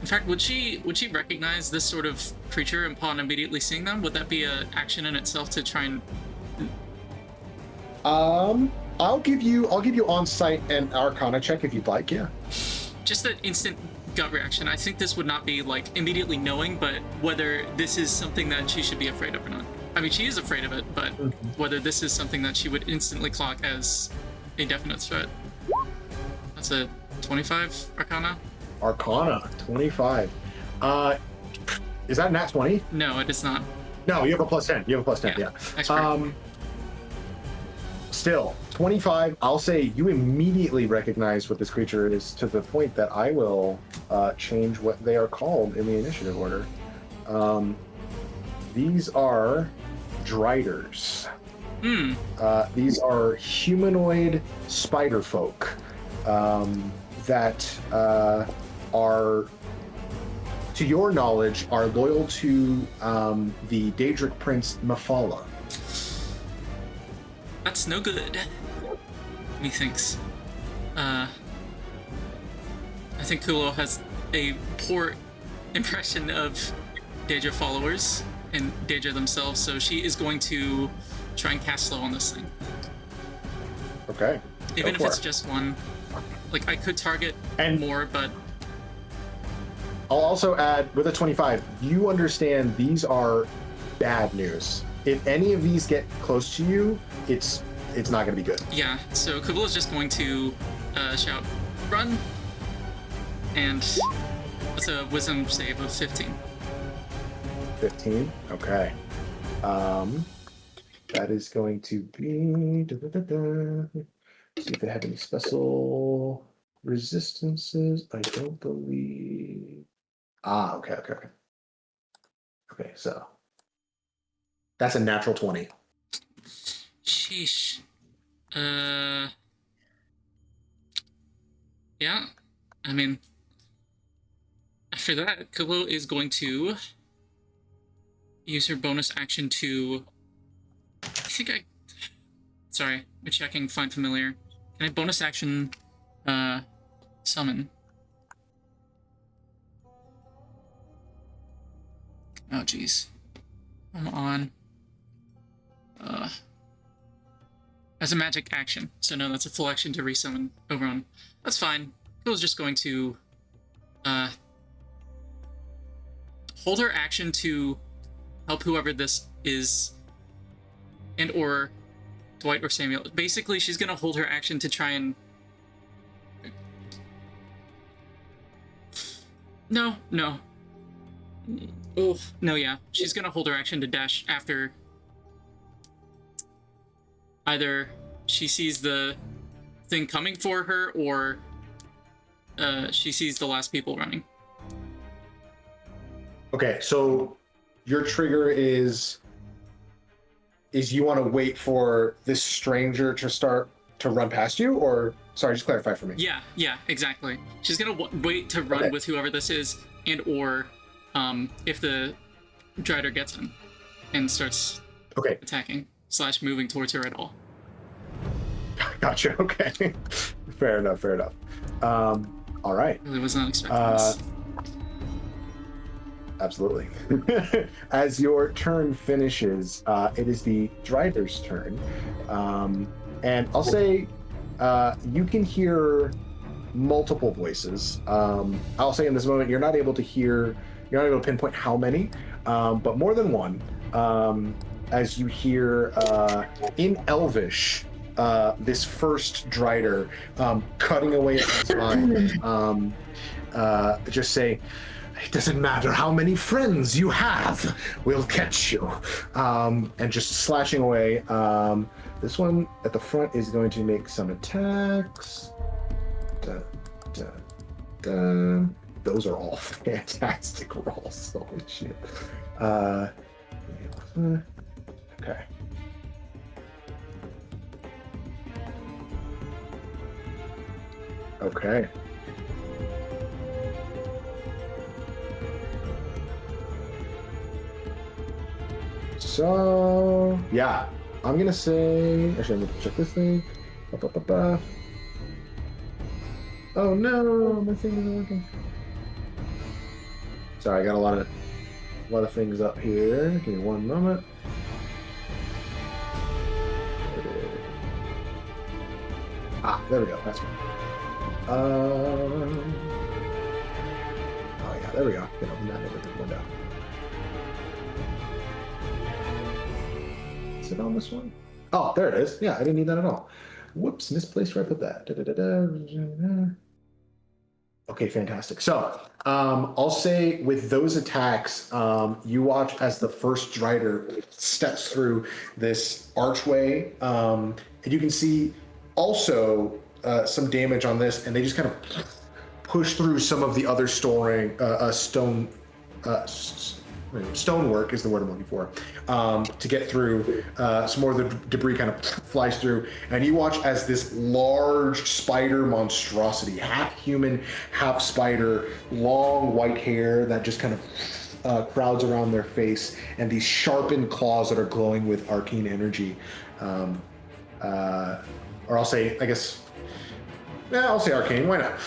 Speaker 3: fact, would she recognize this sort of creature upon immediately seeing them? Would that be an action in itself to try and?
Speaker 2: I'll give you on site an Arcana check if you'd like. Yeah.
Speaker 3: Just an instant gut reaction. I think this would not be like immediately knowing, but whether this is something that she should be afraid of or not. I mean, she is afraid of it, but whether this is something that she would instantly clock as a definite threat. That's a 25 Arcana.
Speaker 2: Arcana 25. Is that nat 20?
Speaker 3: No, it is not.
Speaker 2: No, you have a plus 10. You have a plus 10. Yeah.
Speaker 3: Expert.
Speaker 2: Still 25. I'll say you immediately recognize what this creature is to the point that I will change what they are called in the initiative order. These are Driders. These are humanoid spider folk that are, to your knowledge, are loyal to the Daedric prince Mephala.
Speaker 3: That's no good, methinks. I think Kuuvalo has a poor impression of Daedra followers and Daedra themselves, so she is going to try and cast Slow on this thing.
Speaker 2: Okay.
Speaker 3: Even if it's just one. Like, I could target more, but...
Speaker 2: I'll also add, with a 25, you understand these are bad news. If any of these get close to you, it's not going to be good.
Speaker 3: Yeah, so Kuuvalo is just going to shout, run, and that's a wisdom save of 15.
Speaker 2: 15? Okay. That is going to be... See if they have any special resistances. I don't believe... Okay. Okay, so... That's a natural 20.
Speaker 3: Sheesh. Yeah. I mean, after that, Kuuvalo is going to use her bonus action to... Sorry, I'm checking Find Familiar. Can I bonus action summon? Oh, jeez. I'm on. As a magic action. So no, that's a full action to resummon Oberon. That's fine. Kuuvalo's just going to hold her action to help whoever this is, and or Dwight or Samuel. Basically, she's gonna hold her action to try and... No. Oof. No, yeah. She's gonna hold her action to dash after either she sees the thing coming for her or she sees the last people running.
Speaker 2: Okay, so your trigger is you want to wait for this stranger to start to run past you, or sorry, just clarify for me.
Speaker 3: Yeah, exactly. She's gonna wait to run with whoever this is, and or if the Drider gets him and starts attacking / moving towards her at all.
Speaker 2: Gotcha. Okay. Fair enough. All right.
Speaker 3: Really was not expecting this.
Speaker 2: Absolutely. As your turn finishes, it is the Drider's turn. And I'll say you can hear multiple voices. I'll say in this moment, you're not able to pinpoint how many, but more than one. As you hear in Elvish, this first Drider cutting away at his mind, just say, "It doesn't matter how many friends you have, we'll catch you." And just slashing away. This one at the front is going to make some attacks. those are all fantastic rolls. Holy shit. Okay. Okay. So yeah, I'm gonna say. Actually, I'm gonna check this thing. Ba-ba-ba-ba. Oh no, my thing isn't working. Sorry, I got a lot of things up here. Give me one moment. Ah, there we go. That's one. Oh yeah, there we go. Get open that window. Is it on this one? Oh, there it is. Yeah, I didn't need that at all. Whoops, misplaced where I put that. Okay, fantastic. So I'll say with those attacks, you watch as the first Drider steps through this archway, and you can see also some damage on this, and they just kind of push through some of the other stonework is the word I'm looking for, to get through. Some more of the debris kind of flies through, and you watch as this large spider monstrosity, half human, half spider, long white hair that just kind of crowds around their face, and these sharpened claws that are glowing with arcane energy. Or I'll say, I guess, I'll say arcane, why not?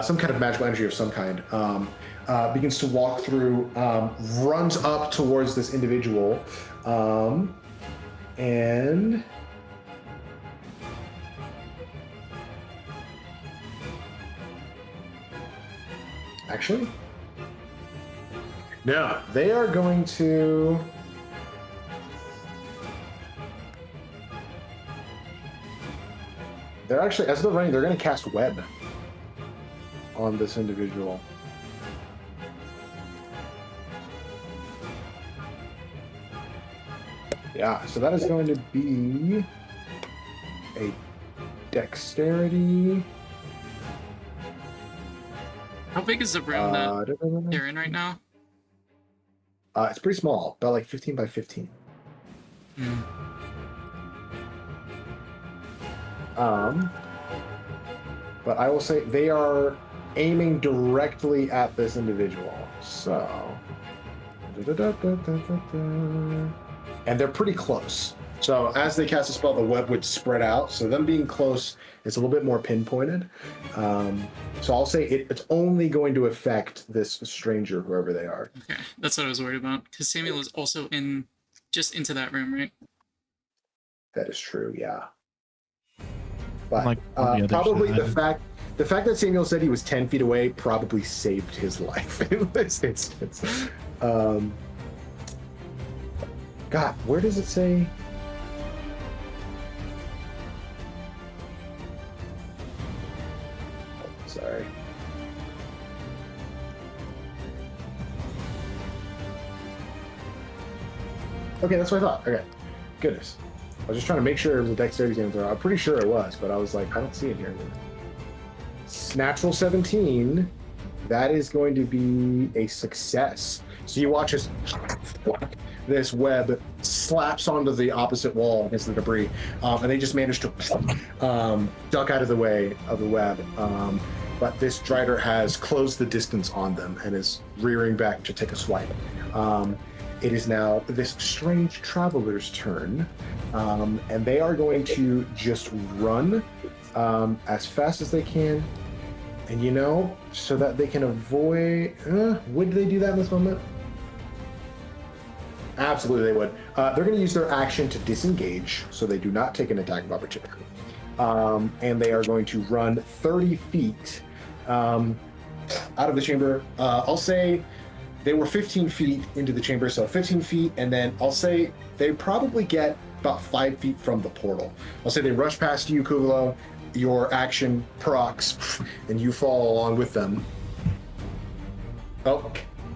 Speaker 2: Some kind of magical energy of some kind. Begins to walk through, runs up towards this individual, and actually, no, they are going to. They're actually, as they're running, they're going to cast web on this individual. Yeah, so that is going to be a dexterity.
Speaker 3: How big is the room that they're in right now?
Speaker 2: It's pretty small, about like 15 by 15. But I will say they are aiming directly at this individual. So, and they're pretty close. So as they cast a spell, the web would spread out. So them being close, it's a little bit more pinpointed. So I'll say it's only going to affect this stranger, whoever they are.
Speaker 3: Okay, that's what I was worried about. Because Samuel is also just into that room, right?
Speaker 2: That is true, yeah. But
Speaker 4: Like, on the other
Speaker 2: probably
Speaker 4: side.
Speaker 2: the fact that Samuel said he was 10 feet away probably saved his life in this instance. God, where does it say? Oh, sorry. Okay, that's what I thought. Okay, goodness. I was just trying to make sure it was a dexterity saving throw. I'm pretty sure it was, but I was like, I don't see it here. Natural 17. That is going to be a success. So you watch as this web slaps onto the opposite wall against the debris, and they just manage to duck out of the way of the web. But this Drider has closed the distance on them and is rearing back to take a swipe. It is now this strange traveler's turn, and they are going to just run as fast as they can, and so that they can avoid. Would they do that in this moment? Absolutely, they would. They're going to use their action to disengage, so they do not take an attack of opportunity, and they are going to run 30 feet out of the chamber. I'll say. They were 15 feet into the chamber, so 15 feet, and then I'll say they probably get about 5 feet from the portal. I'll say they rush past you, Kuuvalo, your action procs, and you fall along with them. Oh,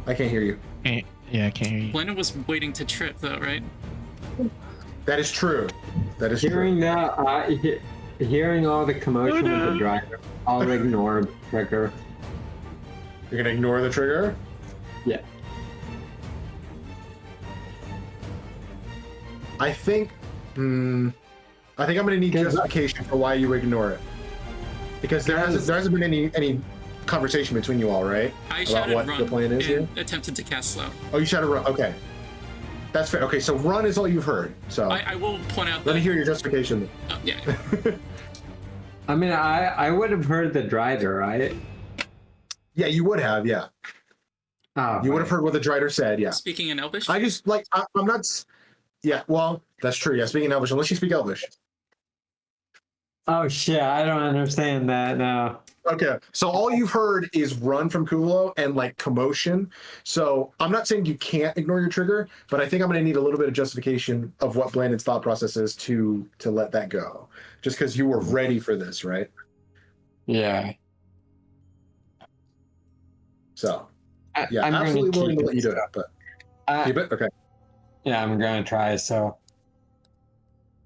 Speaker 2: I can't hear you.
Speaker 4: Yeah, I can't hear you.
Speaker 3: Blandon was waiting to trip, though, right?
Speaker 2: That is true. That is
Speaker 5: Hearing
Speaker 2: true.
Speaker 5: that, hearing all the commotion with the driver, I'll ignore Trigger.
Speaker 2: You're gonna ignore the trigger?
Speaker 5: Yeah.
Speaker 2: I think I'm gonna need justification for why you ignore it. Because there hasn't been any conversation between you all, right?
Speaker 3: I
Speaker 2: About
Speaker 3: shouted
Speaker 2: what
Speaker 3: run
Speaker 2: the plan is
Speaker 3: and
Speaker 2: here?
Speaker 3: attempted to cast slow.
Speaker 2: Oh, you shouted run. Okay. That's fair. Okay, so run is all you've heard. So
Speaker 3: I will point out
Speaker 2: let
Speaker 3: that.
Speaker 2: me hear your justification.
Speaker 3: Yeah.
Speaker 5: I mean, I would have heard the driver, right?
Speaker 2: Yeah, you would have, yeah.
Speaker 5: Oh,
Speaker 2: You would have heard what the Drider said, yeah.
Speaker 3: Speaking in Elvish.
Speaker 2: I just like I'm not. Yeah, well, that's true. Yeah, speaking Elvish, unless you speak Elvish.
Speaker 5: Oh shit! I don't understand that now.
Speaker 2: Okay, so all you've heard is run from Kuuvalo and like commotion. So I'm not saying you can't ignore your trigger, but I think I'm going to need a little bit of justification of what Blandon's thought process is to let that go. Just because you were ready for this, right?
Speaker 5: Yeah.
Speaker 2: So yeah,
Speaker 5: I'm
Speaker 2: absolutely
Speaker 5: gonna
Speaker 2: willing to
Speaker 5: keep
Speaker 2: let you do it,
Speaker 5: so.
Speaker 2: but keep it. Okay.
Speaker 5: Yeah, I'm gonna try. So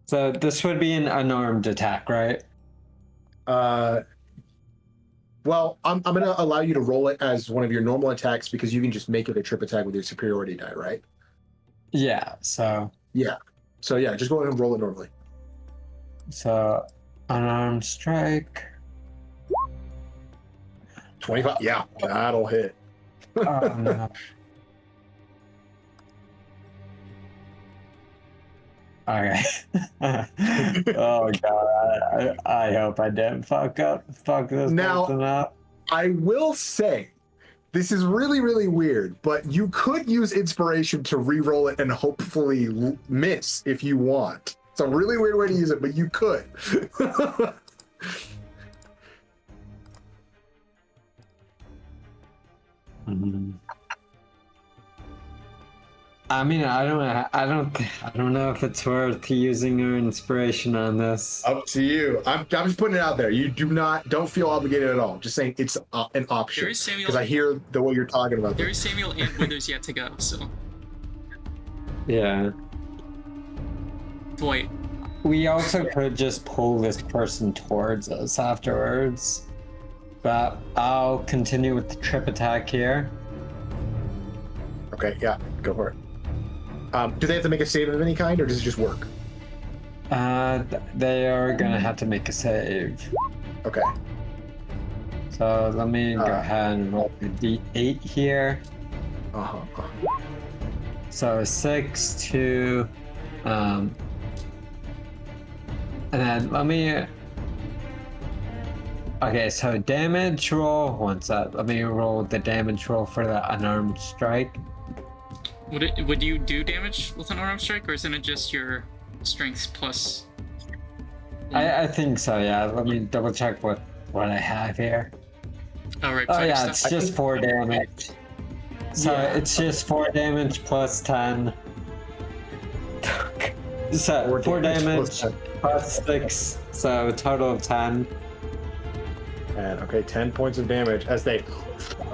Speaker 5: this would be an unarmed attack, right?
Speaker 2: Well, I'm going to allow you to roll it as one of your normal attacks because you can just make it a trip attack with your superiority die, right?
Speaker 5: Yeah. So
Speaker 2: yeah, just go ahead and roll it normally.
Speaker 5: So unarmed strike.
Speaker 2: 25. Yeah, that'll hit.
Speaker 5: Oh no. Okay. Oh god, I hope I didn't fuck this person up.
Speaker 2: I will say, this is really, really weird, but you could use inspiration to re-roll it and hopefully miss if you want. It's a really weird way to use it, but you could.
Speaker 5: I mean, I don't know if it's worth using your inspiration on this.
Speaker 2: Up to you. I'm just putting it out there. You don't feel obligated at all. Just saying it's an option.
Speaker 3: There is Samuel.
Speaker 2: Because I hear the way you're talking about
Speaker 3: There
Speaker 2: this.
Speaker 3: is Samuel and Withers yet to go. So.
Speaker 5: Yeah.
Speaker 3: Dwight.
Speaker 5: We also could just pull this person towards us afterwards. But I'll continue with the trip attack here.
Speaker 2: Okay, yeah, go for it. Do they have to make a save of any kind, or does it just work?
Speaker 5: They are gonna have to make a save.
Speaker 2: Okay.
Speaker 5: So let me go ahead and roll the d8 here. So 6 to, and then let me. Okay, so damage roll. One sec. Let me roll the damage roll for the unarmed strike.
Speaker 3: Would you do damage with an unarmed strike, or isn't it just your strength plus?
Speaker 5: I think so. Yeah. Let me double check what I have here.
Speaker 3: Oh right.
Speaker 5: Oh yeah, it's just 4 damage. So it's just 4 damage plus 10. So 4 damage plus 6, so a total of 10.
Speaker 2: And okay, 10 points of damage as they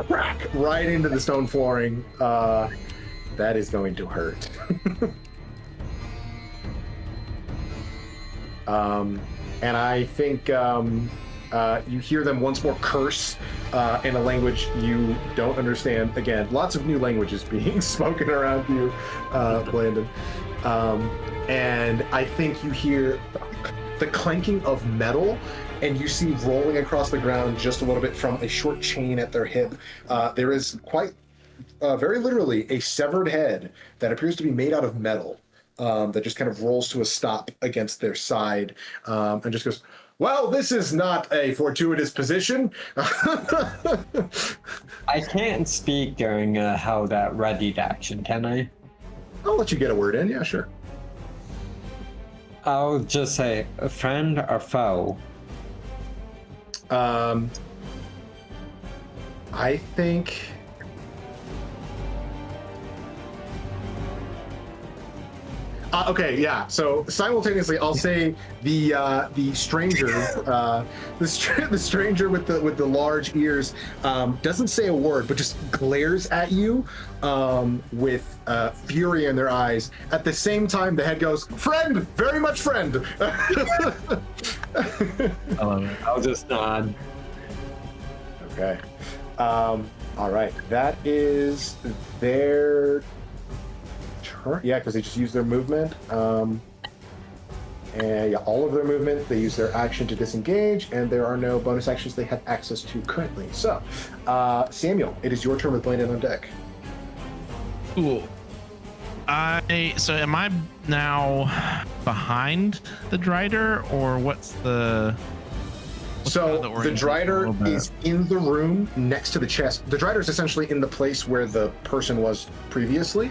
Speaker 2: crack right into the stone flooring. That is going to hurt. And I think you hear them once more curse in a language you don't understand. Again, lots of new languages being spoken around you, Blandon. And I think you hear the clanking of metal, and you see rolling across the ground just a little bit from a short chain at their hip. There is quite, very literally, a severed head that appears to be made out of metal that just kind of rolls to a stop against their side and just goes, well, this is not a fortuitous position.
Speaker 5: I can't speak during how that readied action, can I?
Speaker 2: I'll let you get a word in, yeah, sure.
Speaker 5: I'll just say, a friend or foe?
Speaker 2: I think... okay, yeah. So simultaneously, I'll say the stranger, the stranger with the large ears, doesn't say a word, but just glares at you with fury in their eyes. At the same time, the head goes, "Friend, very much friend."
Speaker 5: I love it. I'll just nod.
Speaker 2: Okay. All right, that is their turn. Yeah, because they just used their movement. And yeah, all of their movement, they use their action to disengage, and there are no bonus actions they have access to currently. So, Samuel, it is your turn with Blandon on deck.
Speaker 4: Cool. So am I now behind the Drider, or what's the?
Speaker 2: So the Drider is in the room next to the chest. The Drider is essentially in the place where the person was previously.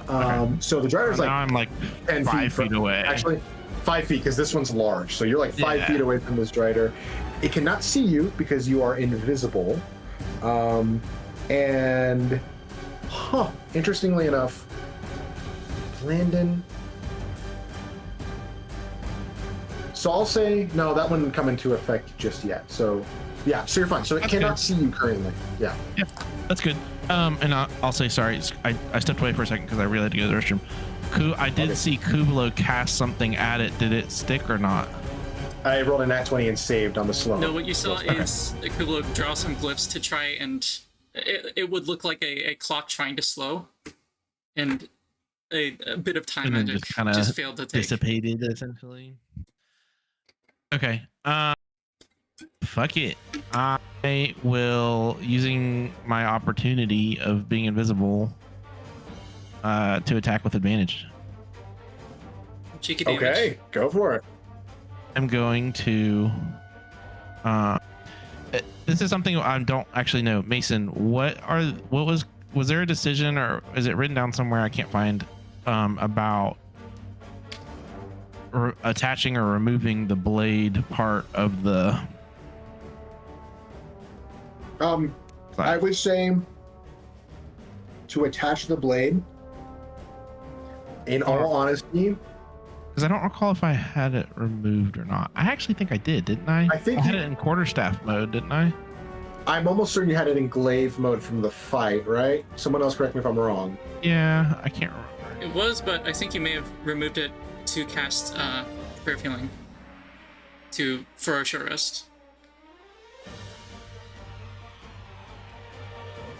Speaker 4: Okay.
Speaker 2: So the Drider's
Speaker 4: now
Speaker 2: like
Speaker 4: I'm like
Speaker 2: 10
Speaker 4: 5 feet away.
Speaker 2: Actually, 5 feet because this one's large. So you're like 5 feet away from this Drider. It cannot see you because you are invisible. And interestingly enough, Blandon. So I'll say no. That one didn't come into effect just yet. So yeah. So you're fine. So it cannot see you currently. Yeah.
Speaker 4: Yeah, that's good. And I'll say sorry. I stepped away for a second because I really had to go to the restroom. I did see Kuuvalo cast something at it. Did it stick or not?
Speaker 2: I rolled a nat 20 and saved on the slow.
Speaker 3: No, what you saw is Kuuvalo draw some glyphs to try and it would look like a clock trying to slow, and a bit of time magic just failed to take.
Speaker 4: Dissipated essentially. Okay. Fuck it. I will, using my opportunity of being invisible, to attack with advantage.
Speaker 3: Cheeky damage.
Speaker 2: Okay, go for it.
Speaker 4: I'm going to. This is something I don't actually know. Mason, what was there a decision, or is it written down somewhere I can't find, about attaching or removing the blade part of the?
Speaker 2: I would say to attach the blade. In all honesty,
Speaker 4: because I don't recall if I had it removed or not. I actually think I did, didn't I?
Speaker 2: I think
Speaker 4: I had it in quarterstaff mode, didn't I?
Speaker 2: I'm almost certain you had it in glaive mode from the fight, right? Someone else correct me if I'm wrong.
Speaker 4: Yeah, I can't remember.
Speaker 3: It was, but I think you may have removed it to cast Prayer of Healing for a short rest.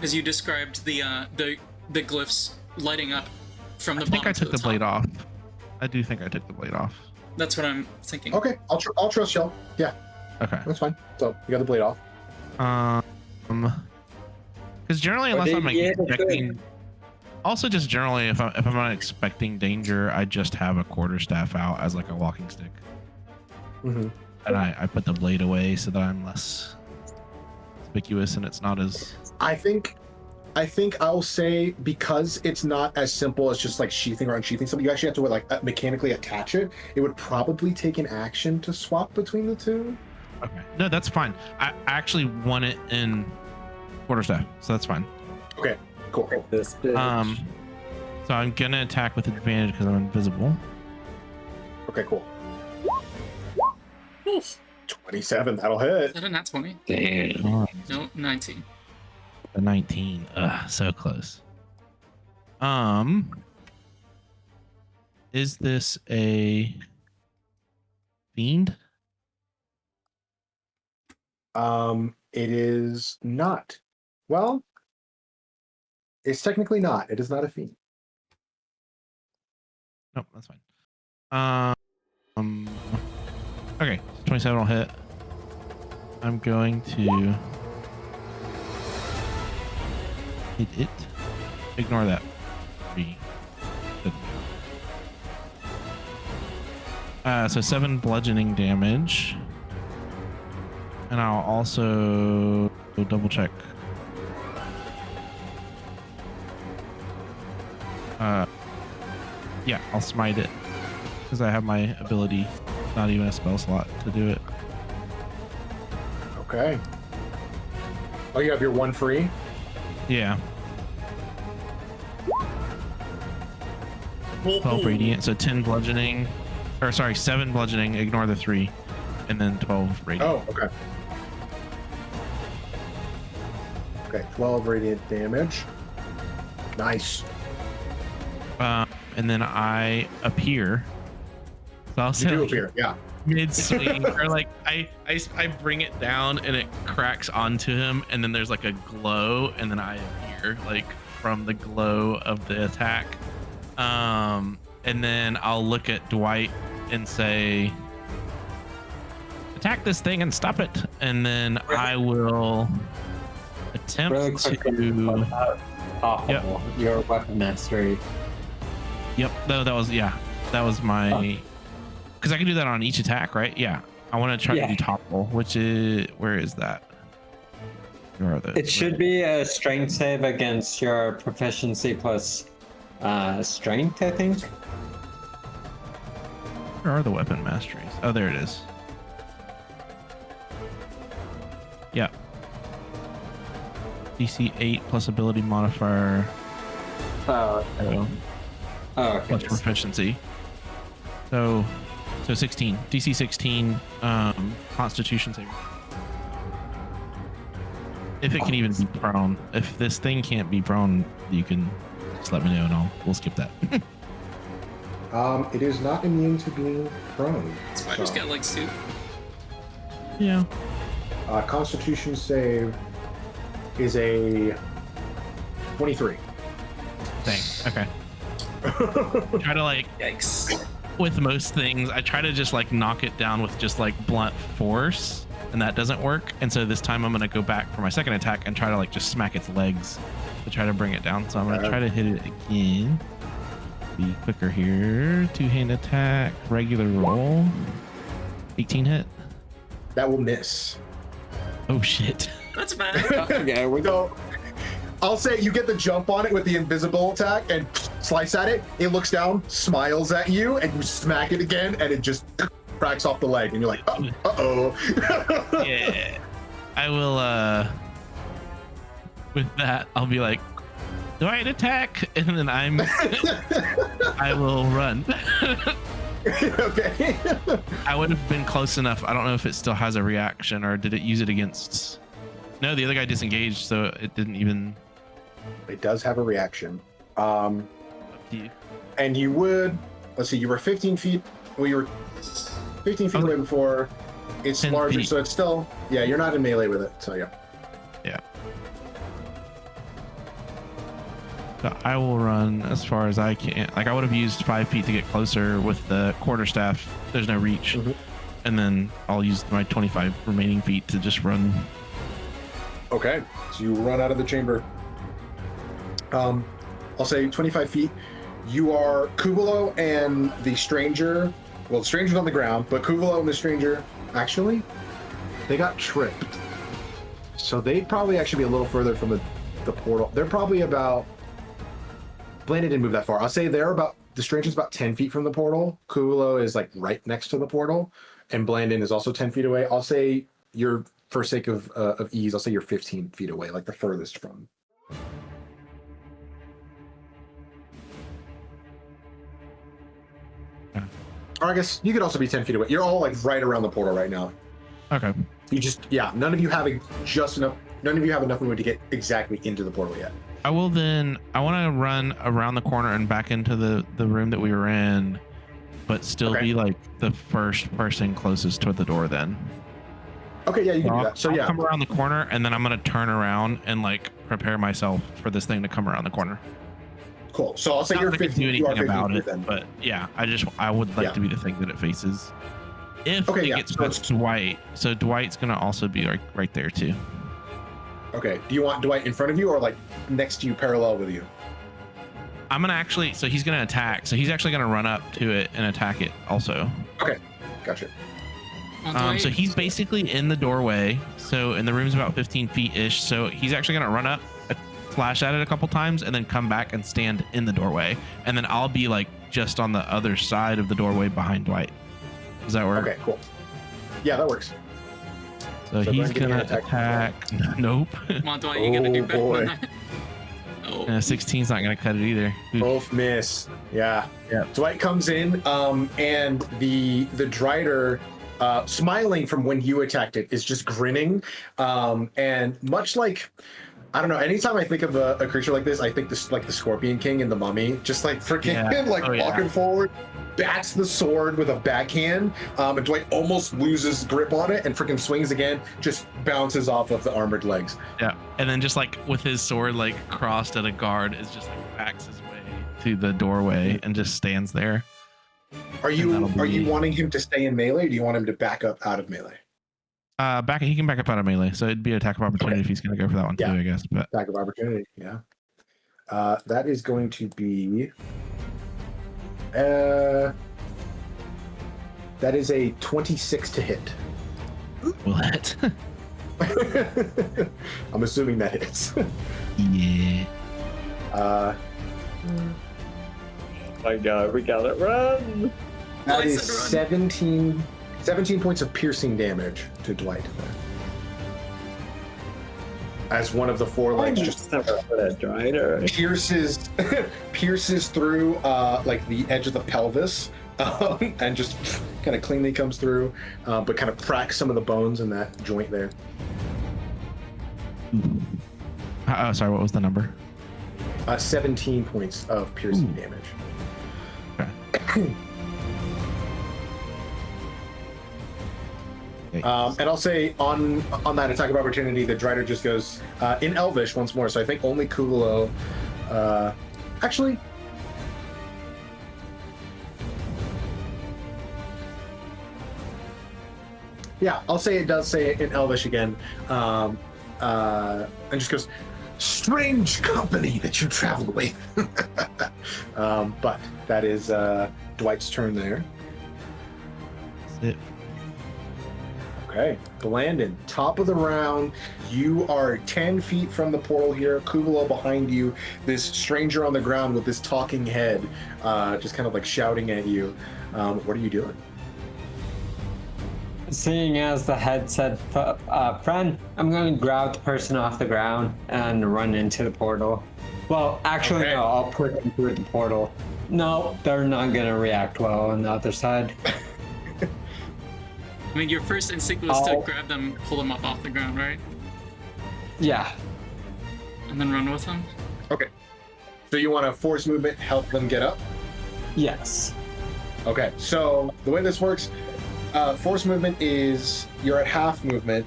Speaker 3: As you described the glyphs lighting up from the bottom.
Speaker 4: I think I took the blade off. I do think I took the blade off.
Speaker 3: That's what I'm thinking.
Speaker 2: Okay, I'll trust y'all. Yeah.
Speaker 4: Okay.
Speaker 2: That's fine. So you got the blade off.
Speaker 4: Because generally, unless I'm like expecting, also just generally, if I'm not expecting danger, I just have a quarterstaff out as like a walking stick.
Speaker 2: Mm-hmm.
Speaker 4: And I put the blade away so that I'm less conspicuous and it's not as.
Speaker 2: I think I'll say, because it's not as simple as just like sheathing or unsheathing something, you actually have to like mechanically attach it. It would probably take an action to swap between the two.
Speaker 4: Okay. No, that's fine. I actually want it in quarterstaff, so that's fine.
Speaker 2: Okay, cool.
Speaker 5: This bitch.
Speaker 4: So I'm gonna attack with advantage because I'm invisible.
Speaker 2: Okay, cool. 27, that'll hit.
Speaker 3: Is that a nat 20?
Speaker 5: Damn.
Speaker 3: No, 19.
Speaker 4: The 19. So close. Is this a fiend?
Speaker 2: It is not. Well, it's technically not. It is not a fiend.
Speaker 4: Nope, that's fine. Okay, 27 will hit. I'm going to hit it. Ignore that. 3. So 7 bludgeoning damage. And I'll also double check. Yeah, I'll smite it because I have my ability, not even a spell slot, to do it.
Speaker 2: Okay. Oh, you have your one free?
Speaker 4: Yeah. 12 radiant, so 10 bludgeoning, or sorry, 7 bludgeoning, ignore the 3, and then 12 radiant.
Speaker 2: Oh, okay. Okay, 12 radiant damage. Nice.
Speaker 4: And then I appear. So I'll say,
Speaker 2: You do appear, yeah.
Speaker 4: mid swing, or like I bring it down and it cracks onto him, and then there's like a glow, and then I appear like from the glow of the attack. And then I'll look at Dwight and say, attack this thing and stop it. And then I will attempt
Speaker 5: Really quick,
Speaker 4: to.
Speaker 5: awful. Your weapon mastery.
Speaker 4: Yep. No, that was my. Because I can do that on each attack, right? Yeah. I want to try to do topple, which is, where is that? Where are those?
Speaker 5: It should be a strength save against your proficiency plus strength, I think.
Speaker 4: Where are the weapon masteries? Oh, there it is. Yeah. DC 8 plus ability modifier.
Speaker 5: Oh, okay.
Speaker 4: Plus proficiency. So 16. DC 16. Constitution save. If it can even be prone. If this thing can't be prone, you can just let me know and we'll skip that.
Speaker 2: It is not immune to being prone.
Speaker 3: Spiders
Speaker 2: so.
Speaker 3: got legs too.
Speaker 4: Yeah.
Speaker 2: Constitution save is a 23.
Speaker 4: Dang. Okay. Try to like.
Speaker 3: Yikes.
Speaker 4: With most things, I try to just like knock it down with just like blunt force, and that doesn't work. And so this time I'm gonna go back for my second attack and try to like just smack its legs to try to bring it down. So I'm gonna try to hit it again. Be quicker here. Two-hand attack, regular roll. 18 hit.
Speaker 2: That will miss.
Speaker 4: Oh shit.
Speaker 3: That's bad.
Speaker 5: Okay, we go.
Speaker 2: I'll say you get the jump on it with the invisible attack and slice at it. It looks down, smiles at you, and you smack it again, and it just cracks off the leg, and you're like, uh-oh.
Speaker 4: Yeah. I will, with that, I'll be like, do I attack? And then I will run.
Speaker 2: Okay.
Speaker 4: I would have been close enough. I don't know if it still has a reaction, or did it use it against? No, the other guy disengaged, so it didn't even.
Speaker 2: It does have a reaction.
Speaker 4: Up to you.
Speaker 2: And you would, let's see, you were 15 feet. Well, you were 15 feet away before. It's
Speaker 4: 10
Speaker 2: larger,
Speaker 4: feet.
Speaker 2: so it's still, yeah, you're not in melee with it, so yeah.
Speaker 4: Yeah. So I will run as far as I can. Like I would have used 5 feet to get closer with the quarterstaff. There's no reach.
Speaker 2: Mhm.
Speaker 4: And then I'll use my 25 remaining feet to just run.
Speaker 2: Okay, so you run out of the chamber. I'll say 25 feet. You are Kuuvalo and the stranger. Well, the stranger's on the ground, but Kuuvalo and the stranger, actually, they got tripped. So they'd probably actually be a little further from the portal. They're probably about, Blandon didn't move that far. I'll say they're about, the stranger's about 10 feet from the portal. Kuuvalo is like right next to the portal, and Blandon is also 10 feet away. I'll say you're, for sake of ease, I'll say you're 15 feet away, like the furthest from. Or I guess you could also be 10 feet away. You're all like right around the portal right now.
Speaker 4: Okay.
Speaker 2: You just, yeah, none of you have just enough, none of you have enough movement to get exactly into the portal yet.
Speaker 4: I will then, I want to run around the corner and back into the room that we were in, but still be like the first person closest to the door then.
Speaker 2: Okay, yeah, you can do that. So
Speaker 4: I'll
Speaker 2: yeah.
Speaker 4: come around the corner and then I'm going to turn around and like prepare myself for this thing to come around the corner.
Speaker 2: Cool. So I'll say you're 15.
Speaker 4: Do
Speaker 2: You are
Speaker 4: anything
Speaker 2: 15
Speaker 4: about
Speaker 2: feet
Speaker 4: it,
Speaker 2: then.
Speaker 4: but yeah, I would like to be the thing that it faces. If it gets close to Dwight, so Dwight's gonna also be like right there too.
Speaker 2: Okay. Do you want Dwight in front of you or like next to you, parallel with you?
Speaker 4: I'm gonna actually, so he's gonna attack. So he's actually gonna run up to it and attack it also.
Speaker 2: Okay. Gotcha.
Speaker 4: So he's basically in the doorway. So and the room's about 15 feet ish. So he's actually gonna run up, flash at it a couple times, and then come back and stand in the doorway. And then I'll be like just on the other side of the doorway behind Dwight. Does that work?
Speaker 2: Okay, cool. Yeah, that works.
Speaker 4: So he's gonna attack. Nope.
Speaker 3: Come on, Dwight, you gotta do better than that. Oh.
Speaker 4: 16's not gonna cut it either.
Speaker 2: Both miss. Yeah.
Speaker 4: Yeah.
Speaker 2: Dwight comes in, and the Drider, smiling from when you attacked it, is just grinning. And much like, I don't know, anytime I think of a creature like this, I think this like the Scorpion King and the Mummy, just like freaking walking forward. bats the sword with a backhand, and Dwight almost loses grip on it and freaking swings again, just bounces off of the armored legs.
Speaker 4: Yeah, and then just like with his sword like crossed at a guard, is just like backs his way to the doorway and just stands there.
Speaker 2: Are you wanting him to stay in melee, or do you want him to back up out of melee?
Speaker 4: He can back up out of melee, so it'd be an attack of opportunity if he's gonna go for that one too, I guess. But
Speaker 2: Attack of opportunity, yeah. That is going to be. That is a 26 to hit.
Speaker 4: will hit.
Speaker 2: I'm assuming that hits.
Speaker 4: Yeah.
Speaker 5: My God, we gotta run.
Speaker 2: That is
Speaker 3: Twice and
Speaker 2: 17 points of piercing damage to Dwight. As one of the four legs just pierces through like the edge of the pelvis, and just kind of cleanly comes through, but kind of cracks some of the bones in that joint there.
Speaker 4: Sorry, what was the number?
Speaker 2: 17 points of piercing damage.
Speaker 4: Okay.
Speaker 2: And I'll say on that attack of opportunity, the Drider just goes in Elvish once more. So I think only Kuuvalo. Actually, yeah, I'll say it does say it in Elvish again, and just goes, "Strange company that you travel with." But that is Dwight's turn there.
Speaker 4: That's it.
Speaker 2: Okay, Blandon, top of the round. You are 10 feet from the portal here. Kuuvalo behind you. This stranger on the ground with this talking head, just kind of like shouting at you. What are you doing?
Speaker 5: Seeing as the head said, friend, I'm going to grab the person off the ground and run into the portal. Well, actually,
Speaker 2: Okay.
Speaker 5: no, I'll push them through the portal. No, they're not going to react well on the other side.
Speaker 3: I mean, your first instinct was to grab them, pull them up off the ground, right?
Speaker 5: Yeah.
Speaker 3: And then run with them?
Speaker 2: Okay. So you want to force movement, help them get up?
Speaker 5: Yes.
Speaker 2: Okay, so the way this works, force movement is you're at half movement,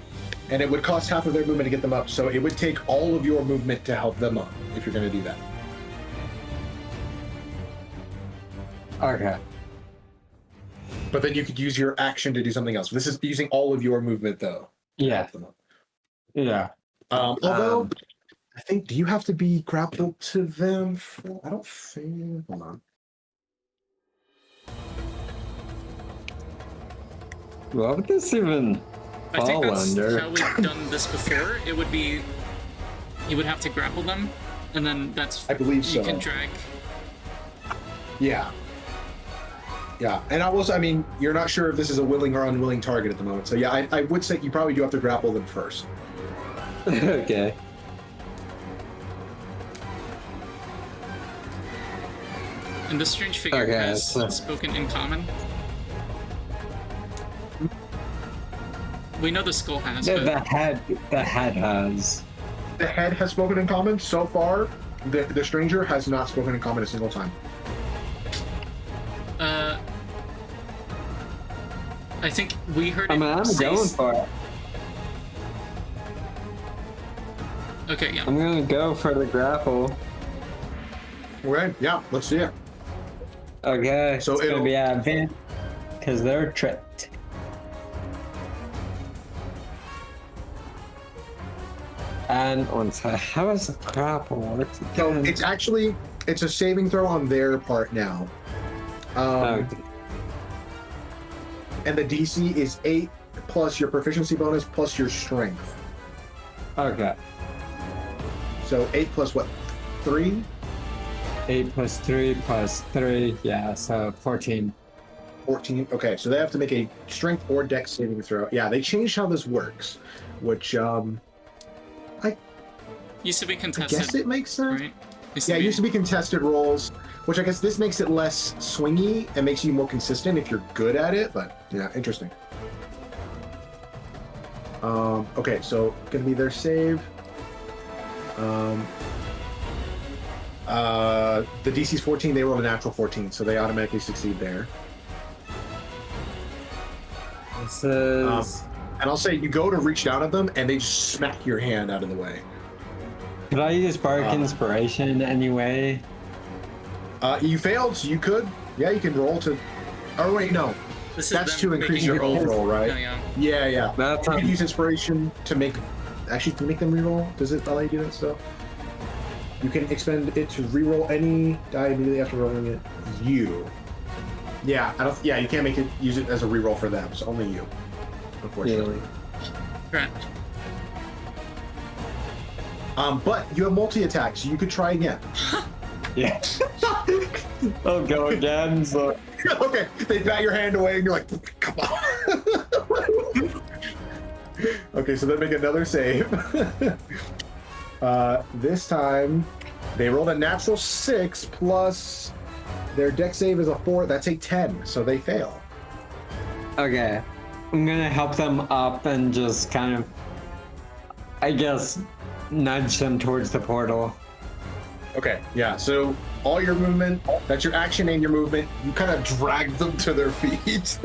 Speaker 2: and it would cost half of their movement to get them up. So it would take all of your movement to help them up if you're going to do that.
Speaker 5: Okay.
Speaker 2: But then you could use your action to do something else. This is using all of your movement, though. to
Speaker 5: Yeah.
Speaker 2: help them up.
Speaker 5: Yeah.
Speaker 2: Although, I think, do you have to be grappled to them? I don't think. Hold on.
Speaker 5: What would this even
Speaker 3: I think
Speaker 5: fall
Speaker 3: that's
Speaker 5: under?
Speaker 3: how we've done this before. It would be, you would have to grapple them, and then that's,
Speaker 2: I believe
Speaker 3: you
Speaker 2: so.
Speaker 3: can drag.
Speaker 2: Yeah. Yeah, and I mean, you're not sure if this is a willing or unwilling target at the moment. So yeah, I would say you probably do have to grapple them first.
Speaker 5: Okay.
Speaker 3: And this strange figure
Speaker 5: Okay,
Speaker 3: has
Speaker 5: so-
Speaker 3: spoken in common. We know the skull has,
Speaker 5: The
Speaker 3: but
Speaker 5: head has.
Speaker 2: The head has spoken in common so far. The stranger has not spoken in common a single time.
Speaker 3: I think we heard it.
Speaker 5: I mean, I'm
Speaker 3: say
Speaker 5: going for it.
Speaker 3: Okay, yeah.
Speaker 5: I'm gonna go for the grapple.
Speaker 2: Okay, yeah, let's see it.
Speaker 5: Okay,
Speaker 2: So
Speaker 5: it's gonna
Speaker 2: it'll-
Speaker 5: be an advantage because they're tripped. And once how does the grapple work?
Speaker 2: So it's a saving throw on their part now.
Speaker 5: Okay.
Speaker 2: And the DC is 8 plus your proficiency bonus plus your strength.
Speaker 5: Okay.
Speaker 2: So 8 plus what? 3?
Speaker 5: 8 plus 3 plus 3. Yeah, so 14.
Speaker 2: 14. Okay, so they have to make a strength or dex saving throw. Yeah, they changed how this works, which
Speaker 3: Used to be
Speaker 2: I
Speaker 3: contested,
Speaker 2: guess it makes sense.
Speaker 3: right?
Speaker 2: Yeah, it used to be contested rolls, which I guess this makes it less swingy and makes you more consistent if you're good at it, but yeah, interesting. Okay, so gonna be their save. The DC's 14. They rolled a natural 14, so they automatically succeed there.
Speaker 5: This is.
Speaker 2: And I'll say you go to reach down at them, and they just smack your hand out of the way.
Speaker 5: Could I use Bardic Inspiration anyway?
Speaker 2: You failed, so you could. Yeah, you can roll to. Oh wait, no. That's to increase your overall, right? Yeah.
Speaker 5: That's
Speaker 2: you can use inspiration to make them reroll. Does it allow you to do that stuff? You can expend it to reroll any die immediately after rolling it. Yeah, you can't use it as a reroll for them. So only you, unfortunately.
Speaker 3: Right.
Speaker 2: But you have multi-attack, so you could try again.
Speaker 5: Yeah. I'll go again. So.
Speaker 2: Okay, they bat your hand away, and you're like, come on. Okay, so they make another save. This time, they rolled a natural 6 plus their dex save is a 4. That's a 10, so they fail.
Speaker 5: Okay, I'm gonna help them up and just kind of, I guess, nudge them towards the portal.
Speaker 2: Okay, yeah, so all your movement, that's your action and your movement, you kind of drag them to their feet.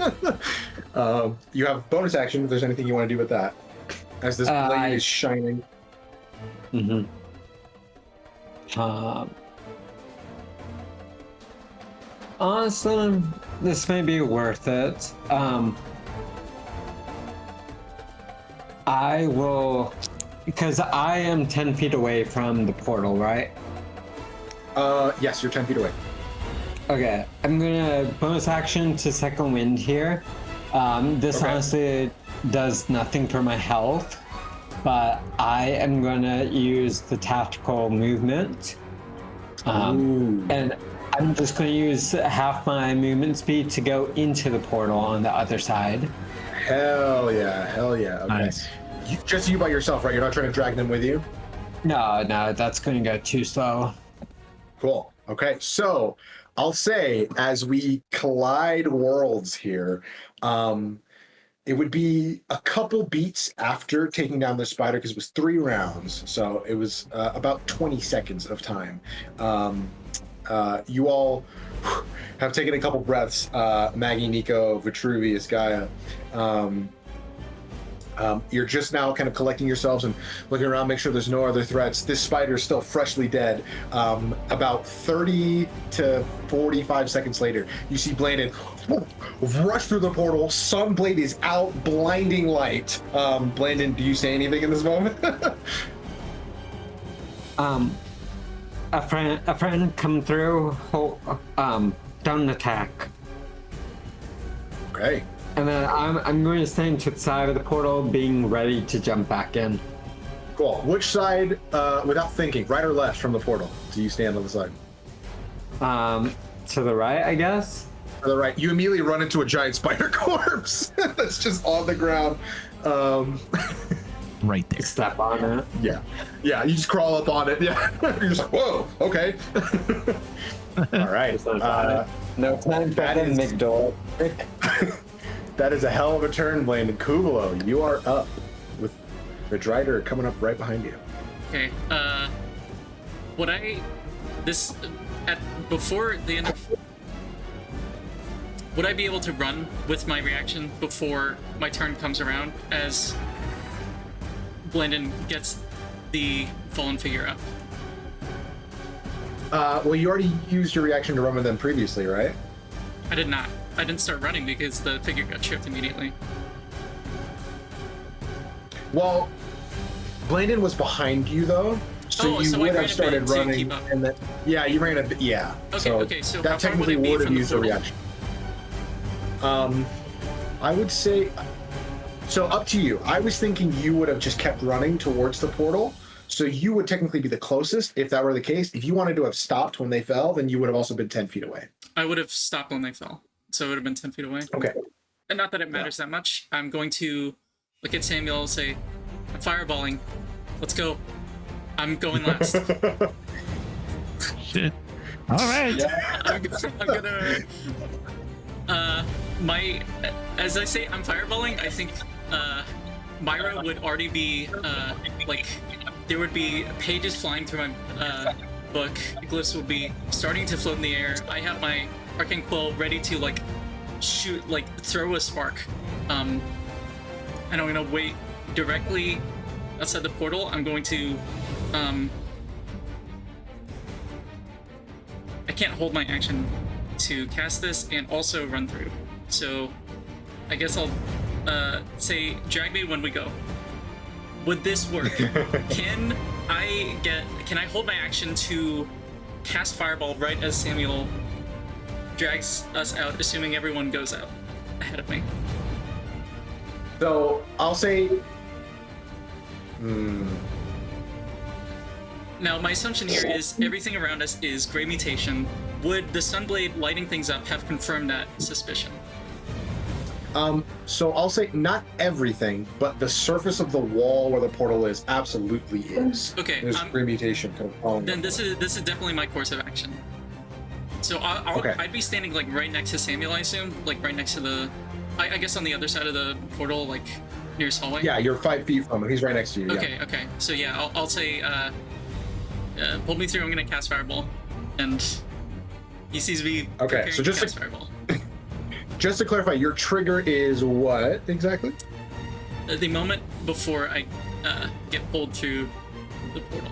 Speaker 2: You have bonus action if there's anything you want to do with that. As this blade is shining.
Speaker 5: Mm-hmm. Honestly, this may be worth it. I will, because I am 10 feet away from the portal, right?
Speaker 2: Yes, you're 10 feet away.
Speaker 5: Okay, I'm gonna bonus action to second wind here. This honestly does nothing for my health, but I am gonna use the tactical movement. And I'm just gonna use half my movement speed to go into the portal on the other side.
Speaker 2: Hell yeah. Okay.
Speaker 4: Nice.
Speaker 2: Just you by yourself, right? You're not trying to drag them with you?
Speaker 5: No, that's gonna go too slow.
Speaker 2: Cool. Okay, so I'll say as we collide worlds here, it would be a couple beats after taking down the spider because it was 3 rounds, so it was about 20 seconds of time. You all have taken a couple breaths. Maggie, Nico, Vitruvius, Gaia. You're just now kind of collecting yourselves and looking around, make sure there's no other threats. This spider is still freshly dead. About 30 to 45 seconds later, you see Blandon rush through the portal. Sunblade is out, blinding light. Blandon, do you say anything in this moment?
Speaker 5: A friend come through. Don't attack.
Speaker 2: Okay.
Speaker 5: And then I'm going to stand to the side of the portal, being ready to jump back in.
Speaker 2: Cool. Which side, without thinking, right or left from the portal, do you stand on the side?
Speaker 5: To the right, I guess.
Speaker 2: To the right. You immediately run into a giant spider corpse that's just on the ground.
Speaker 4: Right there.
Speaker 5: Step on it.
Speaker 2: Yeah. You just crawl up on it. Yeah. You're just like, whoa. Okay. All right.
Speaker 5: No time for
Speaker 2: That
Speaker 5: the
Speaker 2: is-
Speaker 5: McDowell.
Speaker 2: That is a hell of a turn, Blandon. Kuuvalo, you are up with the Drider coming up right behind you.
Speaker 3: Okay. Before the end of, would I be able to run with my reaction before my turn comes around as Blandon gets the fallen figure up?
Speaker 2: Well, you already used your reaction to run with them previously, right?
Speaker 3: I did not. I didn't start running because the figure got tripped immediately.
Speaker 2: Well, Blandon was behind you though, so you would have started running, and then you ran a bit. Yeah.
Speaker 3: Okay. So
Speaker 2: that
Speaker 3: how far
Speaker 2: technically
Speaker 3: would it be
Speaker 2: would have
Speaker 3: from the
Speaker 2: used a
Speaker 3: portal?
Speaker 2: reaction. I would say. So up to you. I was thinking you would have just kept running towards the portal, so you would technically be the closest if that were the case. If you wanted to have stopped when they fell, then you would have also been 10 feet away.
Speaker 3: I would have stopped when they fell, so it would have been 10 feet away.
Speaker 2: Okay.
Speaker 3: And not that it matters that much. I'm going to look at Samuel and say, I'm fireballing. Let's go. I'm going last.
Speaker 4: Shit. All right.
Speaker 3: I'm gonna as I say I'm fireballing, I think Myra would already be like there would be pages flying through book, glyphs will be starting to float in the air. I have my arcane quill ready to like shoot, like throw a spark. And I'm gonna wait directly outside the portal. I'm going to I can't hold my action to cast this and also run through. So I guess I'll say drag me when we go. Would this work? Can I hold my action to cast Fireball right as Samuel drags us out, assuming everyone goes out ahead of me?
Speaker 2: So I'll say.
Speaker 3: Now, my assumption here is everything around us is Gray Mutation. Would the Sunblade lighting things up have confirmed that suspicion?
Speaker 2: So I'll say not everything, but the surface of the wall where the portal is absolutely is.
Speaker 3: Okay.
Speaker 2: There's Gray Mutation component.
Speaker 3: Then this is definitely my course of action. So I'd be standing like right next to Samuel, I assume, like right next to the, I guess on the other side of the portal, like nearest hallway.
Speaker 2: Yeah, you're 5 feet from him. He's right next to you.
Speaker 3: Okay.
Speaker 2: Yeah.
Speaker 3: Okay. So yeah, I'll say, pull me through. I'm gonna cast Fireball, and he sees me.
Speaker 2: Okay. So
Speaker 3: just cast Fireball.
Speaker 2: Just to clarify, your trigger is what exactly?
Speaker 3: The moment before I get pulled through the portal.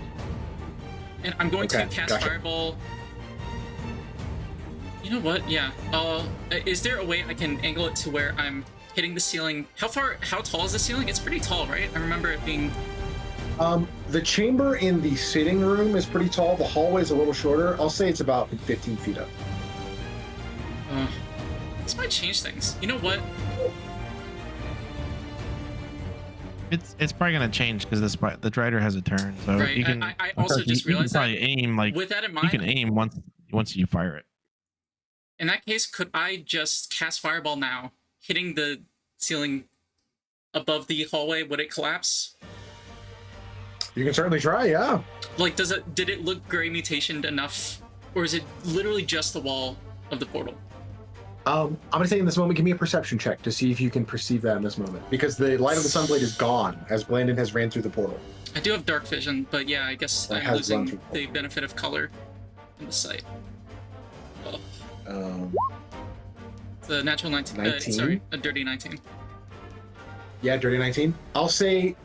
Speaker 3: And I'm going to cast Fireball. You know what? Yeah. Is there a way I can angle it to where I'm hitting the ceiling? How tall is the ceiling? It's pretty tall, right? I remember it being...
Speaker 2: The chamber in the sitting room is pretty tall. The hallway is a little shorter. I'll say it's about 15 feet up.
Speaker 3: This might change things. You know what?
Speaker 4: It's probably gonna change because the Drider has a turn, so
Speaker 3: right.
Speaker 4: you can.
Speaker 3: I also just realized
Speaker 4: you can probably aim like
Speaker 3: with that in mind.
Speaker 4: You can aim once you fire it.
Speaker 3: In that case, could I just cast Fireball now, hitting the ceiling above the hallway? Would it collapse?
Speaker 2: You can certainly try, yeah.
Speaker 3: Like, did it look Gray Mutationed enough, or is it literally just the wall of the portal?
Speaker 2: I'm gonna say in this moment, give me a perception check to see if you can perceive that in this moment, because the light of the Sunblade is gone as Blandon has ran through the portal.
Speaker 3: I do have dark vision, but yeah, I guess I'm losing the benefit of color in the sight. The natural 19. Sorry, a dirty 19.
Speaker 2: Yeah, dirty 19. I'll say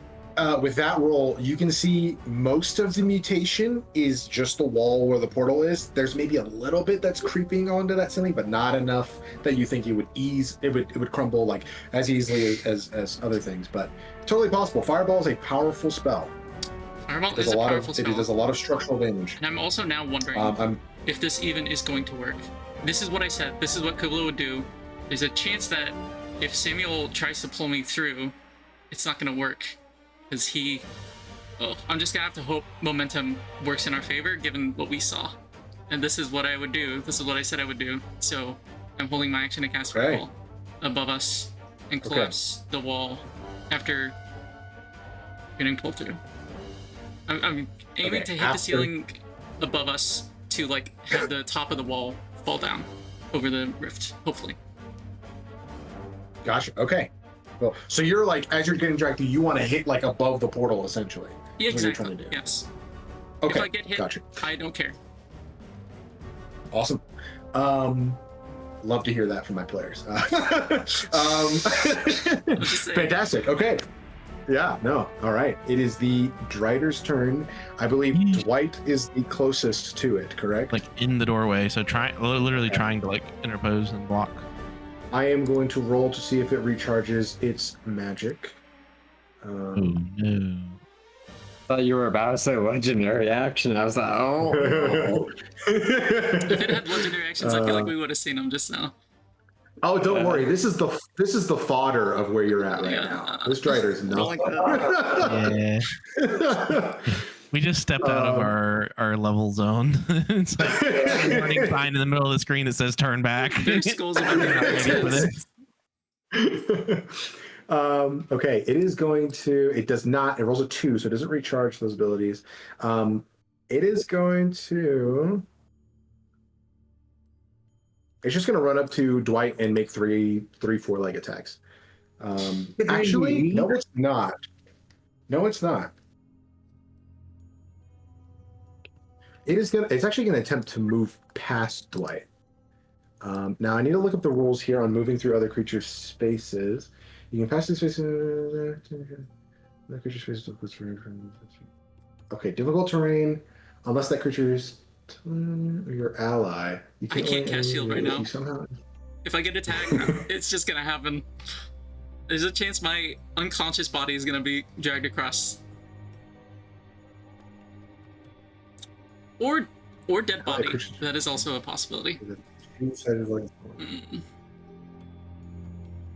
Speaker 2: with that roll, you can see most of the mutation is just the wall where the portal is. There's maybe a little bit that's creeping onto that ceiling, but not enough that you think it would crumble like as easily as other things. But totally possible. Fireball is a powerful spell.
Speaker 3: Fireball is a powerful spell.
Speaker 2: It does a lot of structural damage.
Speaker 3: And I'm also now wondering if this even is going to work. This is what I said. This is what Kuuvalo would do. There's a chance that if Samuel tries to pull me through, it's not going to work. Because I'm just going to have to hope momentum works in our favor, given what we saw. And this is what I would do. This is what I said I would do. So I'm holding my action to cast Fireball above us and collapse the wall after getting pulled through. I'm aiming to hit the ceiling above us to like have the top of the wall fall down over the rift, hopefully.
Speaker 2: Gotcha. Okay. Well, so you're like, as you're getting dragged through, you want to hit like above the portal, essentially.
Speaker 3: Yeah, exactly. Yes.
Speaker 2: Okay.
Speaker 3: If I get hit,
Speaker 2: gotcha.
Speaker 3: I don't care.
Speaker 2: Awesome. Love to hear that from my players. Fantastic. Okay. Yeah, no. All right. It is the Drider's turn. I believe Dwight is the closest to it, correct?
Speaker 4: Like in the doorway, so literally trying to like interpose and block.
Speaker 2: I am going to roll to see if it recharges its magic.
Speaker 4: Oh no.
Speaker 5: Thought you were about to say legendary action. I was like, oh.
Speaker 3: If it had legendary actions, I feel like we would have seen them just now.
Speaker 2: Oh, don't worry. This is the fodder of where you're at right now. This Drider is not.
Speaker 4: Yeah. We just stepped out of our level zone. It's like a warning sign in the middle of the screen that says "Turn back."
Speaker 3: Their skulls are
Speaker 2: okay, it is going to. It does not. It rolls a 2, so it doesn't recharge those abilities. It is going to. It's just going to run up to Dwight and make three 4-leg attacks. Actually, no, it's not. No, it's not. It's actually gonna attempt to move past Dwight. Now I need to look up the rules here on moving through other creatures' spaces. You can pass these spaces. Other creature spaces. Okay, difficult terrain, unless that creature is your ally. You
Speaker 3: I can't cast shield right now.
Speaker 2: Somehow...
Speaker 3: If I get attacked, it's just gonna happen. There's a chance my unconscious body is gonna be dragged across. Or dead body. That is also a possibility.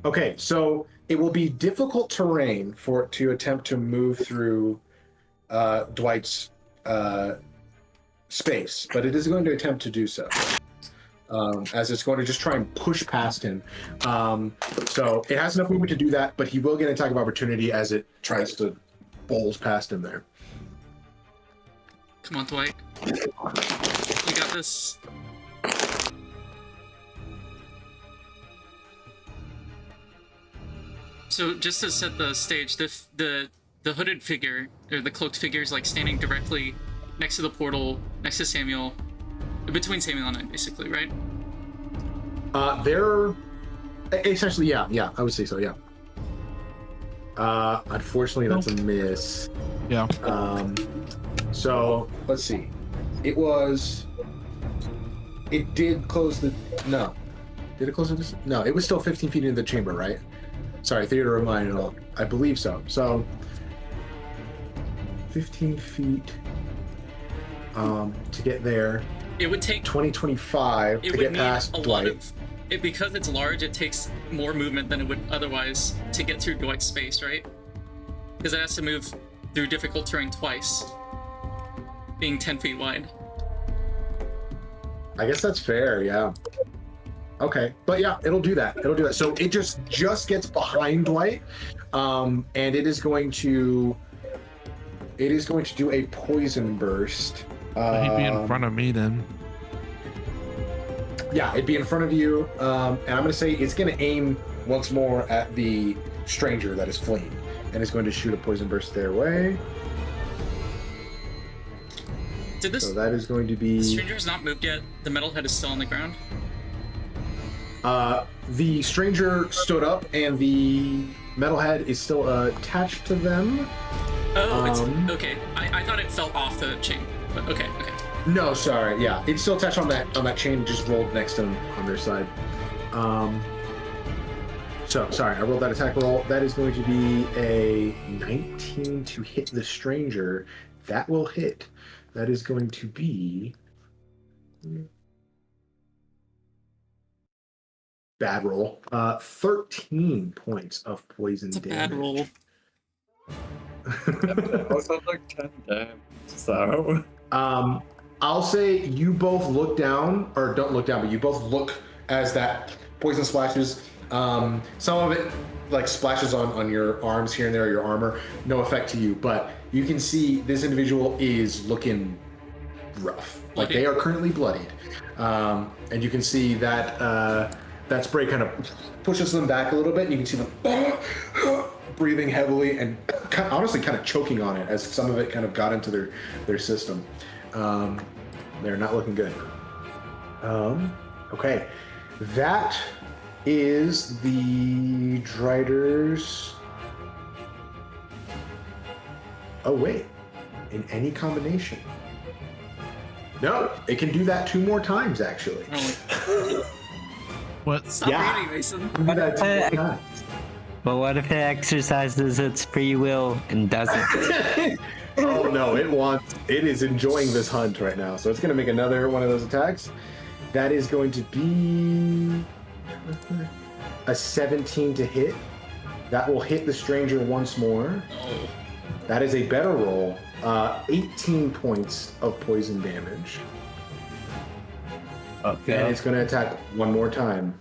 Speaker 2: Okay, so it will be difficult terrain for it to attempt to move through Dwight's space, but it is going to attempt to do so. As it's going to just try and push past him. So it has enough movement to do that, but he will get an attack of opportunity as it tries to bowls past him there.
Speaker 3: Come on, Dwight. You got this. So just to set the stage, the hooded figure, or the cloaked figure, is like standing directly next to the portal, next to Samuel, between Samuel and I, basically, right?
Speaker 2: They're essentially, yeah, I would say so, yeah. Unfortunately, that's a miss.
Speaker 4: Yeah.
Speaker 2: So let's see. It did close the. No, did it close the? No, it was still 15 feet into the chamber, right? Sorry, theater of mind and all. I believe so. So 15 feet to get there.
Speaker 3: It would take
Speaker 2: 20-25 to get past Dwight.
Speaker 3: Because it's large, it takes more movement than it would otherwise to get through Dwight's space, right? Because it has to move through difficult terrain twice, being 10 feet wide.
Speaker 2: I guess that's fair, yeah. Okay, but yeah, it'll do that. So it just gets behind Dwight, and it is going to do a poison burst.
Speaker 4: He'd be in front of me then.
Speaker 2: Yeah, it'd be in front of you, and I'm going to say it's going to aim once more at the stranger that is fleeing, and it's going to shoot a poison burst their way. So that is going to be...
Speaker 3: The stranger has not moved yet. The metalhead is still on the ground.
Speaker 2: The stranger stood up, and the metalhead is still attached to them.
Speaker 3: Oh, it's okay. I thought it fell off the chain, but okay.
Speaker 2: No, sorry. Yeah, it's still attached on that chain. Just rolled next to them on their side. So sorry, I rolled that attack roll. That is going to be a 19 to hit the stranger. That will hit. That is going to be bad roll. 13 points of poison damage.
Speaker 3: Bad roll.
Speaker 5: Also like 10 damage. So
Speaker 2: I'll say you both look down, or don't look down, but you both look as that poison splashes. Some of it like splashes on your arms here and there, your armor. No effect to you, but you can see this individual is looking rough. Like they are currently bloodied. And you can see that that spray kind of pushes them back a little bit, and you can see them breathing heavily and honestly kind of choking on it as some of it kind of got into their system. They're not looking good. Okay, that is the Driders. Oh wait, in any combination. No, it can do that 2 more times actually.
Speaker 4: What?
Speaker 3: Stop reading, Mason.
Speaker 5: But what if it exercises its free will and doesn't?
Speaker 2: Oh no, it is enjoying this hunt right now. So it's gonna make another one of those attacks. That is going to be a 17 to hit. That will hit the stranger once more.
Speaker 3: Oh.
Speaker 2: That is a better roll. 18 points of poison damage.
Speaker 5: Okay.
Speaker 2: And it's going to attack one more time.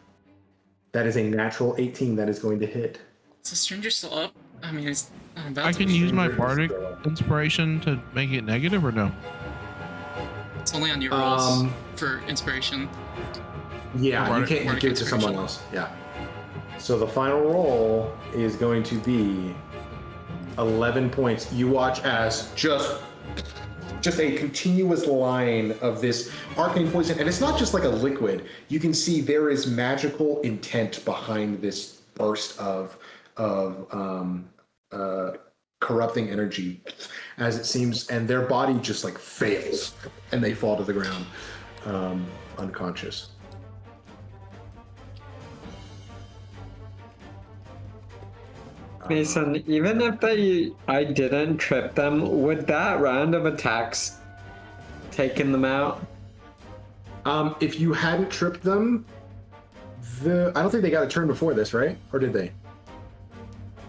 Speaker 2: That is a natural 18 that is going to hit.
Speaker 3: Is the stranger still up? I mean,
Speaker 4: I can use my bardic inspiration to make it negative, or no?
Speaker 3: It's only on your rolls for inspiration.
Speaker 2: Yeah, you can't give it to someone else. Yeah. So the final roll is going to be 11 points. You watch as just just a continuous line of this arcane poison, and it's not just like a liquid. You can see there is magical intent behind this burst of corrupting energy, as it seems, and their body just like fails, and they fall to the ground, unconscious.
Speaker 5: Mason, even if I didn't trip them, would that round of attacks taken them out?
Speaker 2: If you hadn't tripped them, I don't think they got a turn before this, right? Or did they?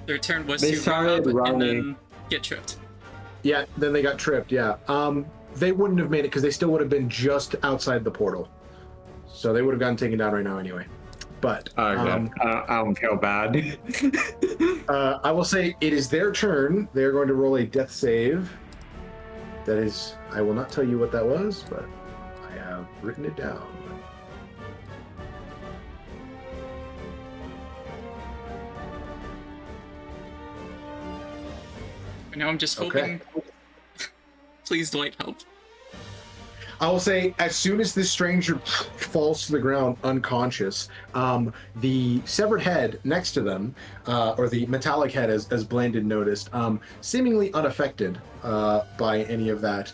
Speaker 3: Their turn was
Speaker 5: They
Speaker 3: to run
Speaker 5: started
Speaker 3: up and
Speaker 5: running.
Speaker 3: then get tripped.
Speaker 2: Yeah, then they got tripped, yeah. They wouldn't have made it because they still would have been just outside the portal. So they would have gotten taken down right now anyway. But
Speaker 5: I don't feel bad.
Speaker 2: I will say it is their turn. They're going to roll a death save. That is, I will not tell you what that was, but I have written it down.
Speaker 3: And now I'm just hoping. Please, Dwight, help.
Speaker 2: I will say, as soon as this stranger falls to the ground unconscious, the severed head next to them, or the metallic head, as Blandon noticed, seemingly unaffected by any of that,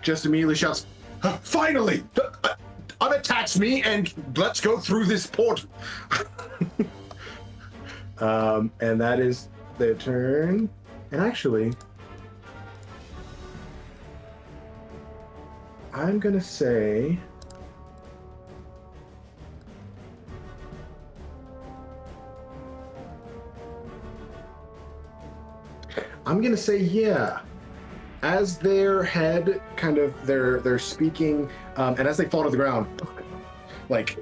Speaker 2: just immediately shouts, "Finally! Unattacks me, and let's go through this portal!" And that is their turn. And actually, I'm gonna say yeah. As their head kind of they're speaking, and as they fall to the ground, like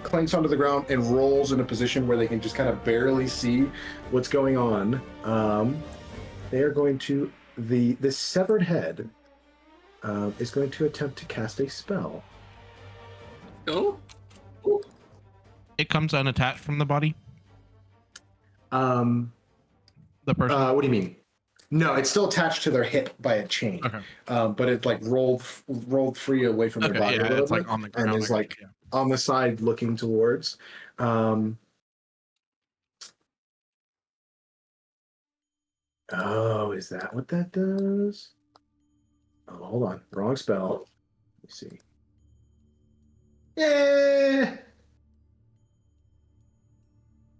Speaker 2: clanks onto the ground and rolls in a position where they can just kind of barely see what's going on. They are going to this severed head is going to attempt to cast a spell.
Speaker 3: Oh?
Speaker 4: It comes unattached from the body.
Speaker 2: The
Speaker 4: person.
Speaker 2: What do you mean? No, it's still attached to their hip by a chain.
Speaker 4: Okay.
Speaker 2: But it like rolled free away from their body a little
Speaker 4: it's
Speaker 2: bit,
Speaker 4: like on the ground.
Speaker 2: and is like on the side looking towards. Oh, is that what that does? Oh, hold on. Wrong spell. Let me see. Yeah.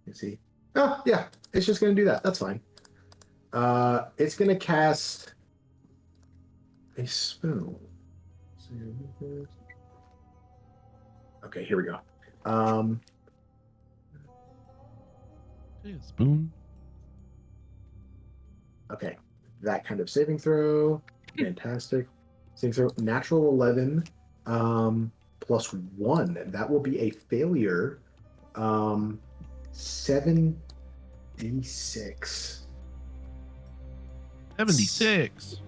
Speaker 2: Let's see. Oh, yeah. It's just going to do that. That's fine. It's going to cast a spell. Okay, here we go.
Speaker 4: Spoon.
Speaker 2: Okay. That kind of saving throw. Fantastic. Saving throw. Natural 11 plus 1. That will be a failure. 7d6.
Speaker 4: 76.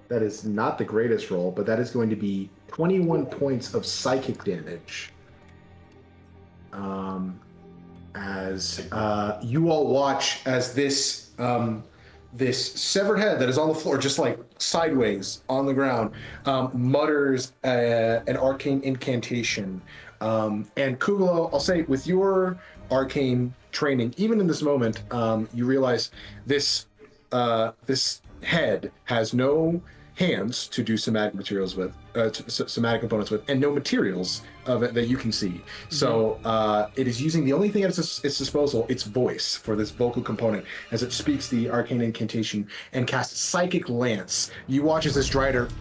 Speaker 2: That is not the greatest roll, but that is going to be 21 points of psychic damage. As you all watch as this severed head that is on the floor, just like sideways on the ground, mutters an arcane incantation. And Kuuvalo, I'll say, with your arcane training, even in this moment, you realize this head has no hands to do somatic materials with, somatic components with, and no materials of it that you can see. So it is using the only thing at its disposal, its voice, for this vocal component, as it speaks the arcane incantation and casts Psychic Lance. You watch as this Drider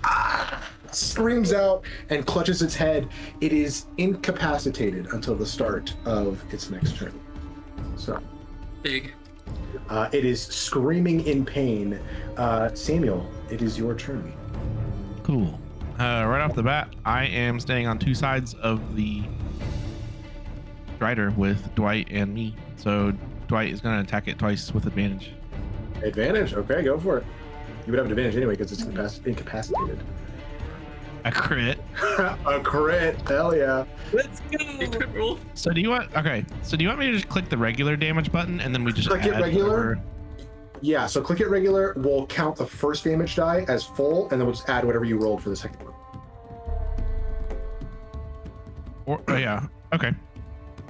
Speaker 2: screams out and clutches its head. It is incapacitated until the start of its next turn. So
Speaker 3: Big.
Speaker 2: it is screaming in pain. Samuel, it is your turn.
Speaker 4: Cool. Right off the bat, I am staying on two sides of the Drider with Dwight and me. So Dwight is going to attack it twice with advantage.
Speaker 2: Advantage? Okay, go for it. You would have an advantage anyway because it's incapacitated.
Speaker 4: A crit.
Speaker 2: A crit, hell yeah.
Speaker 5: Let's go.
Speaker 3: Crit roll.
Speaker 4: So do you want? Okay. So do you want me to just click the regular damage button and then we just
Speaker 2: Click it
Speaker 4: add
Speaker 2: regular? Yeah, so click it regular. We'll count the first damage die as full, and then we'll just add whatever you rolled for the second one.
Speaker 4: Or yeah, okay.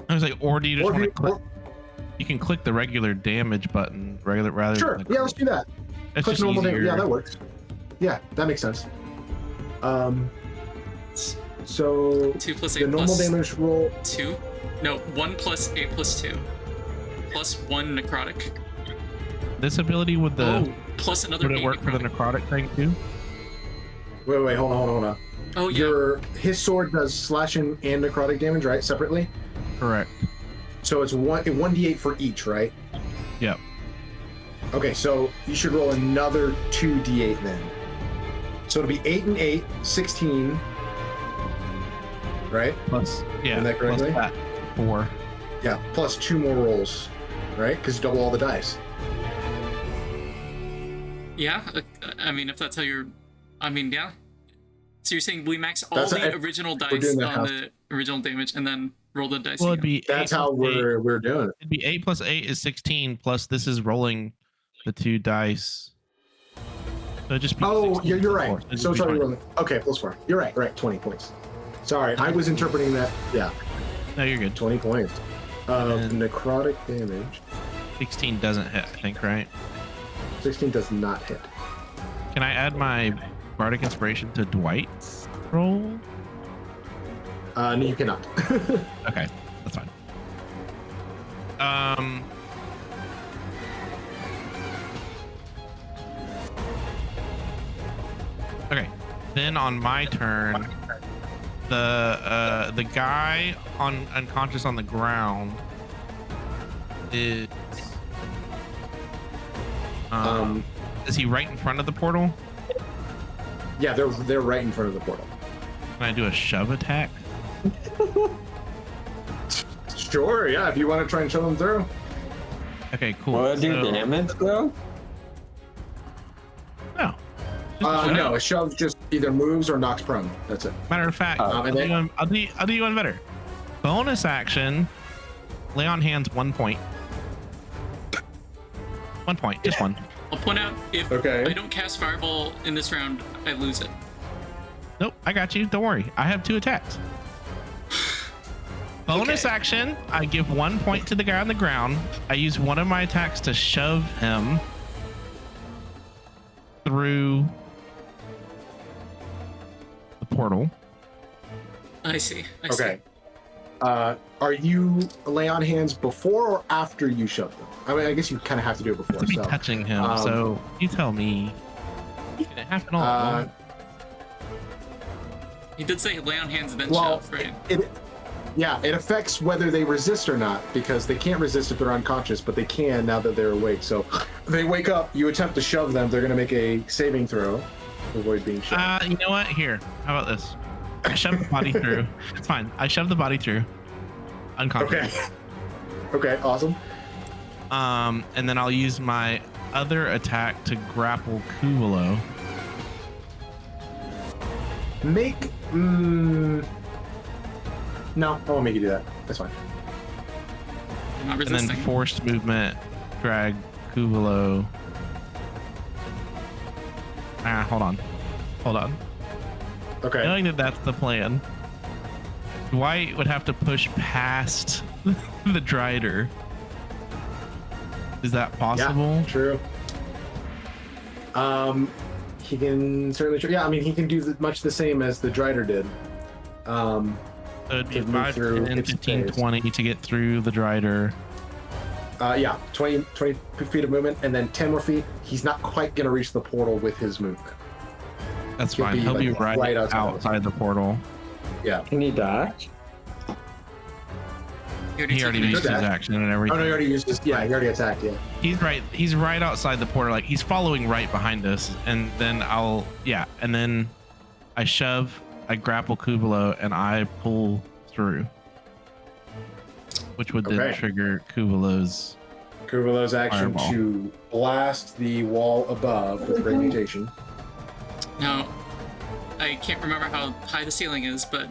Speaker 4: I was like, or do you just
Speaker 2: Or if
Speaker 4: want to
Speaker 2: you-
Speaker 4: click?
Speaker 2: or-
Speaker 4: You can click the regular damage button, rather.
Speaker 2: Sure.
Speaker 4: than
Speaker 2: Yeah, let's do that.
Speaker 4: It's
Speaker 2: Click
Speaker 4: just
Speaker 2: normal damage.
Speaker 4: easier.
Speaker 2: Yeah, that works. Yeah, that makes sense. So
Speaker 3: 2 plus 8
Speaker 2: the normal
Speaker 3: plus
Speaker 2: damage roll.
Speaker 3: 2. No, 1 plus 8 plus 2. Plus 1 necrotic.
Speaker 4: This ability with the
Speaker 3: Plus another
Speaker 4: would it
Speaker 3: 8
Speaker 4: work for the
Speaker 3: necrotic.
Speaker 4: necrotic thing too?
Speaker 2: Wait, hold on.
Speaker 3: Oh, yeah.
Speaker 2: His sword does slashing and necrotic damage, right? Separately.
Speaker 4: Correct.
Speaker 2: So it's 1d8 for each, right?
Speaker 4: Yep.
Speaker 2: Okay, so you should roll another 2d8 then. So it'll be 8 and 8, 16. Right?
Speaker 4: Plus, yeah.
Speaker 2: Isn't that
Speaker 4: Plus
Speaker 2: correctly?
Speaker 4: that 4.
Speaker 2: Yeah, plus 2 more rolls, right? Because you double all the dice.
Speaker 3: Yeah, I mean, if that's how you're... I mean, yeah. So you're saying we max all
Speaker 2: That's
Speaker 3: the
Speaker 2: how-
Speaker 3: original
Speaker 2: we're
Speaker 3: dice
Speaker 2: doing that
Speaker 3: on
Speaker 2: how-
Speaker 3: the original damage and then roll the dice
Speaker 4: Well, it'd
Speaker 3: again?
Speaker 4: be
Speaker 2: That's
Speaker 4: 8
Speaker 2: how
Speaker 4: plus 8.
Speaker 2: we're doing it.
Speaker 4: It'd be 8 plus 8 is 16. Plus this is rolling the 2 dice. So it'd just be
Speaker 2: Oh,
Speaker 4: 16
Speaker 2: yeah, you're
Speaker 4: plus
Speaker 2: right.
Speaker 4: 4, it'd
Speaker 2: So
Speaker 4: be
Speaker 2: sorry,
Speaker 4: fine.
Speaker 2: rolling. Okay, plus 4. You're right, 20 points. Sorry, I was interpreting that. Yeah,
Speaker 4: No, you're good.
Speaker 2: 20 points. Of
Speaker 4: And-
Speaker 2: necrotic damage.
Speaker 4: 16 doesn't hit, I think, right?
Speaker 2: 16 does not hit.
Speaker 4: Can I add my bardic inspiration to Dwight's roll?
Speaker 2: No, you cannot.
Speaker 4: Okay, that's fine. Okay, then on my turn, the guy unconscious on the ground is is he right in front of the portal?
Speaker 2: Yeah, they're right in front of the portal.
Speaker 4: Can I do a shove attack?
Speaker 2: Sure, yeah, if you want to try and shove them through.
Speaker 4: Okay, cool.
Speaker 5: Will it do
Speaker 4: So-
Speaker 5: damage though?
Speaker 4: No. Just a shove.
Speaker 2: No, a shove just either moves or knocks prone. That's it.
Speaker 4: Matter of fact,
Speaker 5: Oh.
Speaker 4: I'll do you one better. Bonus action, lay on hands 1 point. 1 point, just one.
Speaker 3: I'll point out, if
Speaker 2: Okay.
Speaker 3: I don't cast Fireball in this round, I lose it.
Speaker 4: Nope, I got you. Don't worry. I have 2 attacks. Bonus
Speaker 3: Okay.
Speaker 4: action, I give 1 point to the guy on the ground. I use one of my attacks to shove him through the portal.
Speaker 3: I see.
Speaker 2: Okay. Are you lay on hands before or after you shove them? I mean, I guess you kind of have to do it before.
Speaker 4: To be
Speaker 2: So,
Speaker 4: touching him, so you tell me. It happened all at once.
Speaker 3: He did say lay on hands then
Speaker 2: well,
Speaker 3: shove, right?
Speaker 2: it affects whether they resist or not because they can't resist if they're unconscious, but they can now that they're awake. So they wake up, you attempt to shove them, they're going to make a saving throw to avoid being shoved.
Speaker 4: You know what? Here, how about this? I shove the body through. It's fine. I shove the body through. Unconscious.
Speaker 2: Okay, awesome.
Speaker 4: And then I'll use my other attack to grapple Kuuvalo.
Speaker 2: Make. No, I won't make you do that. That's fine.
Speaker 3: I'm not
Speaker 4: And then
Speaker 3: resisting.
Speaker 4: forced movement, drag Kuuvalo. Hold on.
Speaker 2: Okay.
Speaker 4: Knowing that that's the plan, Dwight would have to push past the Drider. Is that possible?
Speaker 2: Yeah, true. He can certainly. Yeah, I mean, he can do much the same as the Drider did.
Speaker 4: So it'd be
Speaker 2: to move
Speaker 4: 5,
Speaker 2: through
Speaker 4: 10,
Speaker 2: its
Speaker 4: 15,
Speaker 2: phase.
Speaker 4: 20 to get through the Drider.
Speaker 2: Yeah, 20 feet of movement, and then 10 more feet. He's not quite gonna reach the portal with his movement.
Speaker 4: That's
Speaker 2: He'll
Speaker 4: fine.
Speaker 2: be,
Speaker 4: He'll be
Speaker 2: like,
Speaker 4: right
Speaker 2: right
Speaker 4: outside the portal.
Speaker 2: Yeah.
Speaker 5: Can he dodge?
Speaker 3: He
Speaker 4: He already
Speaker 3: took
Speaker 4: used his
Speaker 2: that.
Speaker 4: action and
Speaker 2: Oh
Speaker 4: everything.
Speaker 2: no, he already used his. Yeah, he already attacked. Yeah.
Speaker 4: He's right outside the portal. Like he's following right behind us. And then and then I shove, I grapple Kuuvalo, and I pull through. Which would then
Speaker 2: Okay.
Speaker 4: trigger Kuuvalo's.
Speaker 2: Kuuvalo's action
Speaker 4: Fireball.
Speaker 2: to blast the wall above with great mutation.
Speaker 3: Now, I can't remember how high the ceiling is, but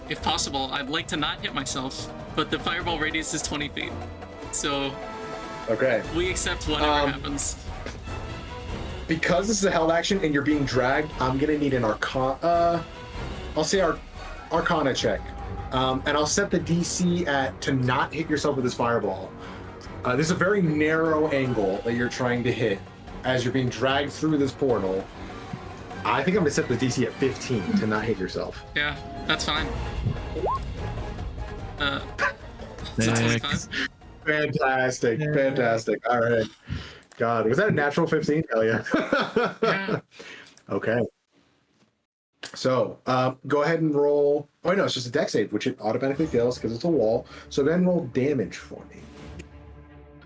Speaker 3: if possible, I'd like to not hit myself, but the fireball radius is 20 feet. So
Speaker 2: Okay.
Speaker 3: We accept whatever happens.
Speaker 2: Because this is a held action and you're being dragged, I'm gonna need an Arcana. I'll say Arcana check, and I'll set the DC at to not hit yourself with this fireball. This is a very narrow angle that you're trying to hit as you're being dragged through this portal. I think I'm gonna set the DC at 15 to not hit yourself.
Speaker 3: Yeah, that's fine. It's a 25.
Speaker 2: Fantastic. All right. God, was that a natural 15? Hell yeah.
Speaker 3: Yeah.
Speaker 2: Okay. So, go ahead and roll. Oh, no, it's just a dex save, which it automatically fails because it's a wall. So then roll damage for me.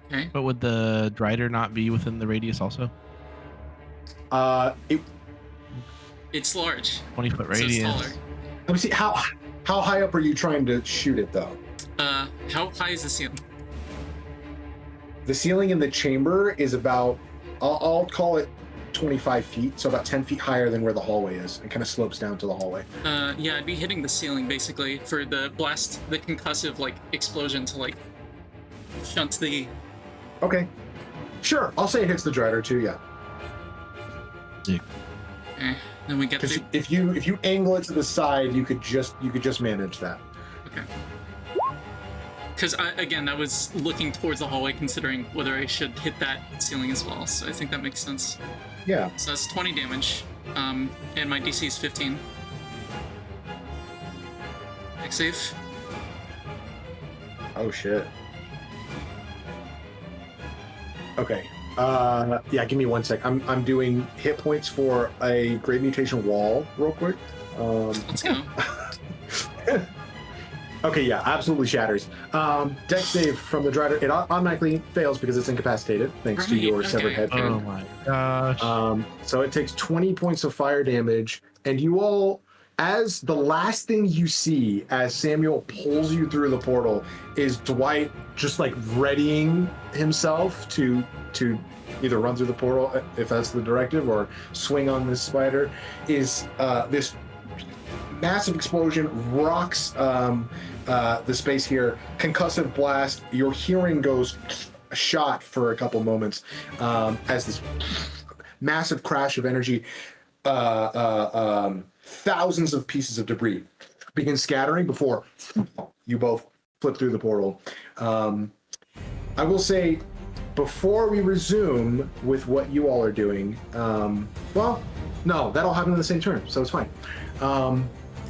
Speaker 3: Okay.
Speaker 4: But would the Drider not be within the radius also?
Speaker 3: It's large.
Speaker 4: 20-foot
Speaker 3: So it's
Speaker 4: radius.
Speaker 3: taller.
Speaker 2: Let me see. How high up are you trying to shoot it, though?
Speaker 3: How high is the ceiling?
Speaker 2: The ceiling in the chamber is about, I'll call it 25 feet, so about 10 feet higher than where the hallway is. It kind of slopes down to the hallway.
Speaker 3: Yeah, I'd be hitting the ceiling basically for the blast, the concussive like explosion to like shunt the.
Speaker 2: Okay. Sure, I'll say it hits the Drider too, yeah.
Speaker 3: Okay, then we get
Speaker 2: Because
Speaker 3: the.
Speaker 2: if you angle it to the side, you could just manage that.
Speaker 3: Okay. Because I was looking towards the hallway, considering whether I should hit that ceiling as well. So I think that makes sense.
Speaker 2: Yeah.
Speaker 3: So that's 20 damage, and my DC is 15. Dex save.
Speaker 2: Oh shit. Okay. Yeah, give me 1 sec. I'm doing hit points for a Great Mutation wall real quick.
Speaker 3: Let's go.
Speaker 2: Okay, yeah, absolutely shatters. Dex save from the Drider. It automatically fails because it's incapacitated, thanks to your severed head.
Speaker 4: Oh my gosh.
Speaker 2: So it takes 20 points of fire damage, and you all, as the last thing you see as Samuel pulls you through the portal, is Dwight just like readying himself to either run through the portal if that's the directive, or swing on this spider. Is this massive explosion rocks the space here, concussive blast. Your hearing goes shot for a couple moments as this massive crash of energy, thousands of pieces of debris begin scattering before you both flip through the portal. I will say, before we resume with what you all are doing, well, no, that'll happen in the same turn, so it's fine.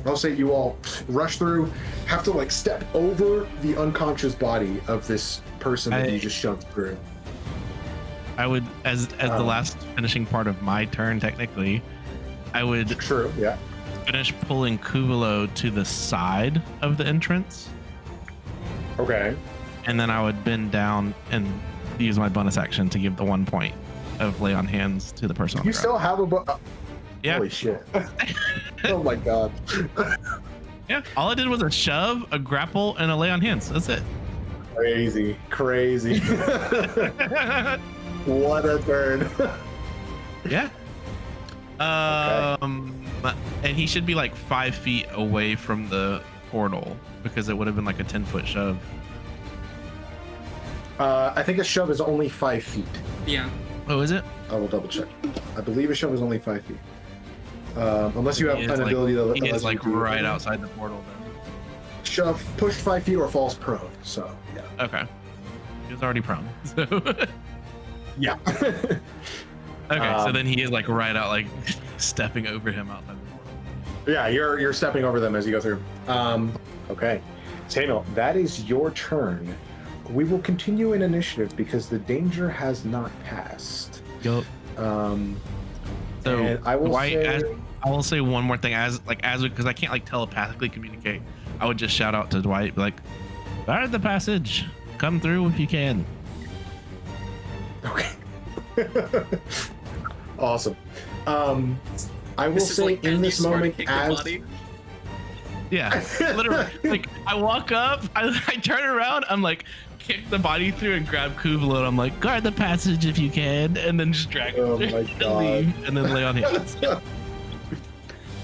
Speaker 2: I'll say you all rush through, have to like step over the unconscious body of this person that you just shoved through.
Speaker 4: I would, as the last finishing part of my turn, technically, I would finish pulling Kuuvalo to the side of the entrance.
Speaker 2: Okay.
Speaker 4: And then I would bend down and use my bonus action to give the 1 point of lay on hands to the person on the
Speaker 2: You still have a
Speaker 4: Yeah.
Speaker 2: Holy shit. Oh my god.
Speaker 4: Yeah. All I did was a shove, a grapple, and a lay on hands. That's it.
Speaker 2: Crazy. What a turn.
Speaker 4: Yeah. And he should be like 5 feet away from the portal because it would have been like a 10-foot shove.
Speaker 2: I think a shove is only 5 feet.
Speaker 3: Yeah.
Speaker 4: Oh, is it?
Speaker 2: I will double check. I believe a shove is only 5 feet. Unless you have an ability that
Speaker 4: he is
Speaker 2: lets
Speaker 4: like
Speaker 2: you do
Speaker 4: right
Speaker 2: it.
Speaker 4: outside the portal then.
Speaker 2: Shove, push 5 feet or falls prone. So yeah.
Speaker 4: Okay. He was already prone. So
Speaker 2: Yeah.
Speaker 4: okay, so then he is like right out, like stepping over him outside the portal.
Speaker 2: Yeah, you're stepping over them as you go through. Okay. Samuel, that is your turn. We will continue in initiative because the danger has not passed.
Speaker 4: Yup. So
Speaker 2: and I will
Speaker 4: I will say one more thing as because I can't like telepathically communicate. I would just shout out to Dwight, be like, guard the passage, come through if you can.
Speaker 2: Okay. Awesome. I will
Speaker 3: This is
Speaker 2: say
Speaker 3: like
Speaker 2: in this
Speaker 3: smart
Speaker 2: moment
Speaker 3: kick the
Speaker 2: as
Speaker 3: body.
Speaker 4: Yeah, literally. Like I walk up, I turn around, I'm like, kick the body through and grab Kuuvalo, and I'm like, guard the passage if you can, and then just drag him through
Speaker 2: my
Speaker 4: and
Speaker 2: God.
Speaker 4: leave, and then lay on hands.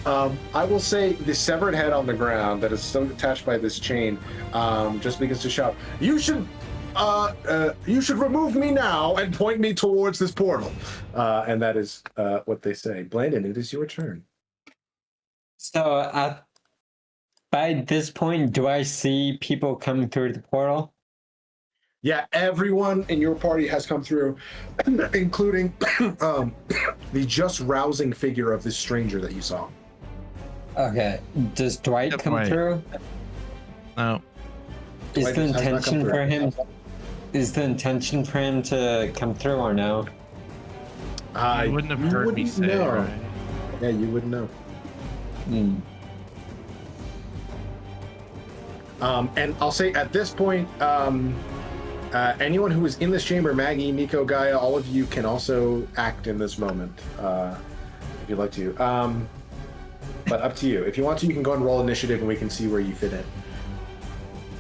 Speaker 2: I will say the severed head on the ground that is still attached by this chain, just begins to shout, "You should you should remove me now and point me towards this portal. And that is what they say. Blandon, it is your turn.
Speaker 5: So by this point, do I see people coming through the portal?
Speaker 2: Yeah, everyone in your party has come through, including the just rousing figure of this stranger that you saw.
Speaker 5: Okay. Does Dwight
Speaker 4: Yep,
Speaker 5: come
Speaker 4: Dwight.
Speaker 5: through?
Speaker 4: No.
Speaker 5: Is
Speaker 2: Dwight
Speaker 5: the
Speaker 2: has not come
Speaker 5: intention
Speaker 2: through.
Speaker 5: for him? Is the intention for him to come through or no?
Speaker 4: You wouldn't have heard me
Speaker 2: wouldn't
Speaker 4: say,
Speaker 2: know.
Speaker 4: right?
Speaker 2: Yeah, you wouldn't know.
Speaker 5: Hmm.
Speaker 2: And I'll say at this point, anyone who is in this chamber, Maggie, Nico, Gaia, all of you can also act in this moment, if you'd like to. But up to you. If you want to, you can go and roll initiative and we can see where you fit in.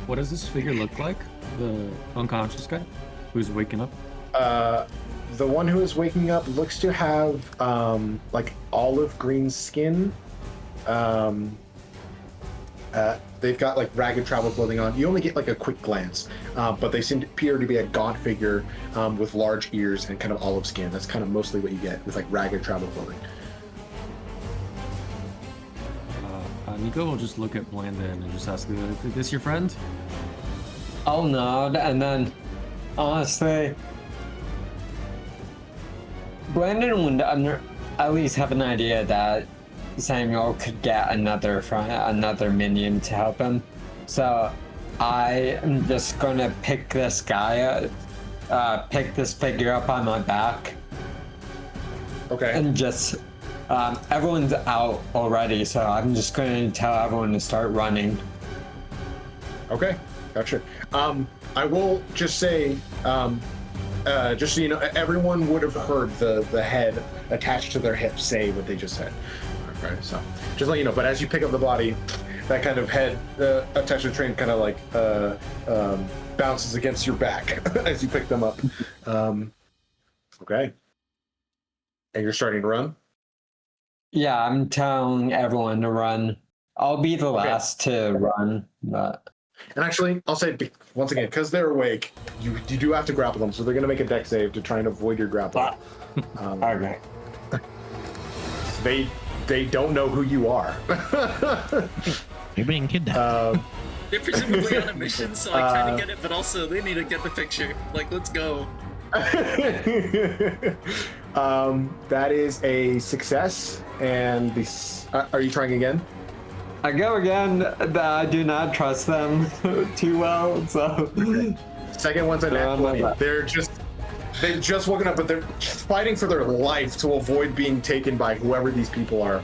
Speaker 7: What does this figure look like? The unconscious guy who's waking up?
Speaker 2: The one who is waking up looks to have like olive green skin. They've got like ragged travel clothing on. You only get like a quick glance, but they appear to be a gaunt figure with large ears and kind of olive skin. That's kind of mostly what you get with like ragged travel clothing.
Speaker 7: Nico will just look at Blandon and just ask, is this your friend?
Speaker 5: I'll nod, and then honestly, Blandon would at least have an idea that Samuel could get another minion to help him. So I am just gonna pick this guy up, pick this figure up on my back,
Speaker 2: Okay.
Speaker 5: and just everyone's out already, so I'm just going to tell everyone to start running.
Speaker 2: Okay, gotcha. I will just say, just so you know, everyone would have heard the head attached to their hip say what they just said. Okay, so just let you know. But as you pick up the body, that kind of head attached to the train kind of like bounces against your back as you pick them up. Okay. And you're starting to run?
Speaker 5: Yeah, I'm telling everyone to run. I'll be the
Speaker 2: Okay.
Speaker 5: last to run, but
Speaker 2: And actually, I'll say once again, because they're awake, you do have to grapple them, so they're going to make a deck save to try and avoid your grapple.
Speaker 5: okay.
Speaker 2: They don't know who you are.
Speaker 4: You're being kidnapped.
Speaker 3: They're presumably on a mission, so I kind of get it, but also they need to get the picture. Like, let's go.
Speaker 2: That is a success, and are you trying again?
Speaker 5: I go again. I do not trust them too well, so
Speaker 2: Second one's a nat 20.
Speaker 5: no.
Speaker 2: They've just woken up, but they're fighting for their life to avoid being taken by whoever these people are.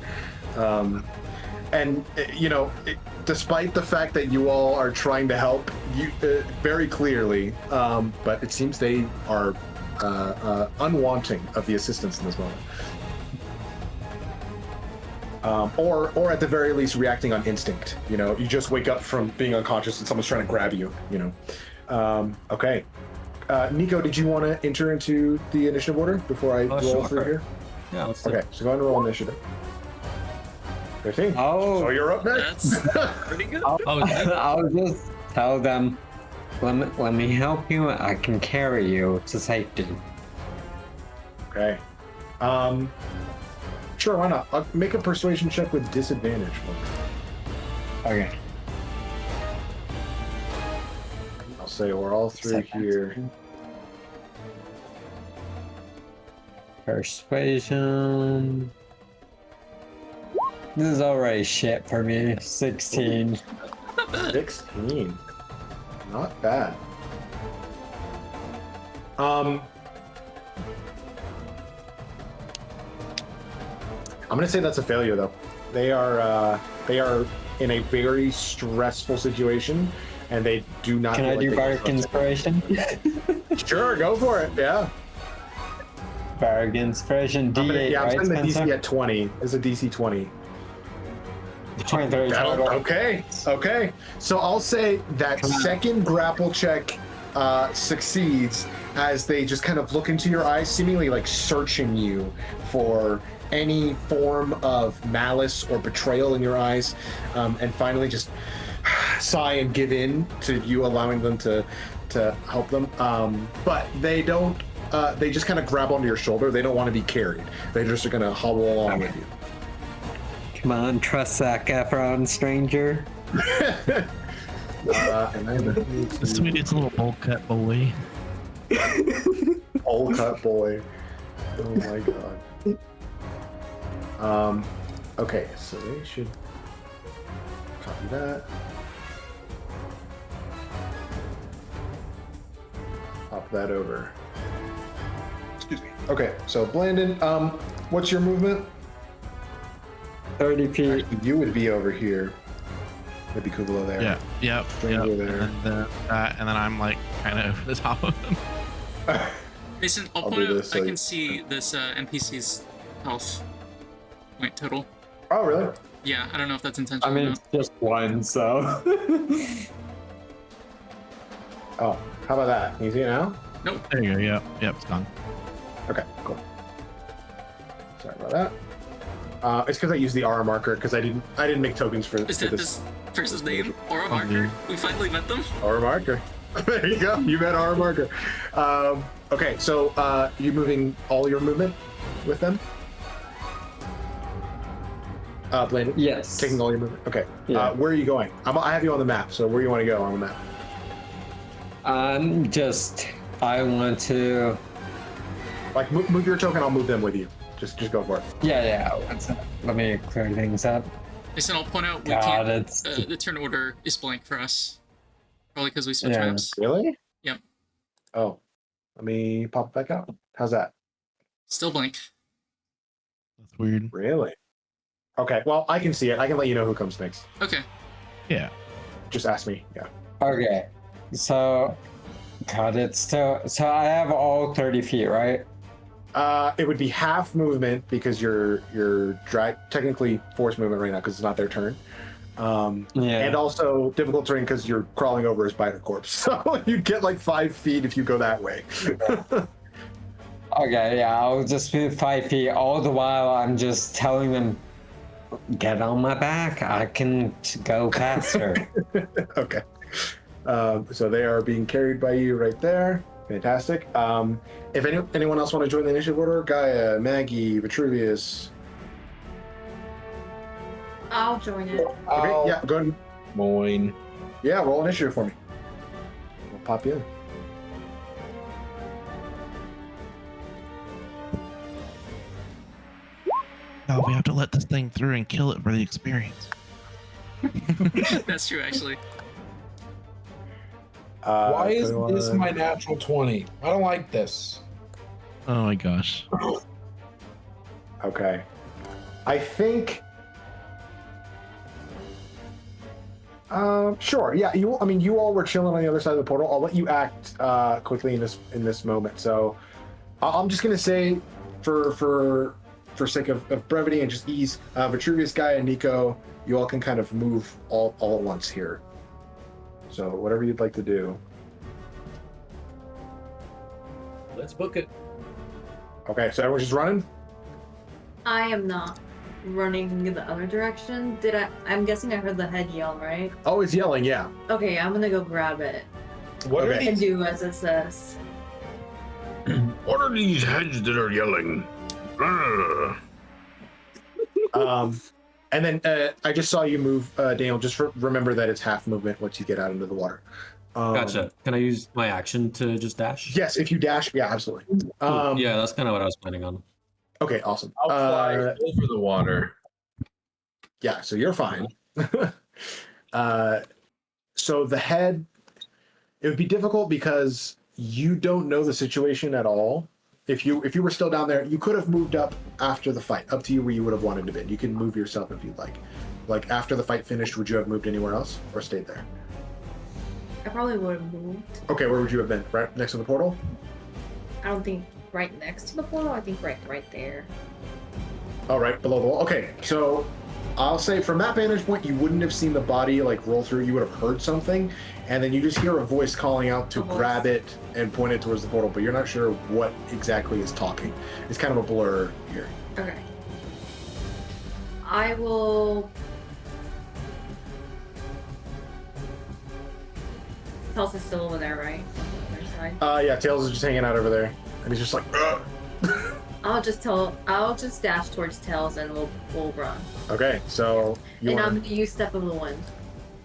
Speaker 2: And you know, despite the fact that you all are trying to help, you very clearly, but it seems they are unwanting of the assistance in this moment. Or at the very least reacting on instinct. You know, you just wake up from being unconscious and someone's trying to grab you, you know. Okay. Nico, did you want to enter into the initiative order before I roll
Speaker 7: Sure.
Speaker 2: through here?
Speaker 7: Yeah, let's do
Speaker 2: Okay,
Speaker 7: it.
Speaker 2: so go ahead and roll initiative. 13.
Speaker 5: Oh.
Speaker 2: So you're up next.
Speaker 3: That's pretty good.
Speaker 7: Oh,
Speaker 5: I'll just tell them, let me help you. I can carry you to safety.
Speaker 2: Okay. Sure, why not? I'll make a persuasion check with disadvantage.
Speaker 5: Okay.
Speaker 2: I'll say we're all through here.
Speaker 5: Persuasion. This is already shit for me. 16.
Speaker 2: 16. Not bad. I'm gonna say that's a failure though. They are in a very stressful situation and they do not
Speaker 5: Can
Speaker 2: feel
Speaker 5: I
Speaker 2: like
Speaker 5: do
Speaker 2: they
Speaker 5: bardic
Speaker 2: can
Speaker 5: inspiration?
Speaker 2: Sure, go for it. Yeah.
Speaker 5: Bardic inspiration
Speaker 2: I'm
Speaker 5: D8, right,
Speaker 2: setting the DC
Speaker 5: Spencer?
Speaker 2: at 20. It's a DC 20.
Speaker 5: 23 total.
Speaker 2: Okay. So I'll say that second grapple check succeeds as they just kind of look into your eyes, seemingly like searching you for any form of malice or betrayal in your eyes, and finally just sigh and give in to you allowing them to to help them. But they don't. They just kind of grab onto your shoulder. They don't want to be carried. They just are gonna hobble along with you.
Speaker 5: Come on, trust Zac Efron, stranger.
Speaker 2: And then
Speaker 4: The sweetest little bowl cut boy.
Speaker 2: bowl cut boy. Oh my god. Okay, so they should copy that. Pop that over. Excuse me. Okay, so Blandon, what's your movement?
Speaker 5: 30 feet.
Speaker 2: Actually, you would be over here. Maybe Kuuvalo there.
Speaker 4: Yeah, yep,
Speaker 2: Stranger
Speaker 4: yep.
Speaker 2: there.
Speaker 4: And then I'm like kind of over the top of him.
Speaker 3: Mason, I'll
Speaker 2: I'll
Speaker 3: point
Speaker 2: do
Speaker 3: out,
Speaker 2: this,
Speaker 3: I
Speaker 2: so
Speaker 3: can see this NPC's health point total.
Speaker 2: Oh, really?
Speaker 3: Yeah, I don't know if that's
Speaker 5: I
Speaker 3: intentional or
Speaker 5: mean,
Speaker 3: not.
Speaker 5: it's just one, so.
Speaker 2: Oh, how about that? Can you see it now?
Speaker 3: Nope.
Speaker 4: There you go. Yep, yep, it's gone.
Speaker 2: Okay, cool. Sorry about that. It's because I used the aura marker because I didn't make tokens for
Speaker 3: Is that
Speaker 2: this
Speaker 3: this person's name? Aura Marker? We finally met them?
Speaker 2: aura marker. There you go. You met aura marker. Okay, so you moving all your movement with them? Blandon?
Speaker 5: Yes.
Speaker 2: Taking all your movement. Okay.
Speaker 5: Yeah.
Speaker 2: Where are you going? I have you on the map. So where do you want to go on the map?
Speaker 5: I want to.
Speaker 2: Like move your token. I'll move them with you. Just go for it.
Speaker 5: Yeah. One sec. Let me clear things up.
Speaker 3: Mason, I'll point out we
Speaker 5: God,
Speaker 3: can't.
Speaker 5: it's-
Speaker 3: The turn order is blank for us. Probably because we switched
Speaker 5: Yeah.
Speaker 3: maps.
Speaker 2: Really?
Speaker 3: Yep.
Speaker 2: Oh, let me pop it back out. How's that?
Speaker 3: Still blank.
Speaker 4: That's weird.
Speaker 2: Really? Okay. Well, I can see it. I can let you know who comes next.
Speaker 3: Okay.
Speaker 4: Yeah.
Speaker 2: Just ask me. Yeah.
Speaker 5: Okay. So, God, it's still. So I have all 30 feet, right?
Speaker 2: It would be half movement because you're technically forced movement right now because it's not their turn.
Speaker 5: Yeah.
Speaker 2: And also difficult terrain because you're crawling over a spider corpse. So you'd get like 5 feet if you go that way.
Speaker 5: Okay, yeah, I'll just move 5 feet. All the while, I'm just telling them, get on my back. I can go faster.
Speaker 2: Okay. So they are being carried by you right there. Fantastic. If anyone else want to join the initiative order, Gaia, Maggie, Vitruvius.
Speaker 8: I'll join it.
Speaker 2: Okay, yeah, go ahead.
Speaker 9: Moin.
Speaker 2: Yeah, roll initiative for me. I'll pop you in.
Speaker 4: Oh, we have to let this thing through and kill it for the experience.
Speaker 3: That's true, actually.
Speaker 9: Why is
Speaker 2: 21.
Speaker 9: this my natural 20? I don't like this.
Speaker 4: Oh my gosh.
Speaker 2: Okay. I think. Sure. Yeah. You all were chilling on the other side of the portal. I'll let you act quickly in this moment. So, I'm just gonna say, for sake of brevity and just ease, Vitruvius, Guy, and Nico, you all can kind of move all at once here. So whatever you'd like to do.
Speaker 7: Let's book it.
Speaker 2: Okay. So everyone's just running.
Speaker 8: I am not running in the other direction. I'm guessing I heard the head yell, right?
Speaker 2: Oh, it's yelling. Yeah.
Speaker 8: Okay, I'm gonna go grab it
Speaker 9: What
Speaker 2: Okay.
Speaker 8: and do as it says.
Speaker 9: What are these heads that are yelling?
Speaker 2: And then I just saw you move, Daniel. Just remember that it's half movement once you get out into the water.
Speaker 7: Gotcha. Can I use my action to just dash?
Speaker 2: Yes, if you dash, yeah, absolutely.
Speaker 7: Cool. Yeah, that's kind of what I was planning on.
Speaker 2: Okay, awesome.
Speaker 9: I'll fly over the water.
Speaker 2: Yeah, so you're fine. So the head, it would be difficult because you don't know the situation at all. If you were still down there, you could have moved up after the fight. Up to you where you would have wanted to be. You can move yourself if you'd like. Like after the fight finished, would you have moved anywhere else or stayed there?
Speaker 8: I probably would have moved.
Speaker 2: Okay, where would you have been? Right next to the portal?
Speaker 8: I don't think right next to the portal. I think right there.
Speaker 2: Oh, right below the wall. Okay, so I'll say from that vantage point, you wouldn't have seen the body like roll through. You would have heard something, and then you just hear a voice calling out to grab it and point it towards the portal, but you're not sure what exactly is talking. It's kind of a blur here.
Speaker 8: Okay. I will Tails is still over there, right? On the other side.
Speaker 2: Yeah, Tails is just hanging out over there, and he's just like.
Speaker 8: I'll just dash towards Tails and we'll run.
Speaker 2: Okay, so
Speaker 8: I'm gonna use Step of the Wind.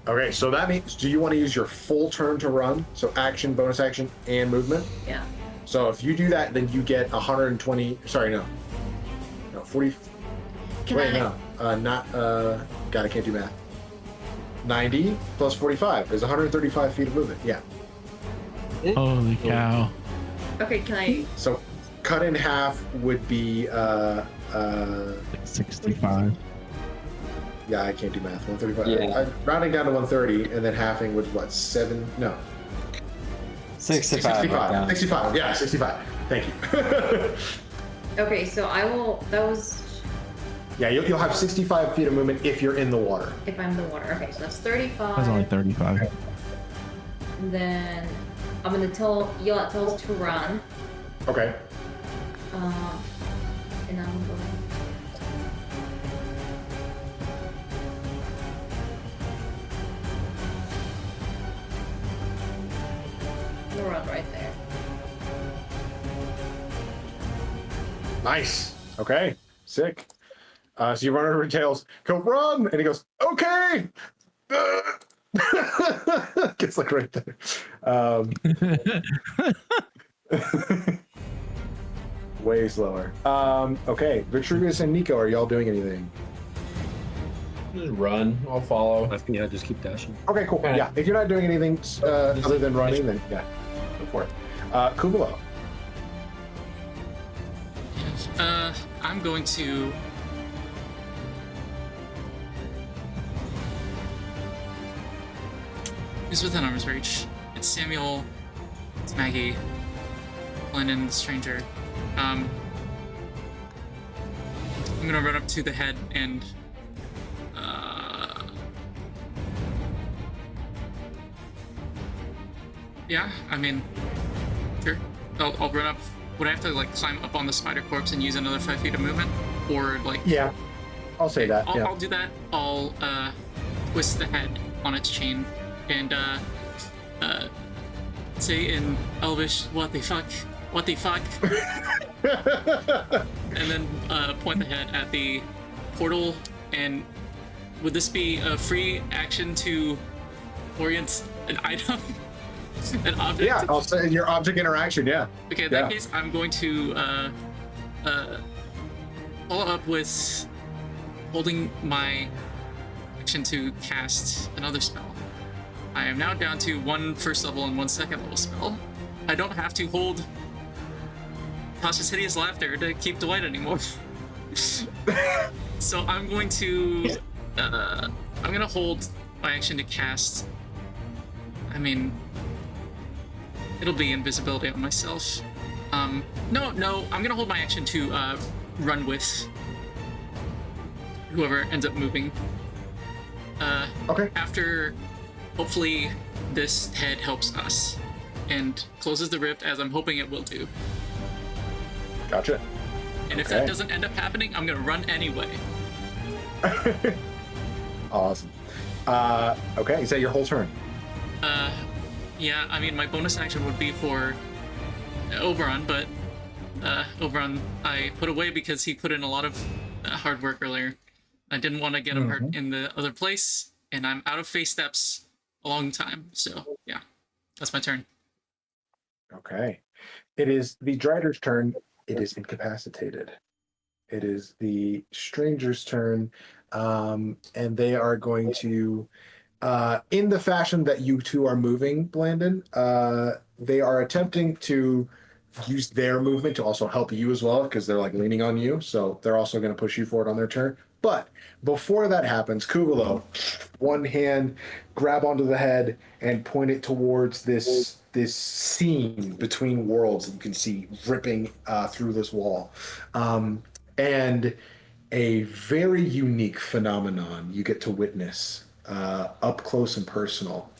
Speaker 2: Okay, so that means, do you want to use your full turn to run? So action, bonus action, and movement?
Speaker 8: Yeah.
Speaker 2: So if you do that, then you get 120, sorry, no, 40, God, I can't do math. 90 plus 45 is 135 feet of movement, yeah.
Speaker 4: Holy cow.
Speaker 8: Okay, can I...
Speaker 2: So cut in half would be,
Speaker 4: 65.
Speaker 2: Yeah, I can't do math, 135.
Speaker 5: Yeah.
Speaker 2: I'm rounding down to 130, and then halving would, what, 7, no.
Speaker 5: 65.
Speaker 2: 65, 65, yeah, 65. Thank you.
Speaker 8: Okay, so that was...
Speaker 2: Yeah, you'll have 65 feet of movement if you're in the water.
Speaker 8: If I'm in the water. Okay, so that's 35.
Speaker 4: That's only 35.
Speaker 8: And then I'm gonna yell at Tails to run.
Speaker 2: Okay.
Speaker 8: And I'm going... I'm gonna run right there.
Speaker 2: Nice. Okay. Sick. So you run over to Tails, go run, and he goes, okay. Gets like right there. Way slower. Okay, Vitruvius and Nico, are y'all doing anything?
Speaker 6: Just run. I'll follow.
Speaker 7: I think, yeah, just keep dashing.
Speaker 2: Okay, cool.
Speaker 6: Okay.
Speaker 2: Yeah, if you're not doing anything other than running, then yeah, go for it. Kuuvalo.
Speaker 3: I'm going to... Who's within arm's reach? It's Samuel, it's Maggie, Blandon, the stranger. I'm gonna run up to the head and yeah, I mean, sure. I'll run up. Would I have to like climb up on the spider corpse and use another 5 feet of movement, or like?
Speaker 2: Yeah, I'll say that.
Speaker 3: I'll do that. I'll twist the head on its chain and say in Elvish, "What the fuck? What the fuck?" And then point the head at the portal. And would this be a free action to orient an item? An object?
Speaker 2: Yeah, I'll say your object interaction, yeah.
Speaker 3: Okay, in that case, I'm going to follow up with holding my action to cast another spell. I am now down to 1 first level and 1 second level spell. I don't have to hold Tasha's Hideous Laughter to keep Dwight anymore. So I'm going to hold my action to cast. I mean, it'll be invisibility on myself. No, I'm gonna hold my action to run with whoever ends up moving.
Speaker 2: Okay.
Speaker 3: After, hopefully, this head helps us and closes the rift, as I'm hoping it will do.
Speaker 2: Gotcha.
Speaker 3: And if that doesn't end up happening, I'm gonna run anyway.
Speaker 2: Awesome. Okay, is that your whole turn?
Speaker 3: Yeah, I mean, my bonus action would be for Oberon, but Oberon I put away because he put in a lot of hard work earlier. I didn't want to get him hurt in the other place, and I'm out of face steps a long time, so yeah, that's my turn.
Speaker 2: Okay. It is the Drider's turn. It is incapacitated. It is the stranger's turn, and they are going to, in the fashion that you two are moving, Blandon, they are attempting to use their movement to also help you as well, because they're like leaning on you, so they're also going to push you forward on their turn. But before that happens, Kuuvalo, one hand, grab onto the head and point it towards this seam between worlds that you can see ripping through this wall. And a very unique phenomenon you get to witness up close and personal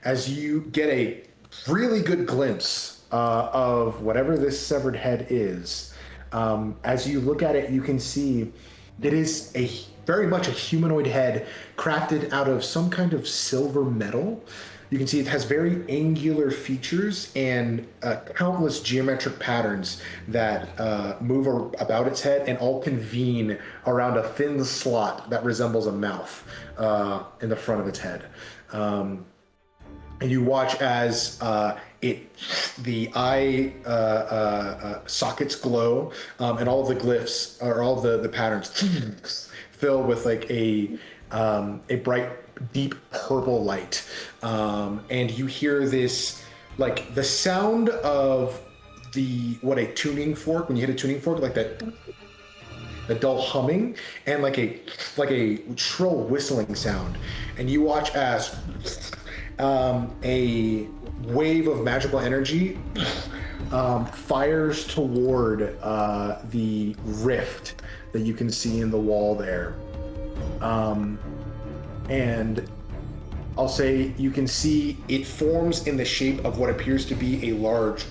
Speaker 2: as you get a really good glimpse of whatever this severed head is. As you look at it, you can see it is very much a humanoid head crafted out of some kind of silver metal. You can see it has very angular features and countless geometric patterns that move about its head and all convene around a thin slot that resembles a mouth in the front of its head. And you watch as the eye sockets glow, and all of the glyphs or all of the patterns fill with like a bright, deep purple light, and you hear this like the sound of what a tuning fork, when you hit a tuning fork, like that. The dull humming and like a shrill whistling sound, and you watch as a wave of magical energy fires toward the rift that you can see in the wall there, and I'll say you can see it forms in the shape of what appears to be a large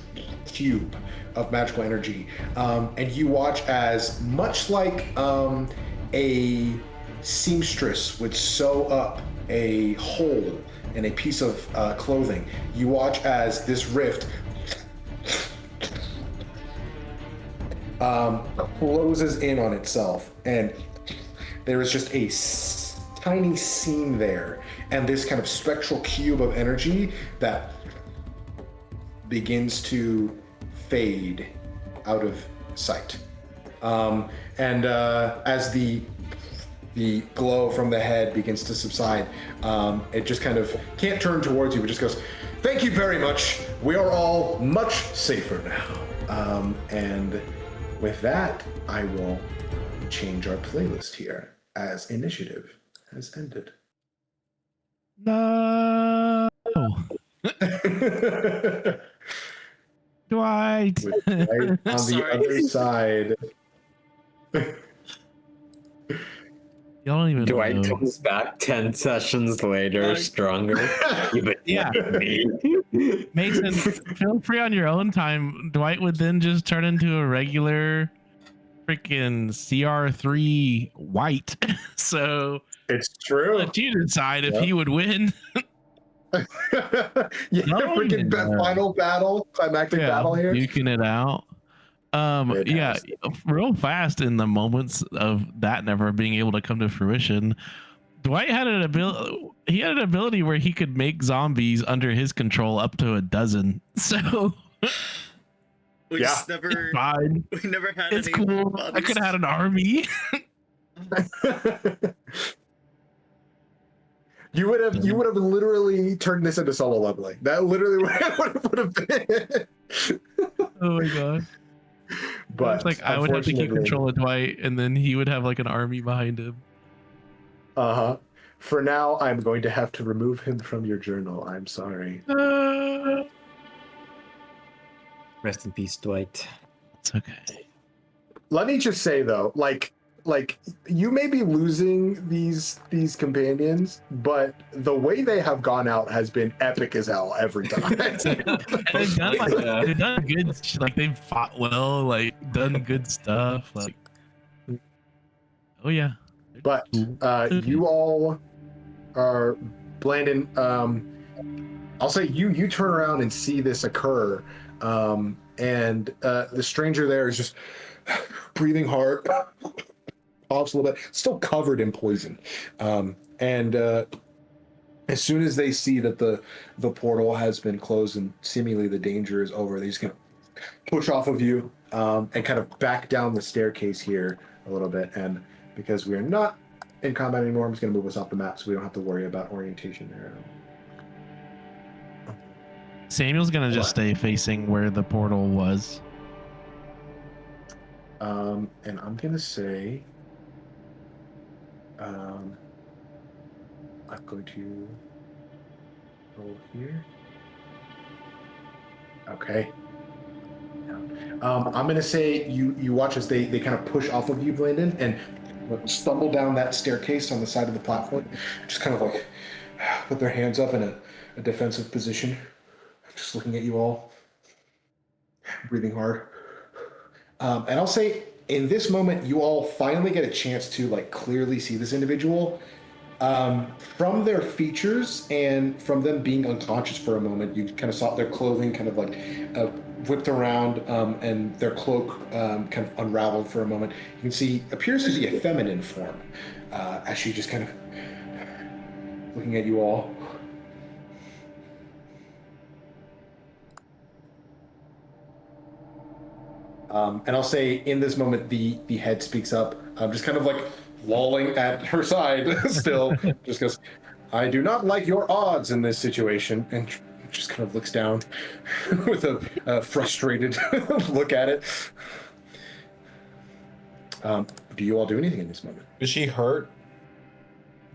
Speaker 2: cube of magical energy, and you watch as, much like a seamstress would sew up a hole in a piece of clothing, you watch as this rift closes in on itself, and there is just a tiny seam there, and this kind of spectral cube of energy that begins to fade out of sight. And as the glow from the head begins to subside, it just kind of can't turn towards you, but just goes, "Thank you very much. We are all much safer now." And with that, I will change our playlist here as initiative has ended.
Speaker 4: No. Dwight.
Speaker 2: Right on the other side.
Speaker 4: Y'all don't even
Speaker 5: Dwight
Speaker 4: know.
Speaker 5: comes back 10 sessions later, stronger.
Speaker 4: Yeah. Mason, feel free on your own time. Dwight would then just turn into a regular freaking CR3 white. So
Speaker 2: it's true.
Speaker 4: Let you decide if he would win.
Speaker 2: Freaking final battle, climactic battle here.
Speaker 4: Duking it out. Real fast in the moments of that never being able to come to fruition, Dwight had an ability. He had an ability where he could make zombies under his control up to 12. So
Speaker 3: we just never.
Speaker 4: Fine.
Speaker 3: We never had.
Speaker 4: It's cool. I could have had an army.
Speaker 2: You would have literally turned this into solo leveling. That literally would have been.
Speaker 4: Oh my god.
Speaker 2: But
Speaker 4: it's like I would have to keep control of Dwight, and then he would have like an army behind him.
Speaker 2: For now, I'm going to have to remove him from your journal. I'm sorry.
Speaker 5: Rest in peace, Dwight.
Speaker 4: It's okay.
Speaker 2: Let me just say though, like you may be losing these companions, but the way they have gone out has been epic as hell every time.
Speaker 4: they've done good. Like they've fought well. Like done good stuff. Like, oh yeah.
Speaker 2: But you all are Blandon. I'll say you turn around and see this occur, and the stranger there is just breathing hard. Coughs a little bit, still covered in poison, and as soon as they see that the portal has been closed and seemingly the danger is over, they just gonna push off of you and kind of back down the staircase here a little bit. And because we are not in combat anymore, I'm just gonna move us off the map so we don't have to worry about orientation there.
Speaker 4: Samuel's gonna just stay facing where the portal was.
Speaker 2: And I'm gonna say. I'm going to go here. Okay. I'm going to say you watch as they kind of push off of you, Blandon, and stumble down that staircase on the side of the platform. Just kind of like put their hands up in a defensive position. Just looking at you all. Breathing hard. And I'll say, in this moment, you all finally get a chance to like clearly see this individual, From their features and from them being unconscious for a moment, you kind of saw their clothing kind of like whipped around, and their cloak kind of unraveled for a moment. You can see appears to be a feminine form, as she just kind of looking at you all. And I'll say in this moment, the head speaks up, just kind of like lolling at her side still, just goes, I do not like your odds in this situation, and just kind of looks down with a frustrated look at it. Do you all do anything in this moment?
Speaker 9: Is she hurt?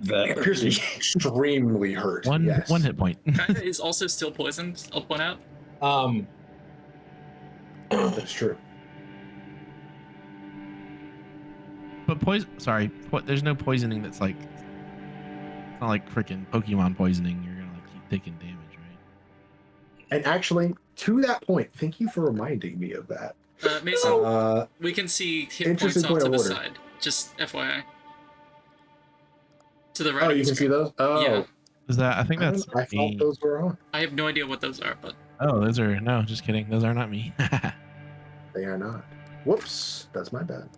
Speaker 2: It appears to be extremely hurt.
Speaker 4: One
Speaker 2: yes.
Speaker 4: hit point.
Speaker 3: Kinda is also still poisoned, I'll point out.
Speaker 2: That's true.
Speaker 4: But there's no poisoning that's like, it's not like freaking Pokemon poisoning. You're gonna like keep taking damage, right?
Speaker 2: And actually, to that point, thank you for reminding me of that.
Speaker 3: Mason, we can see hit points
Speaker 2: interesting
Speaker 3: off
Speaker 2: point
Speaker 3: to
Speaker 2: of
Speaker 3: the
Speaker 2: order.
Speaker 3: side. Just FYI. To the right.
Speaker 2: Oh,
Speaker 3: of
Speaker 2: you
Speaker 3: the
Speaker 2: can see
Speaker 3: screen.
Speaker 2: those? Oh.
Speaker 3: Yeah.
Speaker 4: Is that? I think that's.
Speaker 2: I thought those were on.
Speaker 3: I have no idea what those are, but
Speaker 4: Oh, those are no. Just kidding. Those are not me.
Speaker 2: They are not. Whoops, that's my bad.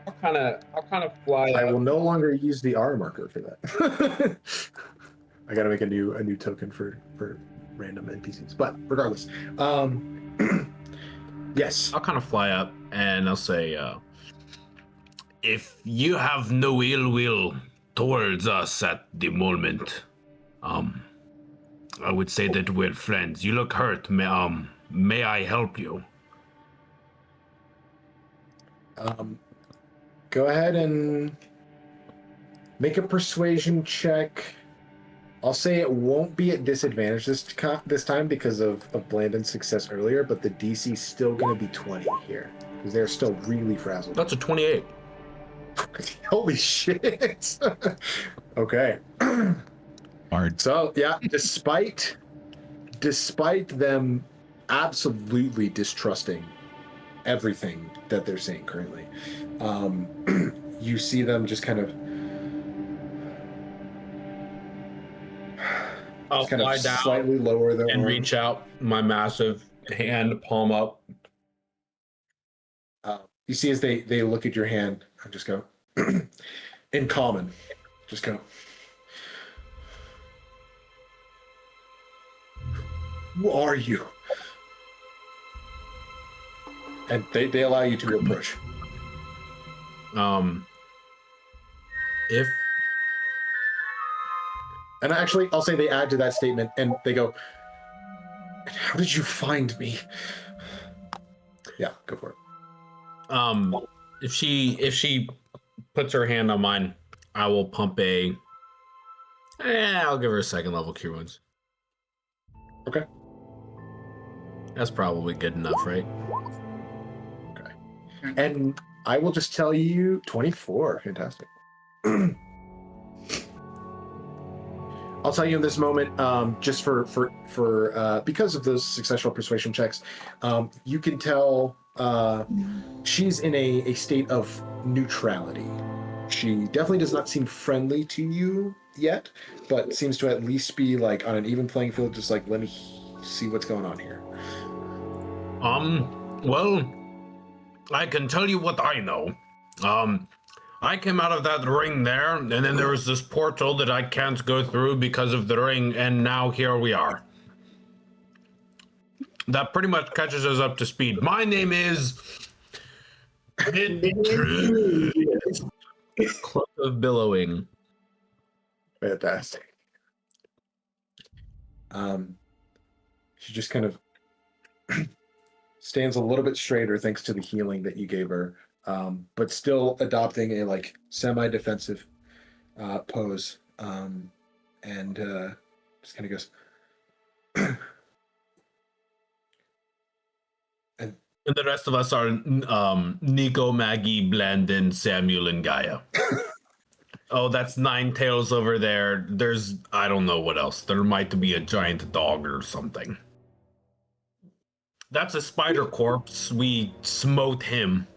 Speaker 9: I'll kind of fly
Speaker 2: I
Speaker 9: out.
Speaker 2: will no longer use the R marker for that. I gotta make a new token for random NPCs. But regardless, yes.
Speaker 9: I'll kind of fly up and I'll say, if you have no ill will towards us at the moment, I would say that we're friends. You look hurt. May I help you?
Speaker 2: Go ahead and make a persuasion check. I'll say it won't be at disadvantage this time because of Blandon's success earlier, but the DC is still going to be 20 here because they're still really frazzled.
Speaker 9: That's a 28.
Speaker 2: Holy shit. Okay.
Speaker 4: Hard.
Speaker 2: So yeah, despite them absolutely distrusting everything that they're saying currently, you see them just kind of
Speaker 9: I'll fly down
Speaker 2: slightly lower their
Speaker 9: and
Speaker 2: arm.
Speaker 9: reach out my massive hand, palm up.
Speaker 2: You see as they look at your hand and just go in common, just go, who are you? And they allow you to approach.
Speaker 9: If
Speaker 2: And actually, I'll say they add to that statement and they go, how did you find me? Yeah, go for it.
Speaker 9: if she puts her hand on mine, I will pump I'll give her a second level cure wounds.
Speaker 2: Okay.
Speaker 9: That's probably good enough, right?
Speaker 2: Okay. And I will just tell you 24. Fantastic. I'll tell you in this moment, just for because of those successful persuasion checks, you can tell she's in a state of neutrality. She definitely does not seem friendly to you yet, but seems to at least be like on an even playing field, just like, let me see what's going on here.
Speaker 9: Well, I can tell you what I know. I came out of that ring there, and then there was this portal that I can't go through because of the ring, and now here we are. That pretty much catches us up to speed. My name is Club of Billowing.
Speaker 2: Fantastic. She just kind of stands a little bit straighter thanks to the healing that you gave her, but still adopting a like semi-defensive pose, and just kind of goes.
Speaker 9: And the rest of us are Nico, Maggie, Blandon, Samuel, and Gaia. Oh, that's Nine Tails over there. There's, I don't know what else. There might be a giant dog or something. That's a spider corpse. We smote him.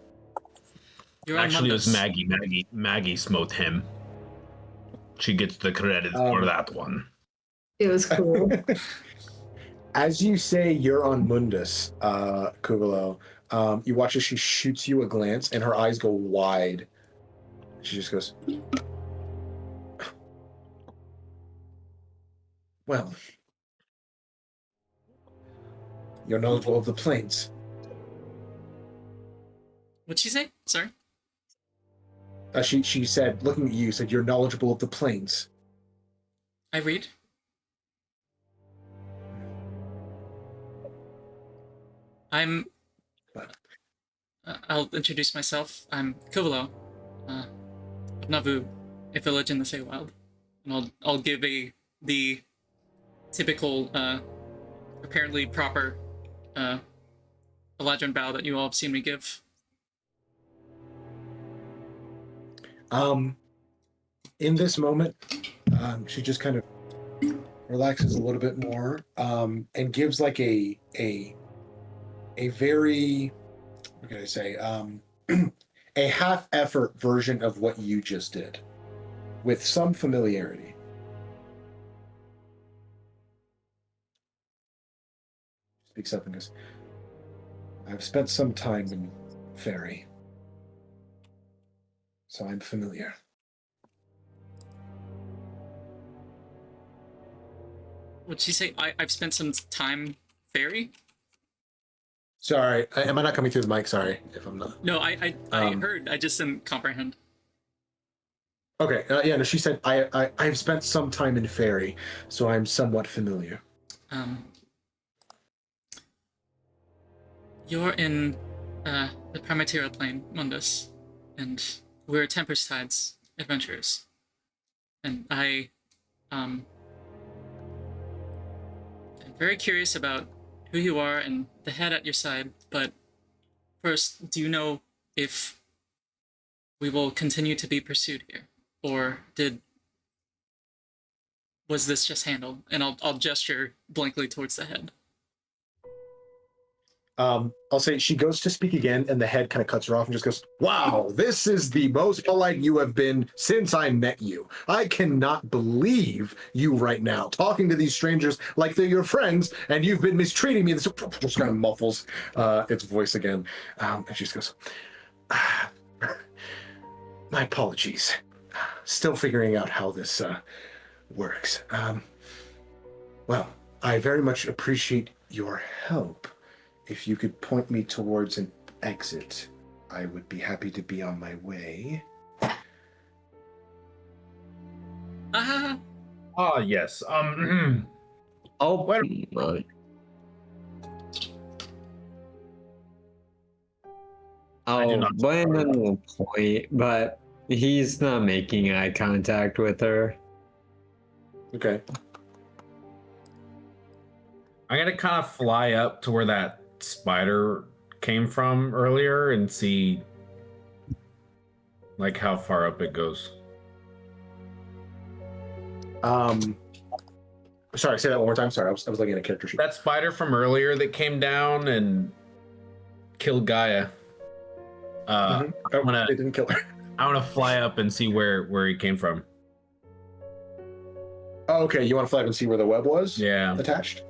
Speaker 3: You're on
Speaker 9: Actually, it was
Speaker 3: Mundus.
Speaker 9: Maggie smote him. She gets the credit for that one.
Speaker 1: It was cool.
Speaker 2: As you say you're on Mundus, Kuuvalo, you watch as she shoots you a glance and her eyes go wide. She just goes, well, you're knowledgeable of the planes.
Speaker 3: What'd she say? Sorry.
Speaker 2: She said, looking at you, said, you're knowledgeable of the planes.
Speaker 3: I read. I'm. I'll introduce myself. I'm Kuuvalo, of Navu, a village in the Feywild, and I'll give the typical, apparently proper, Eladrin bow that you all have seen me give.
Speaker 2: In this moment, she just kind of relaxes a little bit more, and gives like a very, what can I say, a half-effort version of what you just did, with some familiarity. Speaks up and goes, I've spent some time in Fairy, so I'm familiar.
Speaker 3: Would she say I've spent some time fairy?
Speaker 2: Sorry, am I not coming through the mic? Sorry if I'm not.
Speaker 3: No, I heard. I just didn't comprehend.
Speaker 2: Okay, yeah, no, she said, I've spent some time in Fairy, so I'm somewhat familiar.
Speaker 3: You're in the Primaterial Plane, Mundus, and we're Tempest Tides adventurers. And I'm very curious about who you are and the head at your side, but first, do you know if we will continue to be pursued here? Or was this just handled? And I'll gesture blankly towards the head.
Speaker 2: I'll say she goes to speak again, and the head kind of cuts her off and just goes, wow, this is the most polite you have been since I met you. I cannot believe you right now, talking to these strangers like they're your friends, and you've been mistreating me. This just kind of muffles its voice again. And she just goes, my apologies. Still figuring out how this works. Well, I very much appreciate your help. If you could point me towards an exit, I would be happy to be on my way.
Speaker 9: Yes.
Speaker 5: Oh,
Speaker 9: Where- I do not-
Speaker 5: Blandon will point, but he's not making eye contact with her.
Speaker 2: Okay.
Speaker 9: I'm gonna kind of fly up to where that spider came from earlier and see like how far up it goes.
Speaker 2: Sorry, say that one more time. Sorry, I was looking at a character sheet.
Speaker 9: That spider from earlier that came down and killed Gaia.
Speaker 2: Oh, they didn't kill her.
Speaker 9: I want to fly up and see where he came from.
Speaker 2: Oh, okay, you want to fly up and see where the web was?
Speaker 9: Yeah.
Speaker 2: Attached?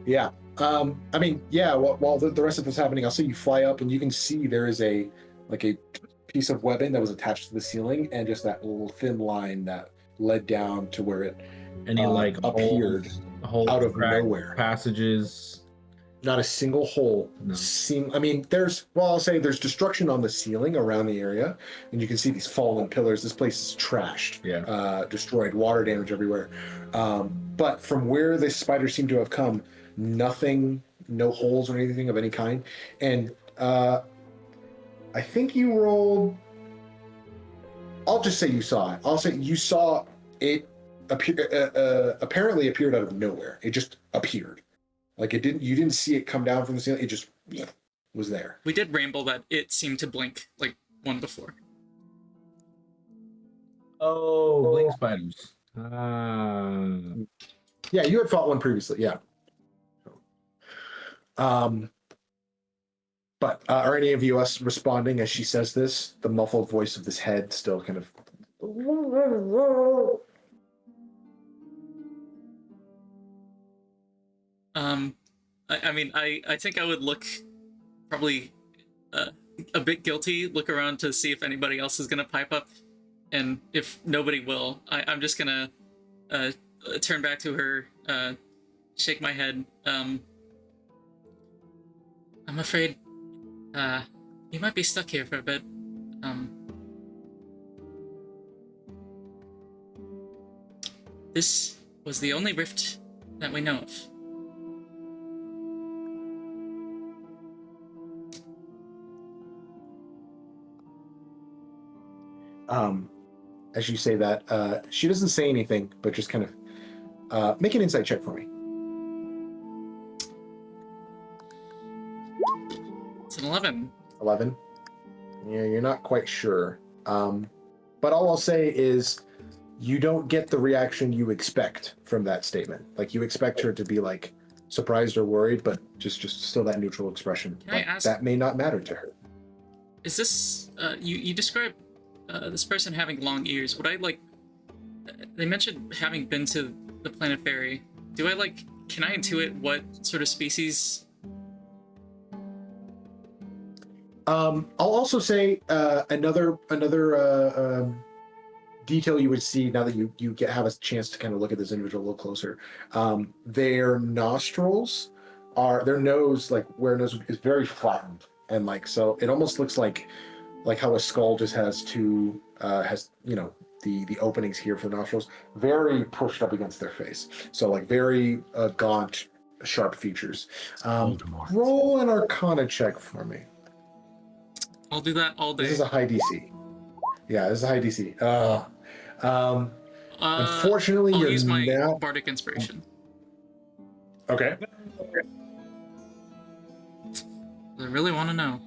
Speaker 2: Yeah. I mean, yeah, while the rest of this is happening, I'll see you fly up and you can see there is a piece of webbing that was attached to the ceiling and just that little thin line that led down to where it
Speaker 9: Any like
Speaker 2: appeared
Speaker 9: holes,
Speaker 2: out of
Speaker 9: crack,
Speaker 2: nowhere.
Speaker 9: passages.
Speaker 2: Not a single hole.
Speaker 9: No.
Speaker 2: I mean, I'll say there's destruction on the ceiling around the area, and you can see these fallen pillars. This place is trashed, destroyed, water damage everywhere. But from where this spider seemed to have come, nothing, no holes or anything of any kind. And I think you rolled. I'll just say you saw it. I'll say you saw it apparently appeared out of nowhere. It just appeared. Like you didn't see it come down from the ceiling. It just was there.
Speaker 3: We did ramble that it seemed to blink like one before.
Speaker 9: Oh, blink spiders.
Speaker 2: Yeah, you had fought one previously. Yeah. But are any of you us responding as she says this? The muffled voice of this head still kind of.
Speaker 3: I mean, I think I would look probably a bit guilty, look around to see if anybody else is gonna pipe up, and if nobody will, I'm just gonna turn back to her, shake my head. I'm afraid you might be stuck here for a bit. This was the only rift that we know of.
Speaker 2: As you say that, she doesn't say anything, but just kind of make an insight check for me.
Speaker 3: It's an 11.
Speaker 2: 11. Yeah, you're not quite sure. But all I'll say is you don't get the reaction you expect from that statement. Like, you expect her to be like surprised or worried, but just still that neutral expression.
Speaker 3: Can I ask,
Speaker 2: that may not matter to her.
Speaker 3: Is this you describe this person having long ears? Would I like? They mentioned having been to the planet Fairy. Do I like? Can I intuit what sort of species?
Speaker 2: I'll also say another detail you would see now that you have a chance to kind of look at this individual a little closer. Their nostrils their nose, like where a nose is very flattened, and like so it almost looks like how a skull just has two the openings here for the nostrils very pushed up against their face. So like very gaunt, sharp features. Roll an Arcana check for me.
Speaker 3: I'll do that all day.
Speaker 2: This is a high DC. Yeah, this is a high DC. Unfortunately,
Speaker 3: I'll
Speaker 2: you're
Speaker 3: use my
Speaker 2: not...
Speaker 3: bardic inspiration.
Speaker 2: Okay.
Speaker 3: I really want to know.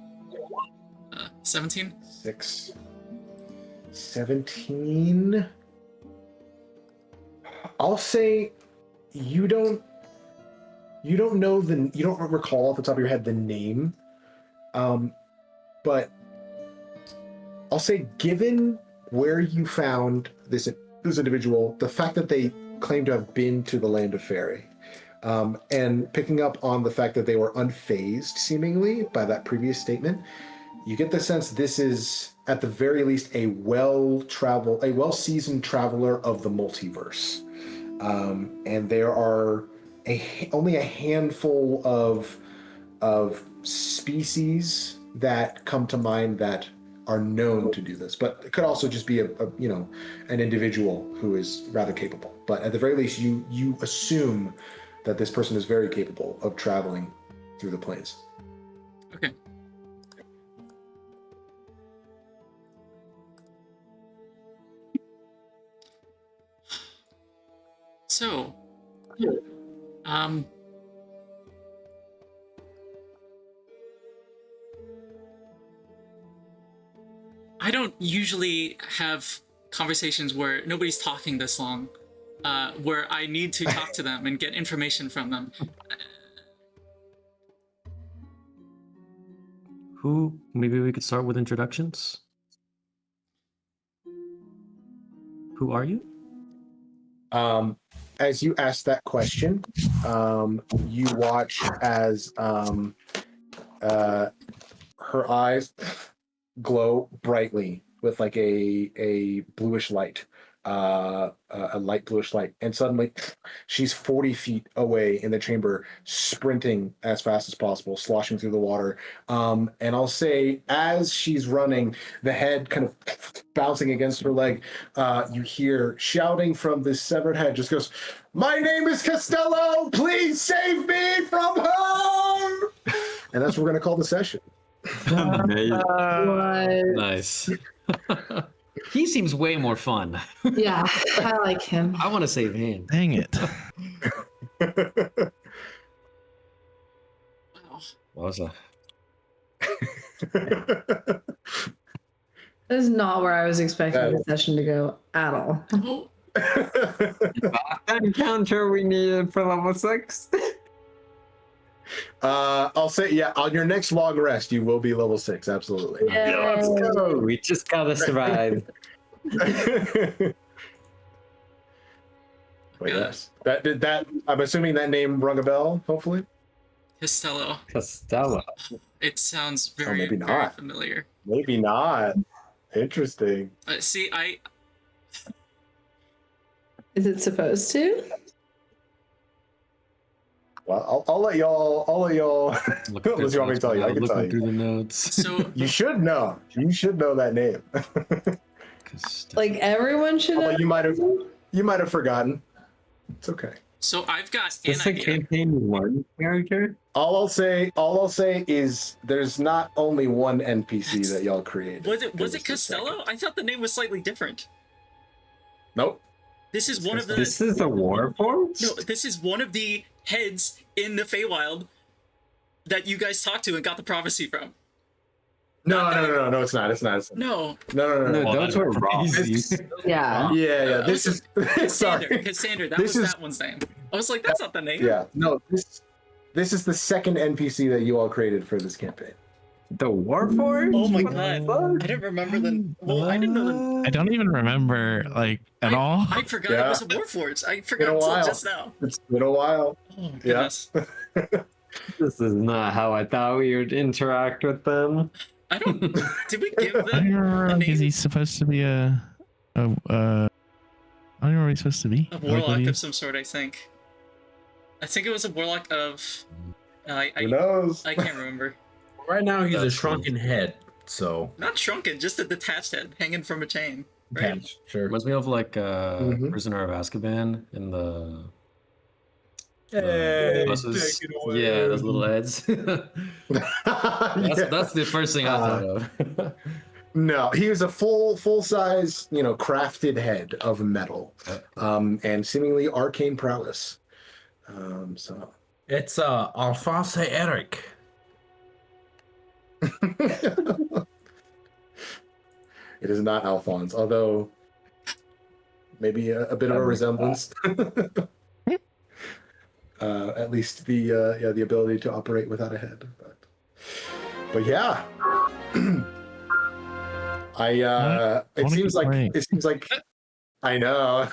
Speaker 3: 17?
Speaker 2: 6. 17. I'll say you don't know you don't recall off the top of your head the name. But I'll say, given where you found this individual, the fact that they claim to have been to the land of Fairy, and picking up on the fact that they were unfazed, seemingly, by that previous statement, you get the sense this is, at the very least, a well-seasoned traveler of the multiverse. And there are only a handful of species that come to mind that are known to do this, but it could also just be an individual who is rather capable. But at the very least, you assume that this person is very capable of traveling through the plains.
Speaker 3: Okay. So, I don't usually have conversations where nobody's talking this long, where I need to talk to them and get information from them.
Speaker 7: Maybe we could start with introductions. Who are you?
Speaker 2: As you ask that question, you watch as her eyes glow brightly with like a bluish light, a light bluish light, and suddenly she's 40 feet away in the chamber, sprinting as fast as possible, sloshing through the water. And I'll say, as she's running, the head kind of bouncing against her leg, you hear shouting from this severed head, just goes, "My name is Costello, please save me from her!" And that's what we're gonna call the session.
Speaker 7: Nice. He seems way more fun.
Speaker 1: Yeah, I like him.
Speaker 7: I want to save him.
Speaker 4: Dang it.
Speaker 7: What was that?
Speaker 1: This is not where I was expecting the session to go at all.
Speaker 5: That encounter we needed for level 6.
Speaker 2: I'll say, yeah, on your next long rest, you will be level 6. Absolutely.
Speaker 5: Let's go. We just gotta survive.
Speaker 2: But yes, that. I'm assuming that name rung a bell. Hopefully.
Speaker 3: Costello.
Speaker 5: Costello.
Speaker 3: It sounds very,
Speaker 2: maybe
Speaker 3: very
Speaker 2: not.
Speaker 3: familiar.
Speaker 2: Maybe not. Interesting.
Speaker 3: See,
Speaker 1: Is it supposed to?
Speaker 2: Well, I'll let y'all.
Speaker 7: Look at
Speaker 2: Unless you want me to tell you, I can tell
Speaker 7: looking through
Speaker 2: you.
Speaker 7: the notes.
Speaker 3: so
Speaker 2: You should know. You should know that name.
Speaker 1: Like everyone should know.
Speaker 2: Although you might have forgotten. It's okay.
Speaker 3: so I've got
Speaker 5: Is
Speaker 3: an
Speaker 5: this a
Speaker 3: idea.
Speaker 5: campaign one character?
Speaker 2: All I'll say is there's not only one NPC that y'all created.
Speaker 3: Was
Speaker 2: This
Speaker 3: it
Speaker 2: is the
Speaker 3: Costello?
Speaker 2: second.
Speaker 3: I thought the name was slightly different.
Speaker 2: Nope.
Speaker 3: This is one of the
Speaker 5: This is a Warforged?
Speaker 3: no. This is one of the heads in the Feywild that you guys talked to and got the prophecy from.
Speaker 2: No, it's not.
Speaker 3: No,
Speaker 2: No.
Speaker 5: Those were wrong.
Speaker 1: Yeah.
Speaker 2: Yeah. This is sorry.
Speaker 3: Cassandra. That
Speaker 2: This
Speaker 3: was
Speaker 2: is-
Speaker 3: that one's name. I was like, that's not the name.
Speaker 2: Yeah. No. This is the second NPC that you all created for this campaign.
Speaker 5: The Warforged?
Speaker 3: Oh my
Speaker 5: What the
Speaker 3: god.
Speaker 5: fuck?
Speaker 3: I didn't remember the. Well, I didn't know the.
Speaker 4: I don't even remember like at all.
Speaker 3: I forgot
Speaker 2: Yeah.
Speaker 3: it was a Warforged. I
Speaker 2: Been
Speaker 3: forgot
Speaker 2: a
Speaker 3: until
Speaker 2: while.
Speaker 3: just now.
Speaker 2: It's been a while.
Speaker 3: Oh
Speaker 2: Yeah.
Speaker 3: goodness.
Speaker 5: This is not how I thought we would interact with them.
Speaker 3: I don't. Did we give
Speaker 4: I don't
Speaker 3: them
Speaker 4: remember
Speaker 3: a
Speaker 4: because
Speaker 3: name?
Speaker 4: he's supposed to be a I don't know where he's supposed to be.
Speaker 3: A
Speaker 4: Like, what
Speaker 3: warlock
Speaker 4: do you-
Speaker 3: of some sort, I think. I think it was a warlock of.
Speaker 2: Who
Speaker 3: I
Speaker 2: knows?
Speaker 3: can't remember.
Speaker 9: Right now, he's a
Speaker 7: That's
Speaker 9: shrunken head. So
Speaker 3: Not shrunken, just a detached head hanging from a chain. Right?
Speaker 9: yeah, sure.
Speaker 7: Reminds me of like
Speaker 2: Mhm.
Speaker 7: Prisoner of Azkaban in the
Speaker 9: Hey,
Speaker 7: buses.
Speaker 9: take it away.
Speaker 7: Yeah, those little heads.
Speaker 2: Yeah.
Speaker 7: That's the first thing I thought of.
Speaker 2: No, he was a full size, crafted head of metal, and seemingly arcane prowess. So
Speaker 9: It's Alphonse Eric.
Speaker 2: it is not Alphonse, although maybe a bit of a resemblance. At least the ability to operate without a head, but yeah. It seems like I know.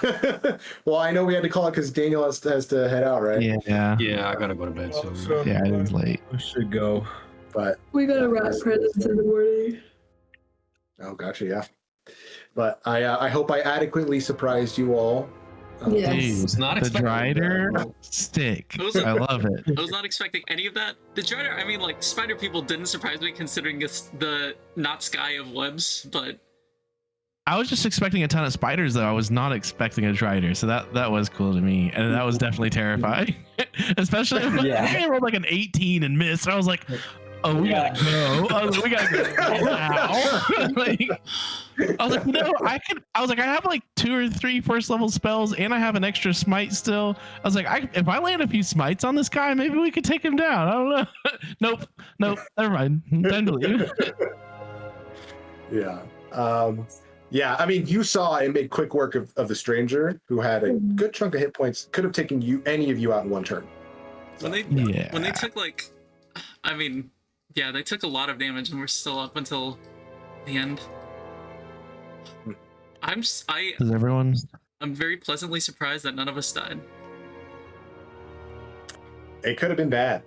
Speaker 2: Well, I know we had to call it because Daniel has to head out, right?
Speaker 4: Yeah.
Speaker 7: Yeah, I gotta go to bed soon.
Speaker 4: Yeah, it was late.
Speaker 9: We should go.
Speaker 2: But
Speaker 1: We gotta wrap presents in the morning.
Speaker 2: oh, gotcha, yeah. But I hope I adequately surprised you all.
Speaker 1: Yes.
Speaker 4: Dude,
Speaker 7: Was not
Speaker 4: the
Speaker 7: expecting
Speaker 4: Drider stick.
Speaker 3: Those are-
Speaker 4: I love it.
Speaker 3: I was not expecting any of that. The Drider, I mean, like, spider people didn't surprise me considering it's the not sky of webs, but
Speaker 4: I was just expecting a ton of spiders though. I was not expecting a Drider, so that was cool to me, and that was definitely terrifying. Especially when I rolled like an 18 and missed. I was like, "Oh, we gotta go! We gotta go now!" Like, I was like, I have like 2 or 3 first level spells, and I have an extra smite still. I was like, if I land a few smites on this guy, maybe we could take him down. I don't know. Nope, never mind. Time to leave.
Speaker 2: Yeah. Yeah, I mean, you saw and made quick work of the stranger who had a good chunk of hit points. Could have taken any of you out in one turn.
Speaker 3: when they took like, I mean, yeah, they took a lot of damage and we're still up until the end.
Speaker 4: Does everyone?
Speaker 3: I'm very pleasantly surprised that none of us died.
Speaker 2: It could have been bad.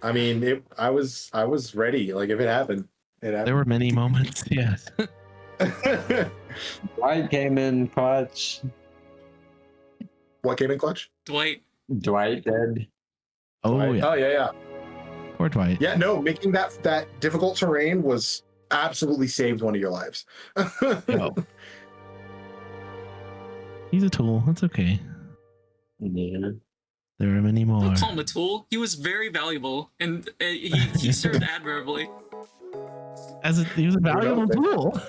Speaker 2: I mean, I was ready. Like if it happened, it happened.
Speaker 4: There were many moments. Yes.
Speaker 5: Dwight came in clutch.
Speaker 2: What came in clutch?
Speaker 3: Dwight.
Speaker 5: Dwight did.
Speaker 4: Oh
Speaker 2: Dwight?
Speaker 4: yeah.
Speaker 2: Oh yeah.
Speaker 4: Poor Dwight.
Speaker 2: Yeah, no, making that difficult terrain was absolutely saved one of your lives.
Speaker 4: Oh. He's a tool. That's okay.
Speaker 5: Yeah.
Speaker 4: There are many more.
Speaker 3: Don't call him a tool. He was very valuable, and he served admirably.
Speaker 4: He was a valuable tool.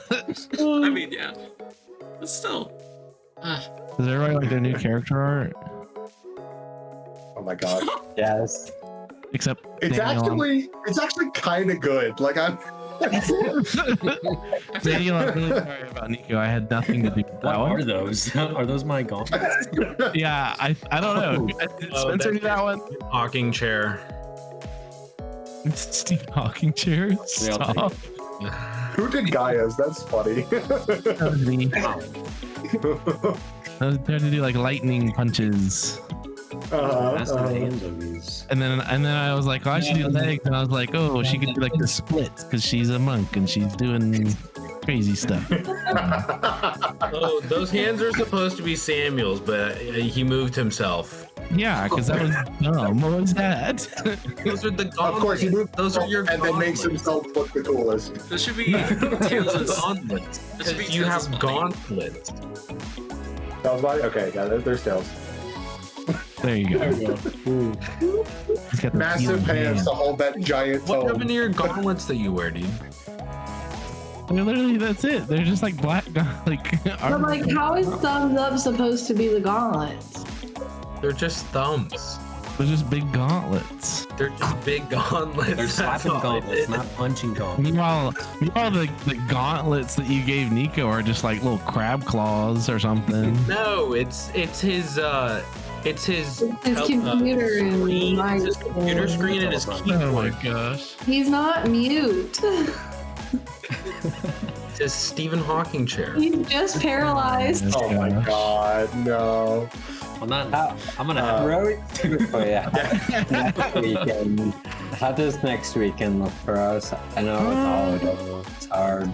Speaker 3: I mean, yeah, but still.
Speaker 4: Does everybody like their new character art?
Speaker 2: Oh my gosh.
Speaker 5: Yes.
Speaker 4: Except
Speaker 2: It's
Speaker 4: Daniel,
Speaker 2: actually kind of good. Like I'm.
Speaker 4: Daniel, I'm really sorry about Nico. I had nothing to do with
Speaker 7: What
Speaker 4: that
Speaker 7: are
Speaker 4: one.
Speaker 7: those? Are those my gauntlets?
Speaker 4: Yeah, I don't know. Did Spencer do that one?
Speaker 9: Hawking chair.
Speaker 4: Stephen Hawking chair. Stop.
Speaker 2: Who did Gaia's? That's funny.
Speaker 4: That was me. I was trying to do like lightning punches.
Speaker 7: That's the hands of these.
Speaker 4: And then I was like, oh, I should do legs. And I was like, oh, she could do like the splits because she's a monk and she's doing crazy stuff.
Speaker 9: Oh, those hands are supposed to be Samuel's, but he moved himself.
Speaker 4: Yeah, because that was dumb. What was that?
Speaker 9: Those are the gauntlets.
Speaker 2: Of course, he moved
Speaker 9: Those are your
Speaker 2: and then makes himself look the coolest.
Speaker 3: This should be Tails'
Speaker 9: gauntlets.
Speaker 3: This should be
Speaker 9: You have
Speaker 3: Tails'
Speaker 9: gauntlets.
Speaker 2: Tails body? Okay, yeah, there's Tails.
Speaker 4: There you go. He's got the
Speaker 2: Massive
Speaker 4: peeling
Speaker 2: hands to hold that giant
Speaker 9: What
Speaker 2: tome.
Speaker 9: happened to your gauntlets that you wear, dude?
Speaker 4: They're literally, that's it. They're just like black, like.
Speaker 1: But like, how is thumbs up supposed to be the gauntlets?
Speaker 9: They're just thumbs.
Speaker 4: They're just big gauntlets.
Speaker 9: They're just big gauntlets.
Speaker 7: They're
Speaker 9: That's
Speaker 7: slapping
Speaker 9: all it
Speaker 7: gauntlets,
Speaker 9: is.
Speaker 7: not punching gauntlets.
Speaker 4: Meanwhile, the gauntlets that you gave Nico are just like little crab claws or something.
Speaker 9: No, it's his
Speaker 1: His computer and
Speaker 9: screen.
Speaker 1: my
Speaker 9: It's his computer screen and his
Speaker 4: Oh
Speaker 9: keyboard.
Speaker 4: my gosh.
Speaker 1: He's not mute.
Speaker 9: It's his Stephen Hawking chair.
Speaker 1: He's just paralyzed.
Speaker 2: Oh my god, no.
Speaker 7: I'm not. I'm gonna have
Speaker 5: Road for you. Next weekend. How does next weekend look for us? I know it's all it's hard.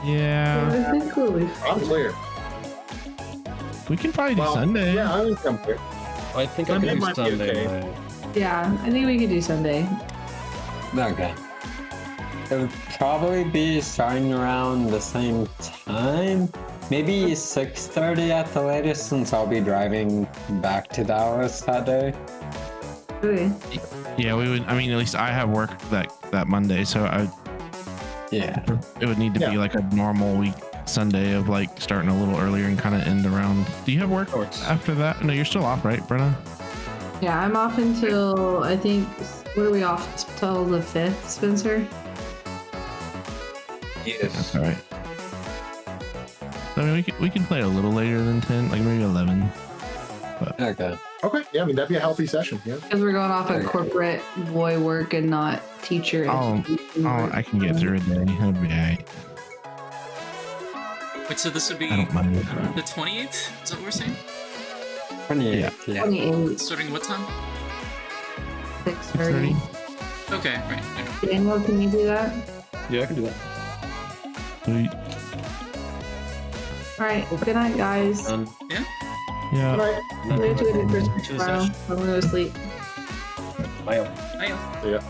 Speaker 4: Yeah.
Speaker 1: It's cool.
Speaker 2: I'm clear.
Speaker 4: We can probably do
Speaker 2: Well,
Speaker 4: Sunday.
Speaker 2: Yeah, I think I'm clear.
Speaker 7: I think I
Speaker 9: Sunday
Speaker 7: can do
Speaker 9: might be
Speaker 7: Sunday
Speaker 9: okay.
Speaker 7: night.
Speaker 1: Yeah, I think we could do Sunday.
Speaker 5: Okay. It would probably be starting around the same time. Maybe 6:30 at the latest, since I'll be driving back to Dallas that day.
Speaker 1: Okay.
Speaker 4: Yeah, we would. I mean, at least I have work that Monday, so
Speaker 5: Yeah.
Speaker 4: it would need to be
Speaker 2: Yeah.
Speaker 4: like a normal week Sunday of like starting a little earlier and kind of end around. Do you have work after that? No, you're still off, right, Brenna?
Speaker 1: Yeah, I'm off until I think. What are we off till the 5th, Spencer?
Speaker 4: That's all right. So, I mean, we can play a little later than 10, like maybe 11.
Speaker 5: Okay.
Speaker 2: Okay, yeah, I mean, that'd be a healthy session, yeah.
Speaker 1: Because we're going off of corporate boy work and not teacher. education
Speaker 4: Oh,
Speaker 1: work.
Speaker 4: I can get through a day. That'll be all right.
Speaker 3: Wait, so this would be
Speaker 4: I don't mind.
Speaker 3: the 28th? Is that what we're saying?
Speaker 5: 28. Yeah.
Speaker 1: 28,
Speaker 3: Starting what time?
Speaker 1: 6:30.
Speaker 4: 6:30.
Speaker 3: Okay, right. I know.
Speaker 1: Daniel, can you do that?
Speaker 7: Yeah, I can do that.
Speaker 4: Sweet.
Speaker 1: All right. Good night, guys.
Speaker 3: Yeah?
Speaker 4: Yeah.
Speaker 2: Right.
Speaker 1: We have to go to Christmas
Speaker 7: To the
Speaker 1: tomorrow.
Speaker 7: session.
Speaker 1: I'm gonna go to sleep.
Speaker 7: Bye.
Speaker 3: Bye.
Speaker 2: Yeah.